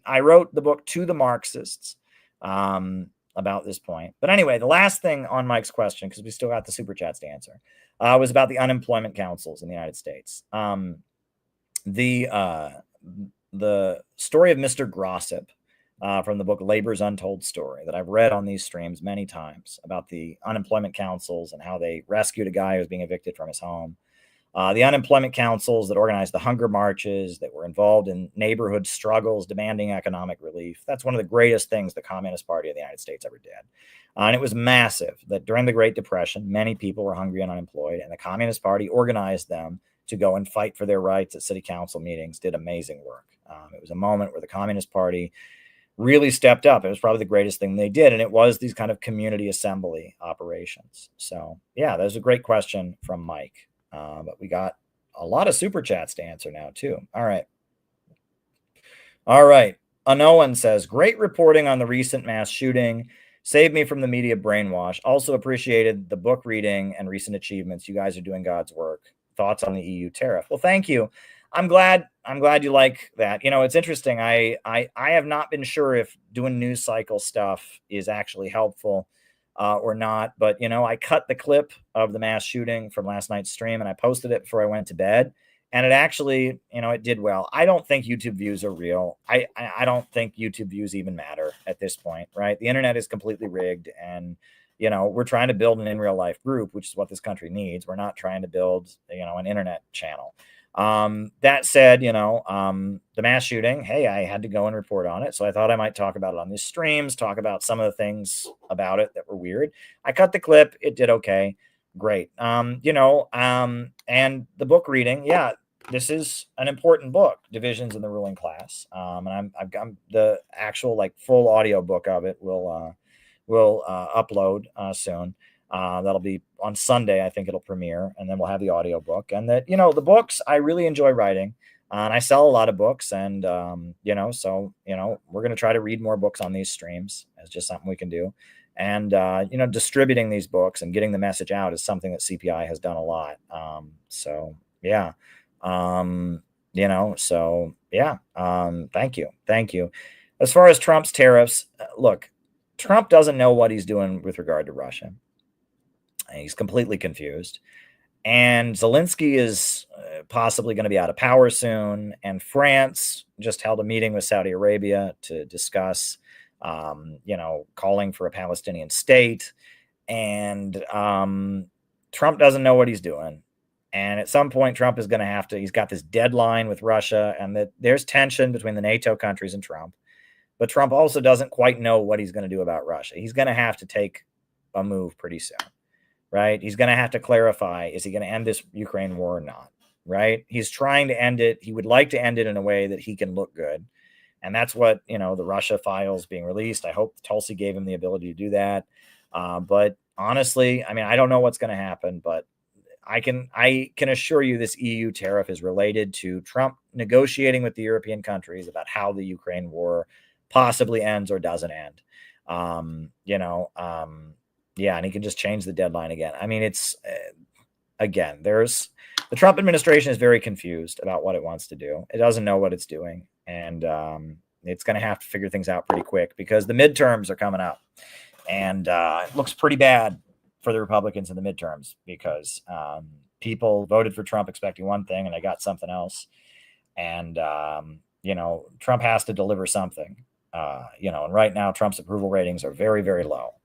I wrote the book To the Marxists about this point. But anyway, the last thing on Mike's question, because we still got the super chats to answer, was about the unemployment councils in the United States. The story of Mr. Grossip from the book Labor's Untold Story that I've read on these streams many times about the unemployment councils and how they rescued a guy who was being evicted from his home. The unemployment councils that organized the hunger marches, that were involved in neighborhood struggles demanding economic relief. That's one of the greatest things the Communist Party of the United States ever did. And it was massive that during the Great Depression, many people were hungry and unemployed, and the Communist Party organized them to go and fight for their rights at city council meetings, did amazing work. It was a moment where the Communist Party really stepped up. It was probably the greatest thing they did. And it was these kind of community assembly operations. So yeah, that was a great question from Mike. But we got a lot of super chats to answer now too. All right. Anoan says, great reporting on the recent mass shooting. Saved me from the media brainwash. Also appreciated the book reading and recent achievements. You guys are doing God's work. Thoughts on the EU tariff? Well, thank you. I'm glad you like that. It's interesting. I have not been sure if doing news cycle stuff is actually helpful or not. But, I cut the clip of the mass shooting from last night's stream and I posted it before I went to bed. And it actually, it did well. I don't think YouTube views are real. I don't think YouTube views even matter at this point, right? The internet is completely rigged. And, we're trying to build an in real life group, which is what this country needs. We're not trying to build, an internet channel. That said, the mass shooting, hey, I had to go and report on it. So I thought I might talk about it on these streams, talk about some of the things about it that were weird. I cut the clip. It did okay. Great. And the book reading. Yeah, this is an important book, Divisions in the Ruling Class. And I've got the actual full audio book of it will upload soon. That'll be on Sunday. I think it'll premiere, and then we'll have the audio book. And that, the books I really enjoy writing, and I sell a lot of books. And, so, we're going to try to read more books on these streams. It's just something we can do. And, distributing these books and getting the message out is something that CPI has done a lot. Thank you. As far as Trump's tariffs, look, Trump doesn't know what he's doing with regard to Russia. He's completely confused. And Zelensky is possibly going to be out of power soon. And France just held a meeting with Saudi Arabia to discuss, calling for a Palestinian state. And Trump doesn't know what he's doing. And at some point, Trump is going to have to, he's got this deadline with Russia, and that there's tension between the NATO countries and Trump. But Trump also doesn't quite know what he's going to do about Russia. He's going to have to take a move pretty soon, right? He's going to have to clarify, is he going to end this Ukraine war or not, right? He's trying to end it. He would like to end it in a way that he can look good. And that's what, the Russia files being released. I hope Tulsi gave him the ability to do that. But honestly, I don't know what's going to happen, but I can assure you this EU tariff is related to Trump negotiating with the European countries about how the Ukraine war possibly ends or doesn't end. And he can just change the deadline again. It's again, there's the Trump administration is very confused about what it wants to do. It doesn't know what it's doing, and it's going to have to figure things out pretty quick because the midterms are coming up, and it looks pretty bad for the Republicans in the midterms because people voted for Trump expecting one thing and they got something else. And, Trump has to deliver something, and right now Trump's approval ratings are very, very low.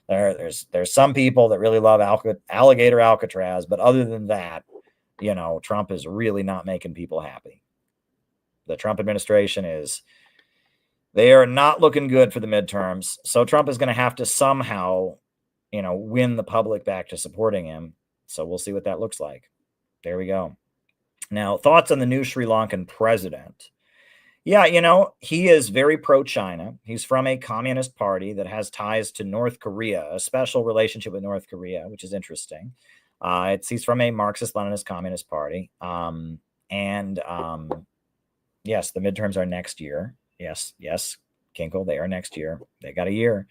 There's some people that really love alligator Alcatraz, but other than that, Trump is really not making people happy. The Trump administration they are not looking good for the midterms. So Trump is going to have to somehow win the public back to supporting him. So we'll see what that looks like. There we go. Now, thoughts on the new Sri Lankan president. Yeah, he is very pro-China. He's from a communist party that has ties to North Korea, a special relationship with North Korea, which is interesting. He's from a Marxist-Leninist communist party. Yes, the midterms are next year. Yes, Kinkle, they are next year. They got a year.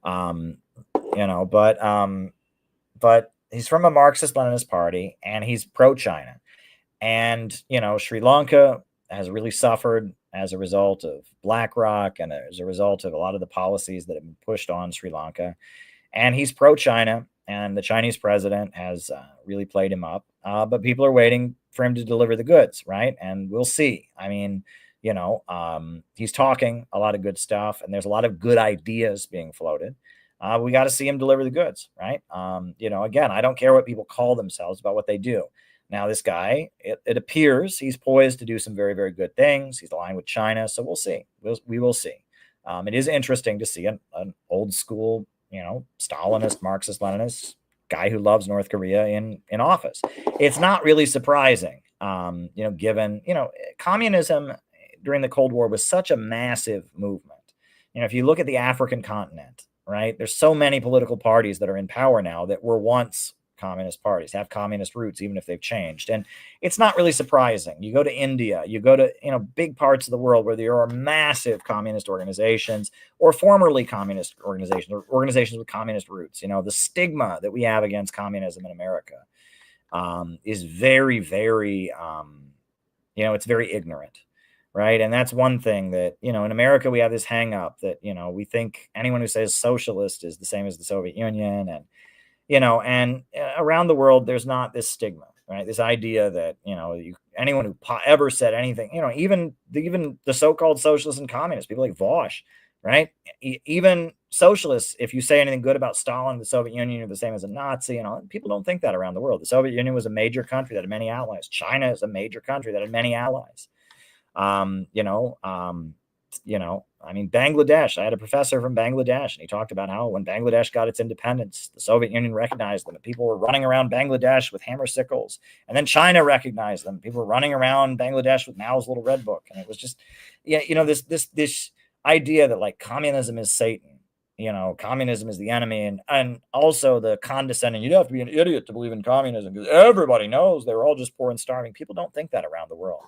But he's from a Marxist-Leninist party, and he's pro-China. And, Sri Lanka has really suffered as a result of BlackRock and as a result of a lot of the policies that have been pushed on Sri Lanka. And he's pro-China, and the Chinese president has really played him up. But people are waiting for him to deliver the goods, right? And we'll see. He's talking a lot of good stuff, and there's a lot of good ideas being floated. We got to see him deliver the goods, right? Again, I don't care what people call themselves about what they do. Now, this guy, it appears he's poised to do some very, very good things. He's aligned with China, so we'll see. We will see. It is interesting to see an old school, Stalinist, Marxist-Leninist guy who loves North Korea in office. It's not really surprising, given, communism during the Cold War was such a massive movement. If you look at the African continent, right, there's so many political parties that are in power now that were once communist parties, have communist roots, even if they've changed. And it's not really surprising. You go to India, you go to, big parts of the world where there are massive communist organizations or formerly communist organizations or organizations with communist roots. The stigma that we have against communism in America is very, very, it's very ignorant. Right. And that's one thing that, in America, we have this hang up that, we think anyone who says socialist is the same as the Soviet Union. And, and around the world, there's not this stigma, right? This idea that, anyone who ever said anything, even the so-called socialists and communists, people like Vosh, right? Even socialists, if you say anything good about Stalin, the Soviet Union, you're the same as a Nazi, people don't think that around the world. The Soviet Union was a major country that had many allies. China is a major country that had many allies. Bangladesh, I had a professor from Bangladesh, and he talked about how when Bangladesh got its independence, the Soviet Union recognized them, and people were running around Bangladesh with hammer sickles. And then China recognized them. People were running around Bangladesh with Mao's little red book. And it was just, this idea that like communism is Satan, communism is the enemy. And also the condescending, you'd have to be an idiot to believe in communism because everybody knows they were all just poor and starving. People don't think that around the world.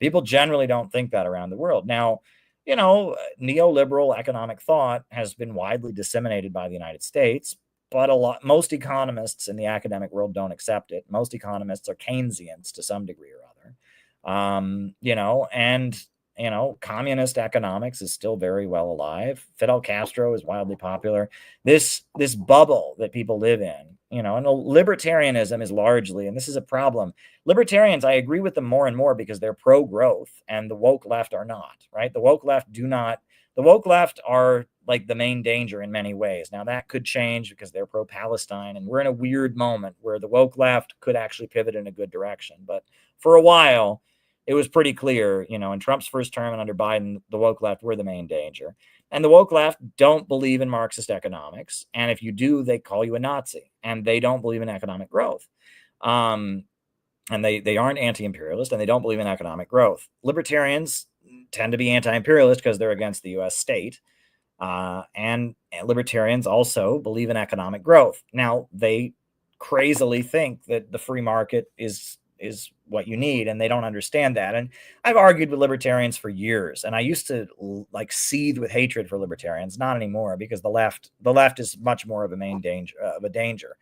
People generally don't think that around the world. Now, neoliberal economic thought has been widely disseminated by the United States, but most economists in the academic world don't accept it. Most economists are Keynesians to some degree or other. communist economics is still very well alive. Fidel Castro is wildly popular. This bubble that people live in, and libertarianism is largely, and this is a problem. Libertarians, I agree with them more and more because they're pro-growth, and the woke left are not, right? The woke left are like the main danger in many ways. Now that could change because they're pro-Palestine, and we're in a weird moment where the woke left could actually pivot in a good direction. But for a while, it was pretty clear, in Trump's first term and under Biden, the woke left were the main danger. And the woke left don't believe in Marxist economics. And if you do, they call you a Nazi. And they don't believe in economic growth. And they aren't anti-imperialist, and they don't believe in economic growth. Libertarians tend to be anti-imperialist because they're against the U.S. state. And libertarians also believe in economic growth. Now, they crazily think that the free market is what you need, and they don't understand that. And I've argued with libertarians for years, and I used to like seethe with hatred for libertarians. Not anymore, because the left is much more of a danger.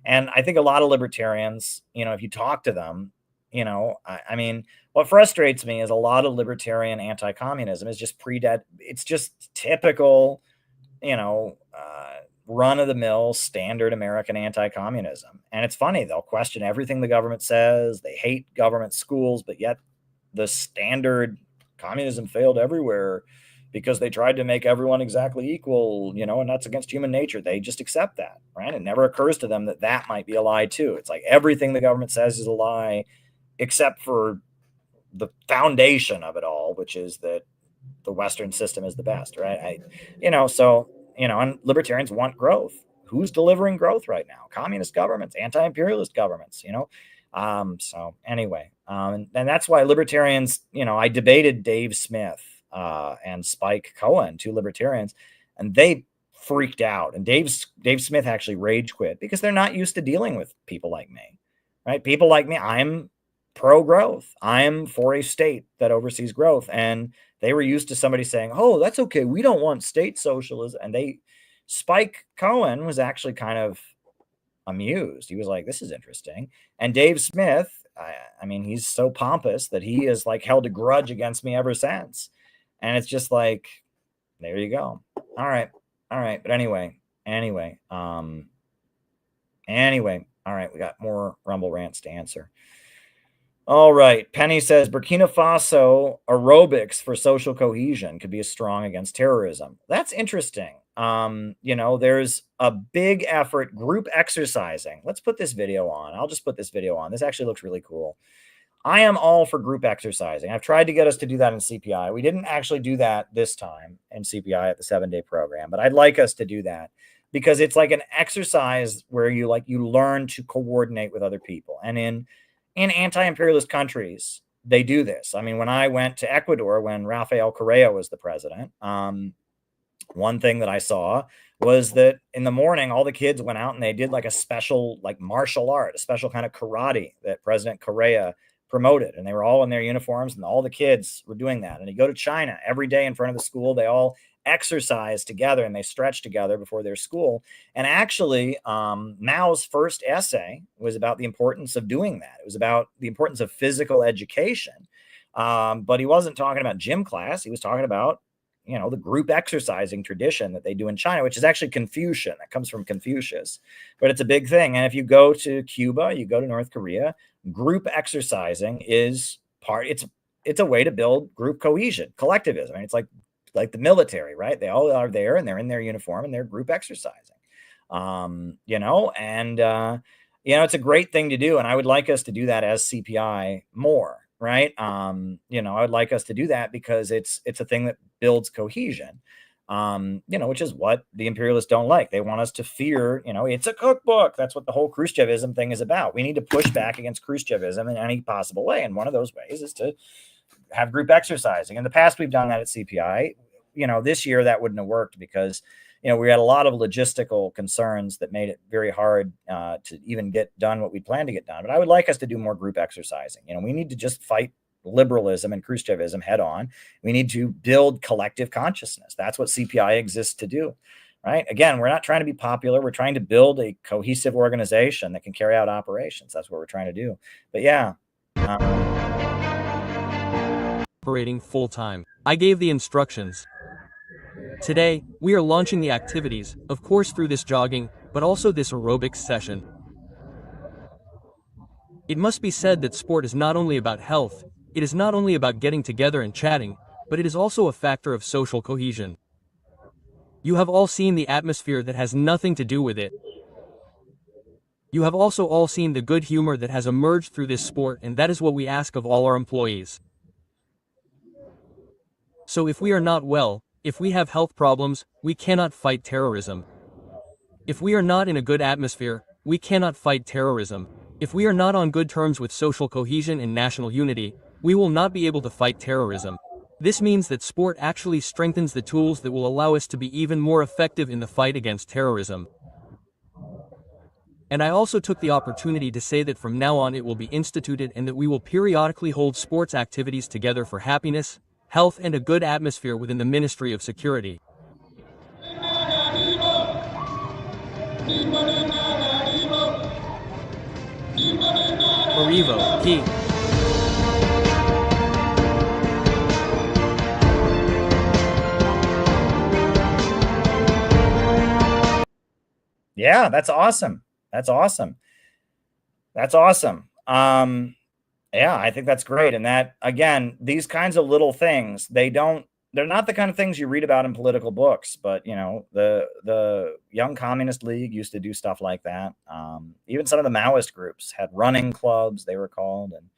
And I think a lot of libertarians, if you talk to them, I mean, what frustrates me is a lot of libertarian anti-communism is just it's just typical, run-of-the-mill standard American anti-communism. And it's funny, they'll question everything the government says. They hate government schools, but yet the standard communism failed everywhere because they tried to make everyone exactly equal, and that's against human nature. They just accept that, right? It never occurs to them that that might be a lie too. It's like everything the government says is a lie, except for the foundation of it all, which is that the Western system is the best, right? And libertarians want growth. Who's delivering growth right now? Communist governments, anti-imperialist governments, So anyway, and that's why libertarians, I debated Dave Smith and Spike Cohen, two libertarians, and they freaked out. And Dave Smith actually rage quit because they're not used to dealing with people like me, right? People like me, I'm pro-growth. I'm for a state that oversees growth. And they were used to somebody saying, oh, that's okay, we don't want state socialism. And Spike Cohen was actually kind of amused. He was like, this is interesting. And Dave Smith, I mean, he's so pompous that he has like held a grudge against me ever since. And it's just like, there you go. All right. But anyway. All right. We got more Rumble rants to answer. All right. Penny says Burkina Faso aerobics for social cohesion could be as strong against terrorism. That's interesting. There's a big effort, group exercising. Let's put this video on. I'll just put this video on. This actually looks really cool. I am all for group exercising. I've tried to get us to do that in CPI. We didn't actually do that this time in CPI at the 7-day program, but I'd like us to do that because it's like an exercise where you learn to coordinate with other people. And in anti-imperialist countries, they do this. I mean, when I went to Ecuador, when Rafael Correa was the president, one thing that I saw was that in the morning, all the kids went out and they did like a special, like martial art, a special kind of karate that President Correa promoted. And they were all in their uniforms and all the kids were doing that. And you go to China every day in front of the school, they all exercise together and they stretch together before their school. And actually, Mao's first essay was about the importance of doing that. It was about the importance of physical education. But he wasn't talking about gym class. He was talking about, the group exercising tradition that they do in China, which is actually Confucian. That comes from Confucius, but it's a big thing. And if you go to Cuba, you go to North Korea, group exercising is it's a way to build group cohesion, collectivism. I mean, it's like the military, right? They all are there and they're in their uniform and they're group exercising, it's a great thing to do. And I would like us to do that as CPI more, right? I would like us to do that because it's a thing that builds cohesion, which is what the imperialists don't like. They want us to fear, it's a cookbook. That's what the whole Khrushchevism thing is about. We need to push back against Khrushchevism in any possible way. And one of those ways is to have group exercising. In the past, we've done that at CPI. This year that wouldn't have worked because, we had a lot of logistical concerns that made it very hard to even get done what we planned to get done. But I would like us to do more group exercising. We need to just fight liberalism and Khrushchevism head on. We need to build collective consciousness. That's what CPI exists to do, right? Again, we're not trying to be popular. We're trying to build a cohesive organization that can carry out operations. That's what we're trying to do. But yeah. operating full-time. I gave the instructions. Today, we are launching the activities, of course through this jogging, but also this aerobics session. It must be said that sport is not only about health, it is not only about getting together and chatting, but it is also a factor of social cohesion. You have all seen the atmosphere that has nothing to do with it. You have also all seen the good humor that has emerged through this sport, and that is what we ask of all our employees. So if we are not well, if we have health problems, we cannot fight terrorism. If we are not in a good atmosphere, we cannot fight terrorism. If we are not on good terms with social cohesion and national unity, we will not be able to fight terrorism. This means that sport actually strengthens the tools that will allow us to be even more effective in the fight against terrorism. And I also took the opportunity to say that from now on it will be instituted and that we will periodically hold sports activities together for happiness, health and a good atmosphere within the Ministry of Security. Marivo, Key. Yeah, that's awesome. That's awesome. That's awesome. Yeah, I think that's great. And that, again, these kinds of little things, they're not the kind of things you read about in political books, but, you know, the Young Communist League used to do stuff like that. Even some of the Maoist groups had running clubs, they were called. And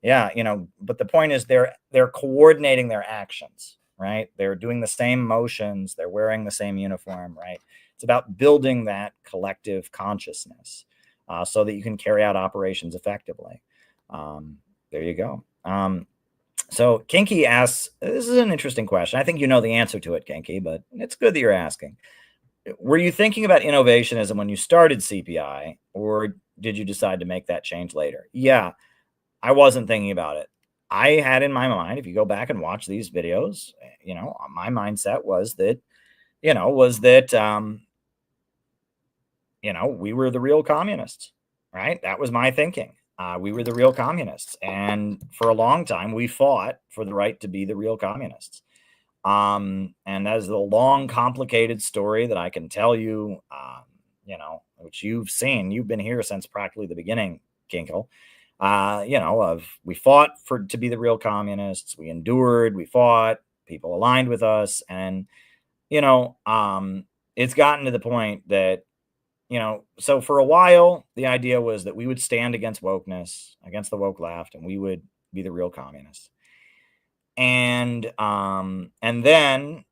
yeah, you know, but the point is they're coordinating their actions, right? They're doing the same motions. They're wearing the same uniform, right? It's about building that collective consciousness so that you can carry out operations effectively. There you go. So Kinky asks, this is an interesting question. I think you know the answer to it, Kinky, but it's good that you're asking. Were you thinking about innovationism when you started CPI, or did you decide to make that change later? Yeah, I wasn't thinking about it. I had in my mind, if you go back and watch these videos, you know, my mindset was that, you know, we were the real communists, right? That was my thinking. We were the real communists. And for a long time, we fought for the right to be the real communists. And that is a long, complicated story that I can tell you, you know, which you've seen. You've been here since practically the beginning, Kinkle. You know, we fought to be the real communists. We endured, we fought, people aligned with us. And, you know, it's gotten to the point that, you know, so for a while, the idea was that we would stand against wokeness, against the woke left, and we would be the real communists. And then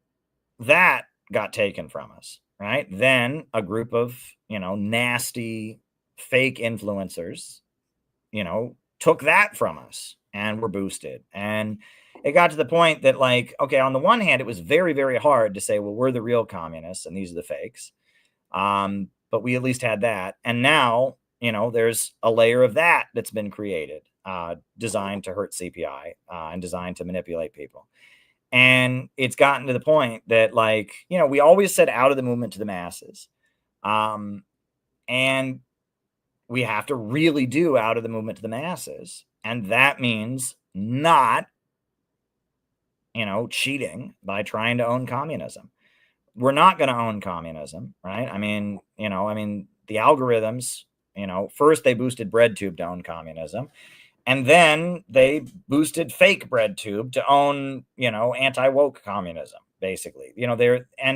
that got taken from us, right? Then a group of, you know, nasty fake influencers, you know, took that from us and were boosted. And it got to the point that, like, okay, on the one hand, it was very, very hard to say, well, we're the real communists and these are the fakes. But we at least had that. And now, you know, there's a layer of that that's been created, designed to hurt CPI and designed to manipulate people. And it's gotten to the point that, like, you know, we always said out of the movement to the masses. And we have to really do out of the movement to the masses. And that means not, you know, cheating by trying to own communism. We're not going to own communism, right? I mean, you know, the algorithms, you know, first they boosted BreadTube to own communism, and then they boosted fake BreadTube to own, you know, anti-woke communism, basically. You know,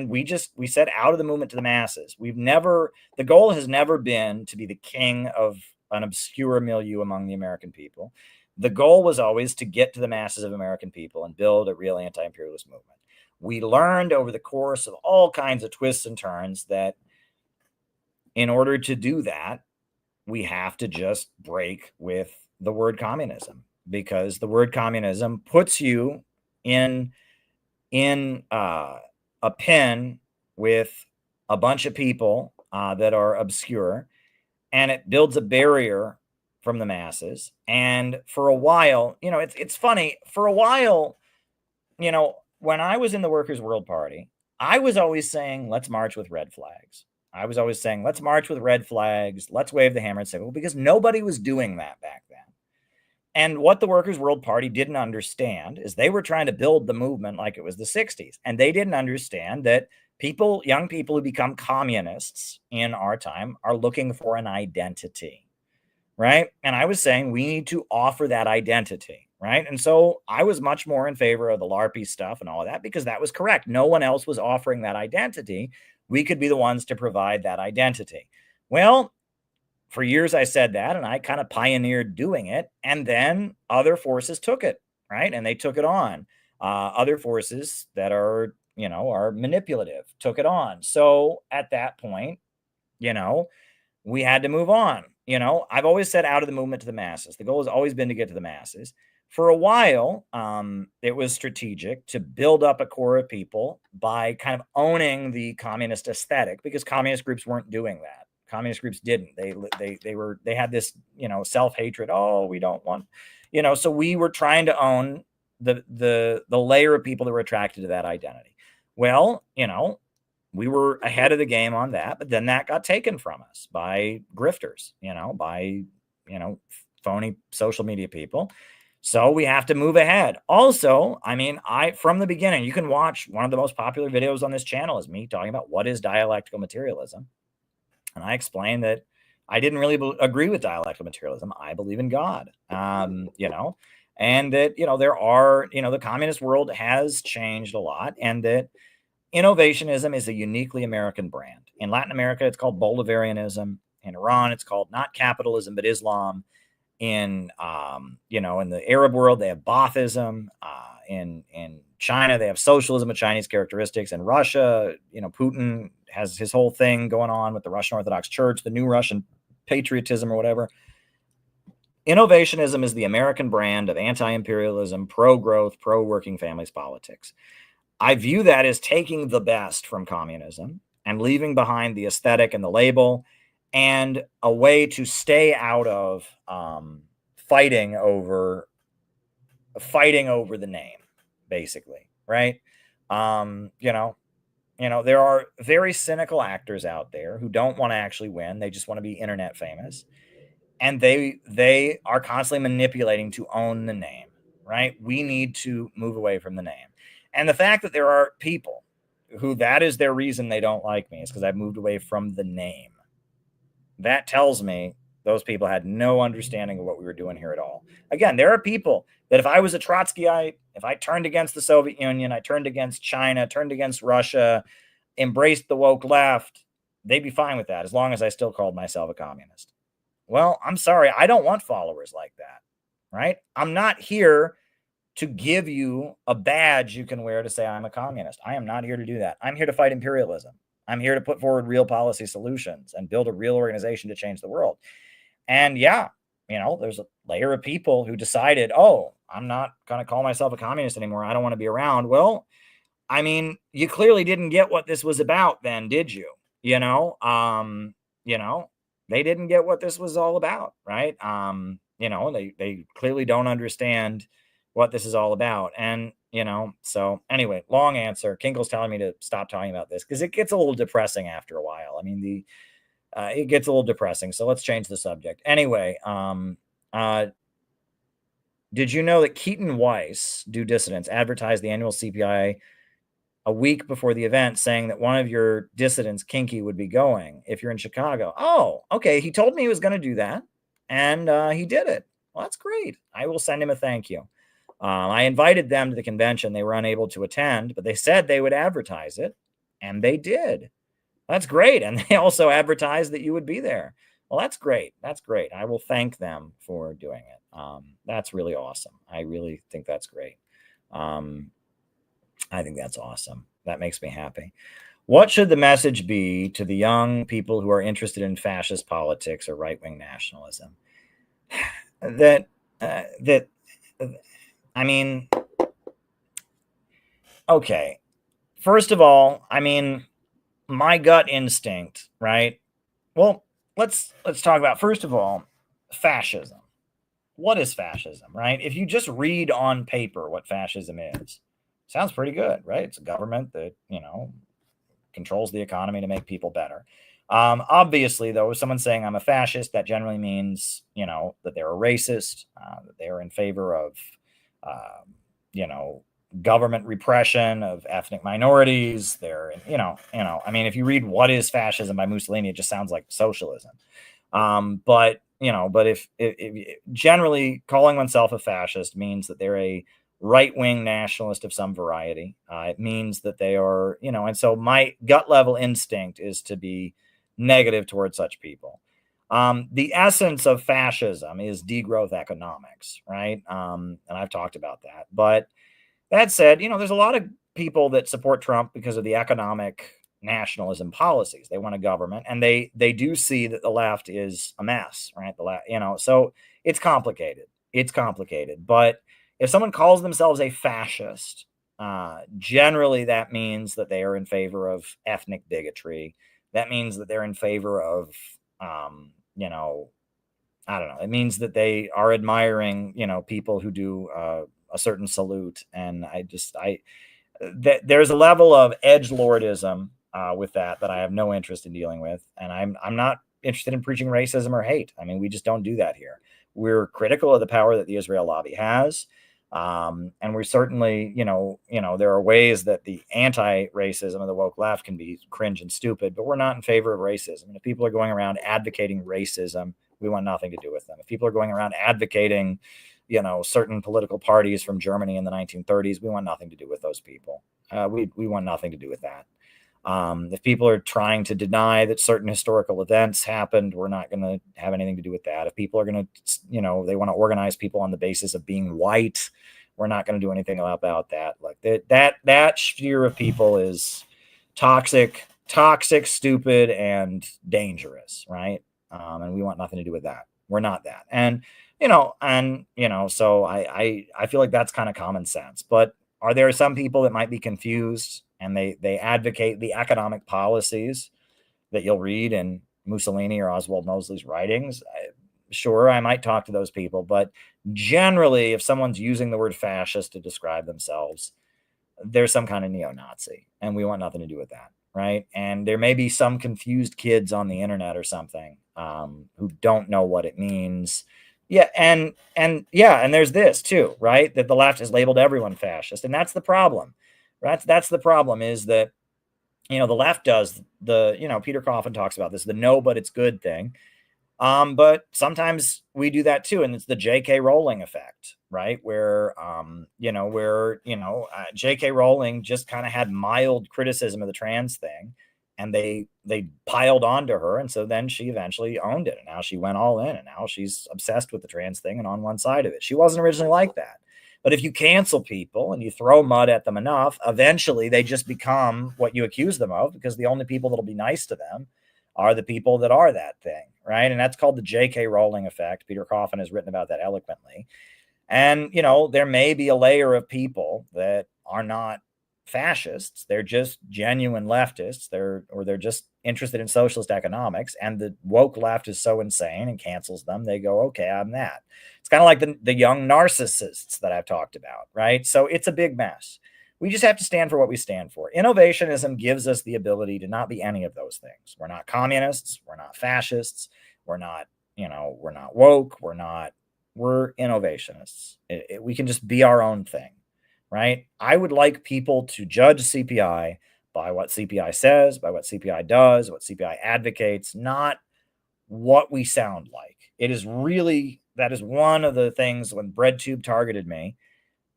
we said out of the movement to the masses. The goal has never been to be the king of an obscure milieu among the American people. The goal was always to get to the masses of American people and build a real anti-imperialist movement. We learned over the course of all kinds of twists and turns that in order to do that, we have to just break with the word communism, because the word communism puts you in a pen with a bunch of people that are obscure, and it builds a barrier from the masses. And for a while, you know, it's funny, for a while, you know, when I was in the Workers' World Party, I was always saying, let's march with red flags. I was always saying, let's march with red flags. Let's wave the hammer and say, well, because nobody was doing that back then. And what the Workers' World Party didn't understand is they were trying to build the movement like it was the 60s. And they didn't understand that people, young people who become communists in our time are looking for an identity, right? And I was saying we need to offer that identity, right? And so I was much more in favor of the LARPy stuff and all of that because that was correct. No one else was offering that identity. We could be the ones to provide that identity. Well, for years I said that, and I kind of pioneered doing it, and then other forces took it, right? And they took it on. Other forces that are, you know, are manipulative took it on. So at that point, you know, we had to move on. You know, I've always said out of the movement to the masses. The goal has always been to get to the masses. For a while, it was strategic to build up a core of people by kind of owning the communist aesthetic because communist groups weren't doing that. Communist groups didn't. They had this, you know, self-hatred. Oh, we don't want, you know, so we were trying to own the layer of people that were attracted to that identity. Well, you know, we were ahead of the game on that, but then that got taken from us by grifters, you know, by, you know, phony social media people. So we have to move ahead. Also, I mean, from the beginning, you can watch one of the most popular videos on this channel is me talking about what is dialectical materialism. And I explained that I didn't really agree with dialectical materialism. I believe in God, you know, and that, you know, there are, you know, the communist world has changed a lot and that innovationism is a uniquely American brand. In Latin America, it's called Bolivarianism. In Iran, it's called not capitalism, but Islam. In, you know, in the Arab world, they have Baathism. In China, they have socialism with Chinese characteristics. In Russia, you know, Putin has his whole thing going on with the Russian Orthodox Church, the new Russian patriotism or whatever. Innovationism is the American brand of anti-imperialism, pro-growth, pro-working families politics. I view that as taking the best from communism and leaving behind the aesthetic and the label and a way to stay out of fighting over the name, basically, right? You know, there are very cynical actors out there who don't want to actually win. They just want to be internet famous. And they are constantly manipulating to own the name, right? We need to move away from the name. And the fact that there are people who that is their reason they don't like me is because I've moved away from the name. That tells me those people had no understanding of what we were doing here at all. Again, there are people that if I was a Trotskyite, if I turned against the Soviet Union, I turned against China, turned against Russia, embraced the woke left, they'd be fine with that as long as I still called myself a communist. Well, I'm sorry. I don't want followers like that, right? I'm not here to give you a badge you can wear to say I'm a communist. I am not here to do that. I'm here to fight imperialism. I'm here to put forward real policy solutions and build a real organization to change the world. And yeah, you know, there's a layer of people who decided, oh, I'm not going to call myself a communist anymore. I don't want to be around. Well, I mean, you clearly didn't get what this was about then, did you? You know, they didn't get what this was all about, right? You know, they clearly don't understand what this is all about. And, you know, so anyway, long answer. Kinkle's telling me to stop talking about this because it gets a little depressing after a while. I mean, it gets a little depressing. So let's change the subject. Anyway, did you know that Keaton Weiss, Do Dissidents, advertised the annual CPI a week before the event saying that one of your dissidents, Kinky, would be going if you're in Chicago? Oh, okay. He told me he was going to do that, and he did it. Well, that's great. I will send him a thank you. I invited them to the convention. They were unable to attend, but they said they would advertise it, and they did. That's great. And they also advertised that you would be there. Well, that's great. That's great. I will thank them for doing it. That's really awesome. I really think that's great. I think that's awesome. That makes me happy. What should the message be to the young people who are interested in fascist politics or right-wing nationalism? I mean, okay. First of all, I mean, my gut instinct, right? Well, let's talk about, first of all, fascism. What is fascism, right? If you just read on paper what fascism is, sounds pretty good, right? It's a government that, you know, controls the economy to make people better. Obviously, though, if someone's saying I'm a fascist, that generally means, that they're a racist, that they're in favor of, government repression of ethnic minorities. They're, I mean, if you read What is Fascism by Mussolini, it just sounds like socialism. But if generally calling oneself a fascist means that they're a right-wing nationalist of some variety. It means that they are, and so my gut level instinct is to be negative towards such people. The essence of fascism is degrowth economics, right? And I've talked about that. But that said, there's a lot of people that support Trump because of the economic nationalism policies. They want a government, and they do see that the left is a mess, right? So it's complicated. It's complicated. But if someone calls themselves a fascist, generally that means that they are in favor of ethnic bigotry. That means that they're in favor of, I don't know. It means that they are admiring, people who do a certain salute. And there's a level of edgelordism with that I have no interest in dealing with. And I'm not interested in preaching racism or hate. I mean, we just don't do that here. We're critical of the power that the Israel lobby has. And we're certainly, there are ways that the anti-racism of the woke left can be cringe and stupid, but we're not in favor of racism. And if people are going around advocating racism, we want nothing to do with them. If people are going around advocating, certain political parties from Germany in the 1930s, we want nothing to do with those people. We want nothing to do with that. If people are trying to deny that certain historical events happened, we're not going to have anything to do with that. If people are going to, they want to organize people on the basis of being white, we're not going to do anything about that. Like that sphere of people is toxic, stupid, and dangerous, right? And we want nothing to do with that. We're not that. And, so I feel like that's kind of common sense. But are there some people that might be confused and they advocate the economic policies that you'll read in Mussolini or Oswald Mosley's writings? Sure, I might talk to those people. But generally, if someone's using the word fascist to describe themselves, they're some kind of neo-Nazi. And we want nothing to do with that, right? And there may be some confused kids on the internet or something who don't know what it means. Yeah, and there's this too, right? That the left has labeled everyone fascist, and that's the problem. Right? That's the problem is that, the left does Peter Coffin talks about this, the no, but it's good thing. But sometimes we do that too. And it's the J.K. Rowling effect, right? Where, J.K. Rowling just kind of had mild criticism of the trans thing, and they piled onto her. And so then she eventually owned it. And now she went all in, and now she's obsessed with the trans thing and on one side of it. She wasn't originally like that. But if you cancel people and you throw mud at them enough, eventually they just become what you accuse them of, because the only people that'll be nice to them are the people that are that thing, right? And that's called the J.K. Rowling effect. Peter Coffin has written about that eloquently. And, there may be a layer of people that are not fascists. They're just genuine leftists. They're just interested in socialist economics, and the woke left is so insane and cancels them. They go, okay, I'm that. It's kind of like the young narcissists that I've talked about, right? So it's a big mess. We just have to stand for what we stand for. Innovationism gives us the ability to not be any of those things. We're not communists. We're not fascists. We're not, we're not woke. We're innovationists. We can just be our own thing, right? I would like people to judge CPI by what CPI says, by what CPI does, what CPI advocates, not what we sound like. That is one of the things when BreadTube targeted me,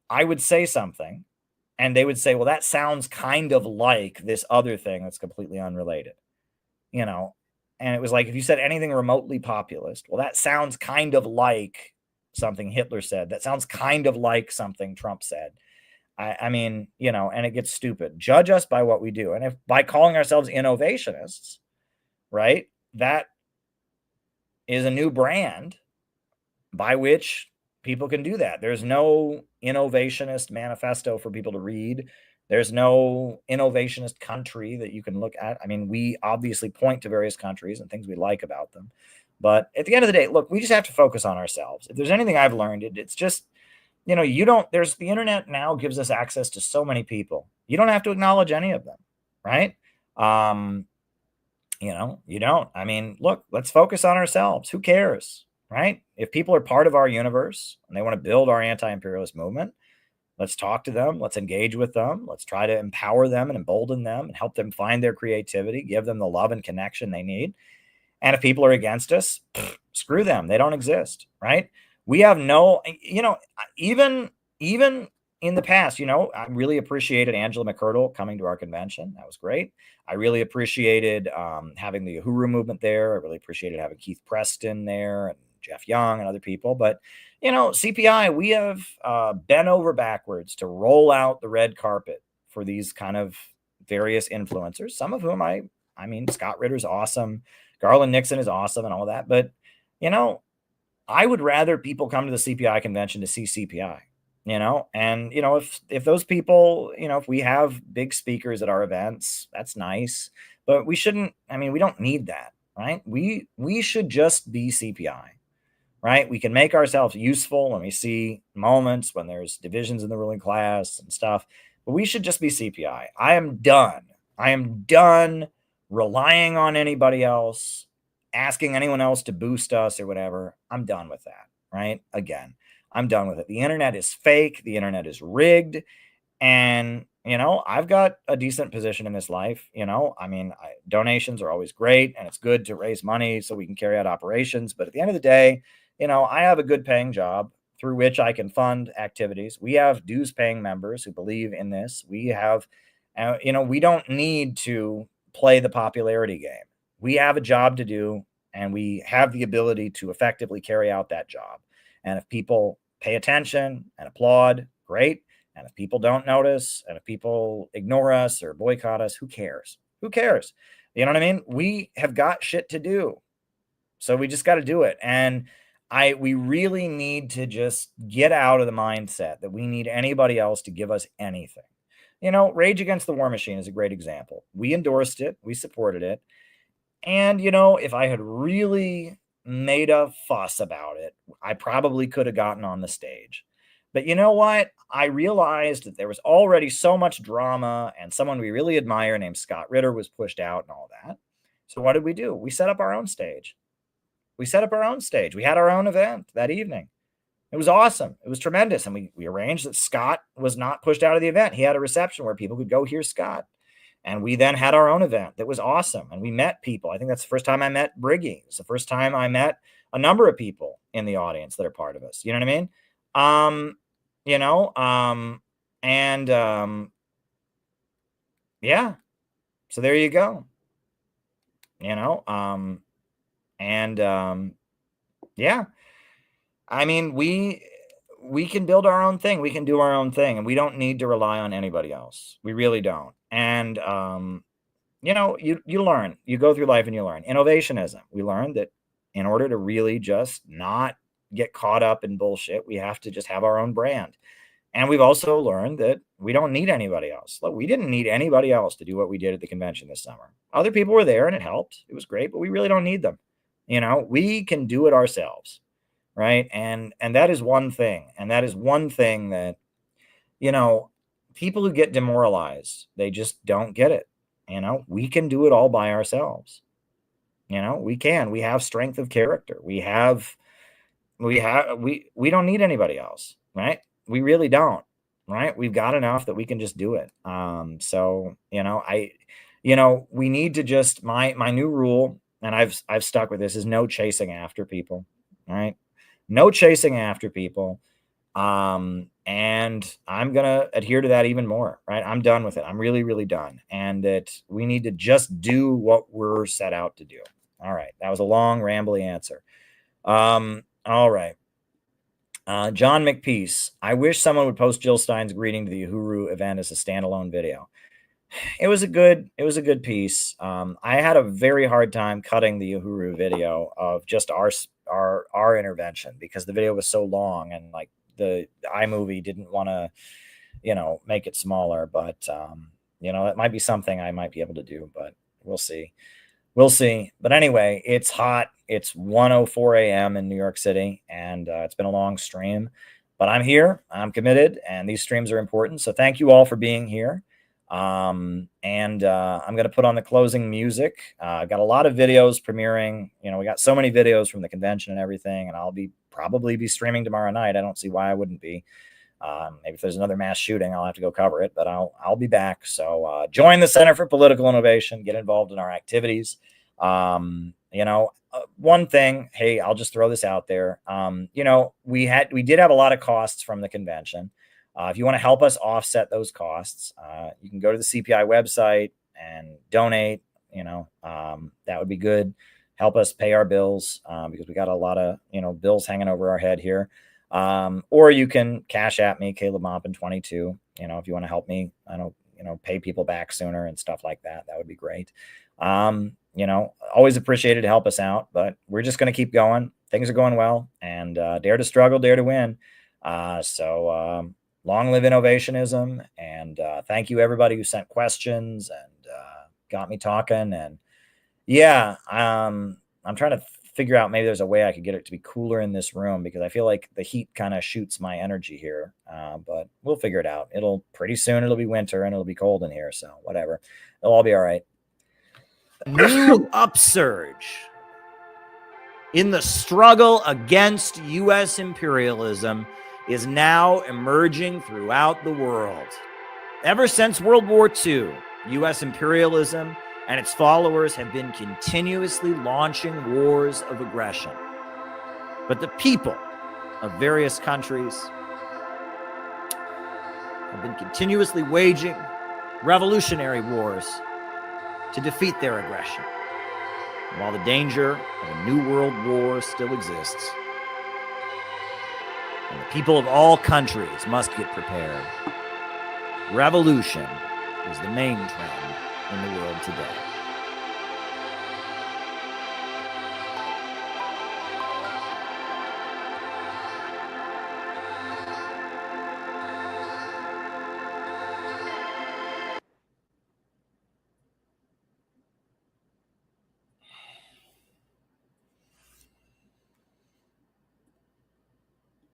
I would say something and they would say, well, that sounds kind of like this other thing that's completely unrelated, and it was like, if you said anything remotely populist, well, that sounds kind of like something Hitler said. That sounds kind of like something Trump said. I mean, and it gets stupid. Judge us by what we do. And if by calling ourselves innovationists, right, that is a new brand by which people can do that. There's no innovationist manifesto for people to read. There's no innovationist country that you can look at. I mean, we obviously point to various countries and things we like about them. But at the end of the day, look, we just have to focus on ourselves. If there's anything I've learned, it's just, there's the internet now gives us access to so many people. You don't have to acknowledge any of them, right? You don't. I mean, look, let's focus on ourselves. Who cares, right? If people are part of our universe and they want to build our anti-imperialist movement, let's talk to them. Let's engage with them. Let's try to empower them and embolden them and help them find their creativity, give them the love and connection they need. And if people are against us, screw them. They don't exist, right? We have no, even in the past, I really appreciated Angela McCurdle coming to our convention. That was great. I really appreciated having the Uhuru movement there. I really appreciated having Keith Preston there and Jeff Young and other people. But, CPI, we have bent over backwards to roll out the red carpet for these kind of various influencers, some of whom I mean, Scott Ritter's awesome. Garland Nixon is awesome and all that. But, I would rather people come to the CPI convention to see CPI, and, if those people, if we have big speakers at our events, that's nice, but we shouldn't, we don't need that, right? We should just be CPI, right? We can make ourselves useful when we see moments when there's divisions in the ruling class and stuff, but we should just be CPI. I am done relying on anybody else, asking anyone else to boost us or whatever. I'm done with that, right? Again, I'm done with it. The internet is fake. The internet is rigged. And, I've got a decent position in this life. Donations are always great and it's good to raise money so we can carry out operations. But at the end of the day, I have a good paying job through which I can fund activities. We have dues paying members who believe in this. We have, we don't need to play the popularity game. We have a job to do and we have the ability to effectively carry out that job. And if people pay attention and applaud, great. And if people don't notice, and if people ignore us or boycott us, who cares? Who cares? You know what I mean? We have got shit to do. So we just got to do it. And we really need to just get out of the mindset that we need anybody else to give us anything. Rage Against the War Machine is a great example. We endorsed it. We supported it. And, if I had really made a fuss about it, I probably could have gotten on the stage. But you know what? I realized that there was already so much drama and someone we really admire named Scott Ritter was pushed out and all that. So what did we do? We set up our own stage. We had our own event that evening. It was awesome. It was tremendous. And we arranged that Scott was not pushed out of the event. He had a reception where people could go hear Scott. And we then had our own event that was awesome. And we met people. I think that's the first time I met Briggy. It's the first time I met a number of people in the audience that are part of us. You know what I mean? Yeah. So there you go. Yeah. We can build our own thing. We can do our own thing, and we don't need to rely on anybody else. We really don't. And you learn. You go through life and you learn. Innovationism. We learned that in order to really just not get caught up in bullshit, we have to just have our own brand. And we've also learned that we don't need anybody else. Look, we didn't need anybody else to do what we did at the convention this summer. Other people were there and it helped. It was great, but we really don't need them. We can do it ourselves. Right. And that is one thing. And that is one thing that, people who get demoralized, they just don't get it. We can do it all by ourselves. We can. We have strength of character. We don't need anybody else. Right. We really don't. Right. We've got enough that we can just do it. We need to just, my new rule, and I've stuck with this, is no chasing after people. All right. No chasing after people. And I'm going to adhere to that even more, right? I'm done with it. I'm really, really done. And that we need to just do what we're set out to do. All right. That was a long, rambly answer. All right. John McPeace. I wish someone would post Jill Stein's greeting to the Uhuru event as a standalone video. It was a good piece. I had a very hard time cutting the Uhuru video of just our intervention because the video was so long and like the iMovie didn't want to, make it smaller. But, it might be something I might be able to do, but we'll see. But anyway, it's hot. It's 1:04 a.m. in New York City, and it's been a long stream. But I'm here. I'm committed, and these streams are important. So thank you all for being here. I'm going to put on the closing music. I've got a lot of videos premiering. You know, we got so many videos from the convention and everything, and I'll probably be streaming tomorrow night. I don't see why I wouldn't be. Maybe if there's another mass shooting, I'll have to go cover it, but I'll be back. So join the Center for Political Innovation, get involved in our activities. You know, one thing, hey, I'll just throw this out there. You know, we did have a lot of costs from the convention. If you want to help us offset those costs, you can go to the CPI website and donate. You know, that would be good. Help us pay our bills because we got a lot of, you know, bills hanging over our head here. Or you can cash at me, Caleb Moppin 22. You know, if you want to help me, pay people back sooner and stuff like that, that would be great. You know, always appreciated to help us out, but we're just going to keep going. Things are going well, and dare to struggle, dare to win. So long live innovationism, and thank you everybody who sent questions and got me talking. And yeah, I'm trying to figure out maybe there's a way I could get it to be cooler in this room because I feel like the heat kind of shoots my energy here. But we'll figure it out. Pretty soon it'll be winter and it'll be cold in here. So whatever, it'll all be all right. New upsurge in the struggle against U.S. imperialism is now emerging throughout the world. Ever since World War II, U.S. imperialism and its followers have been continuously launching wars of aggression. But the people of various countries have been continuously waging revolutionary wars to defeat their aggression. And while the danger of a new world war still exists, and the people of all countries must get prepared, revolution is the main trend in the world today.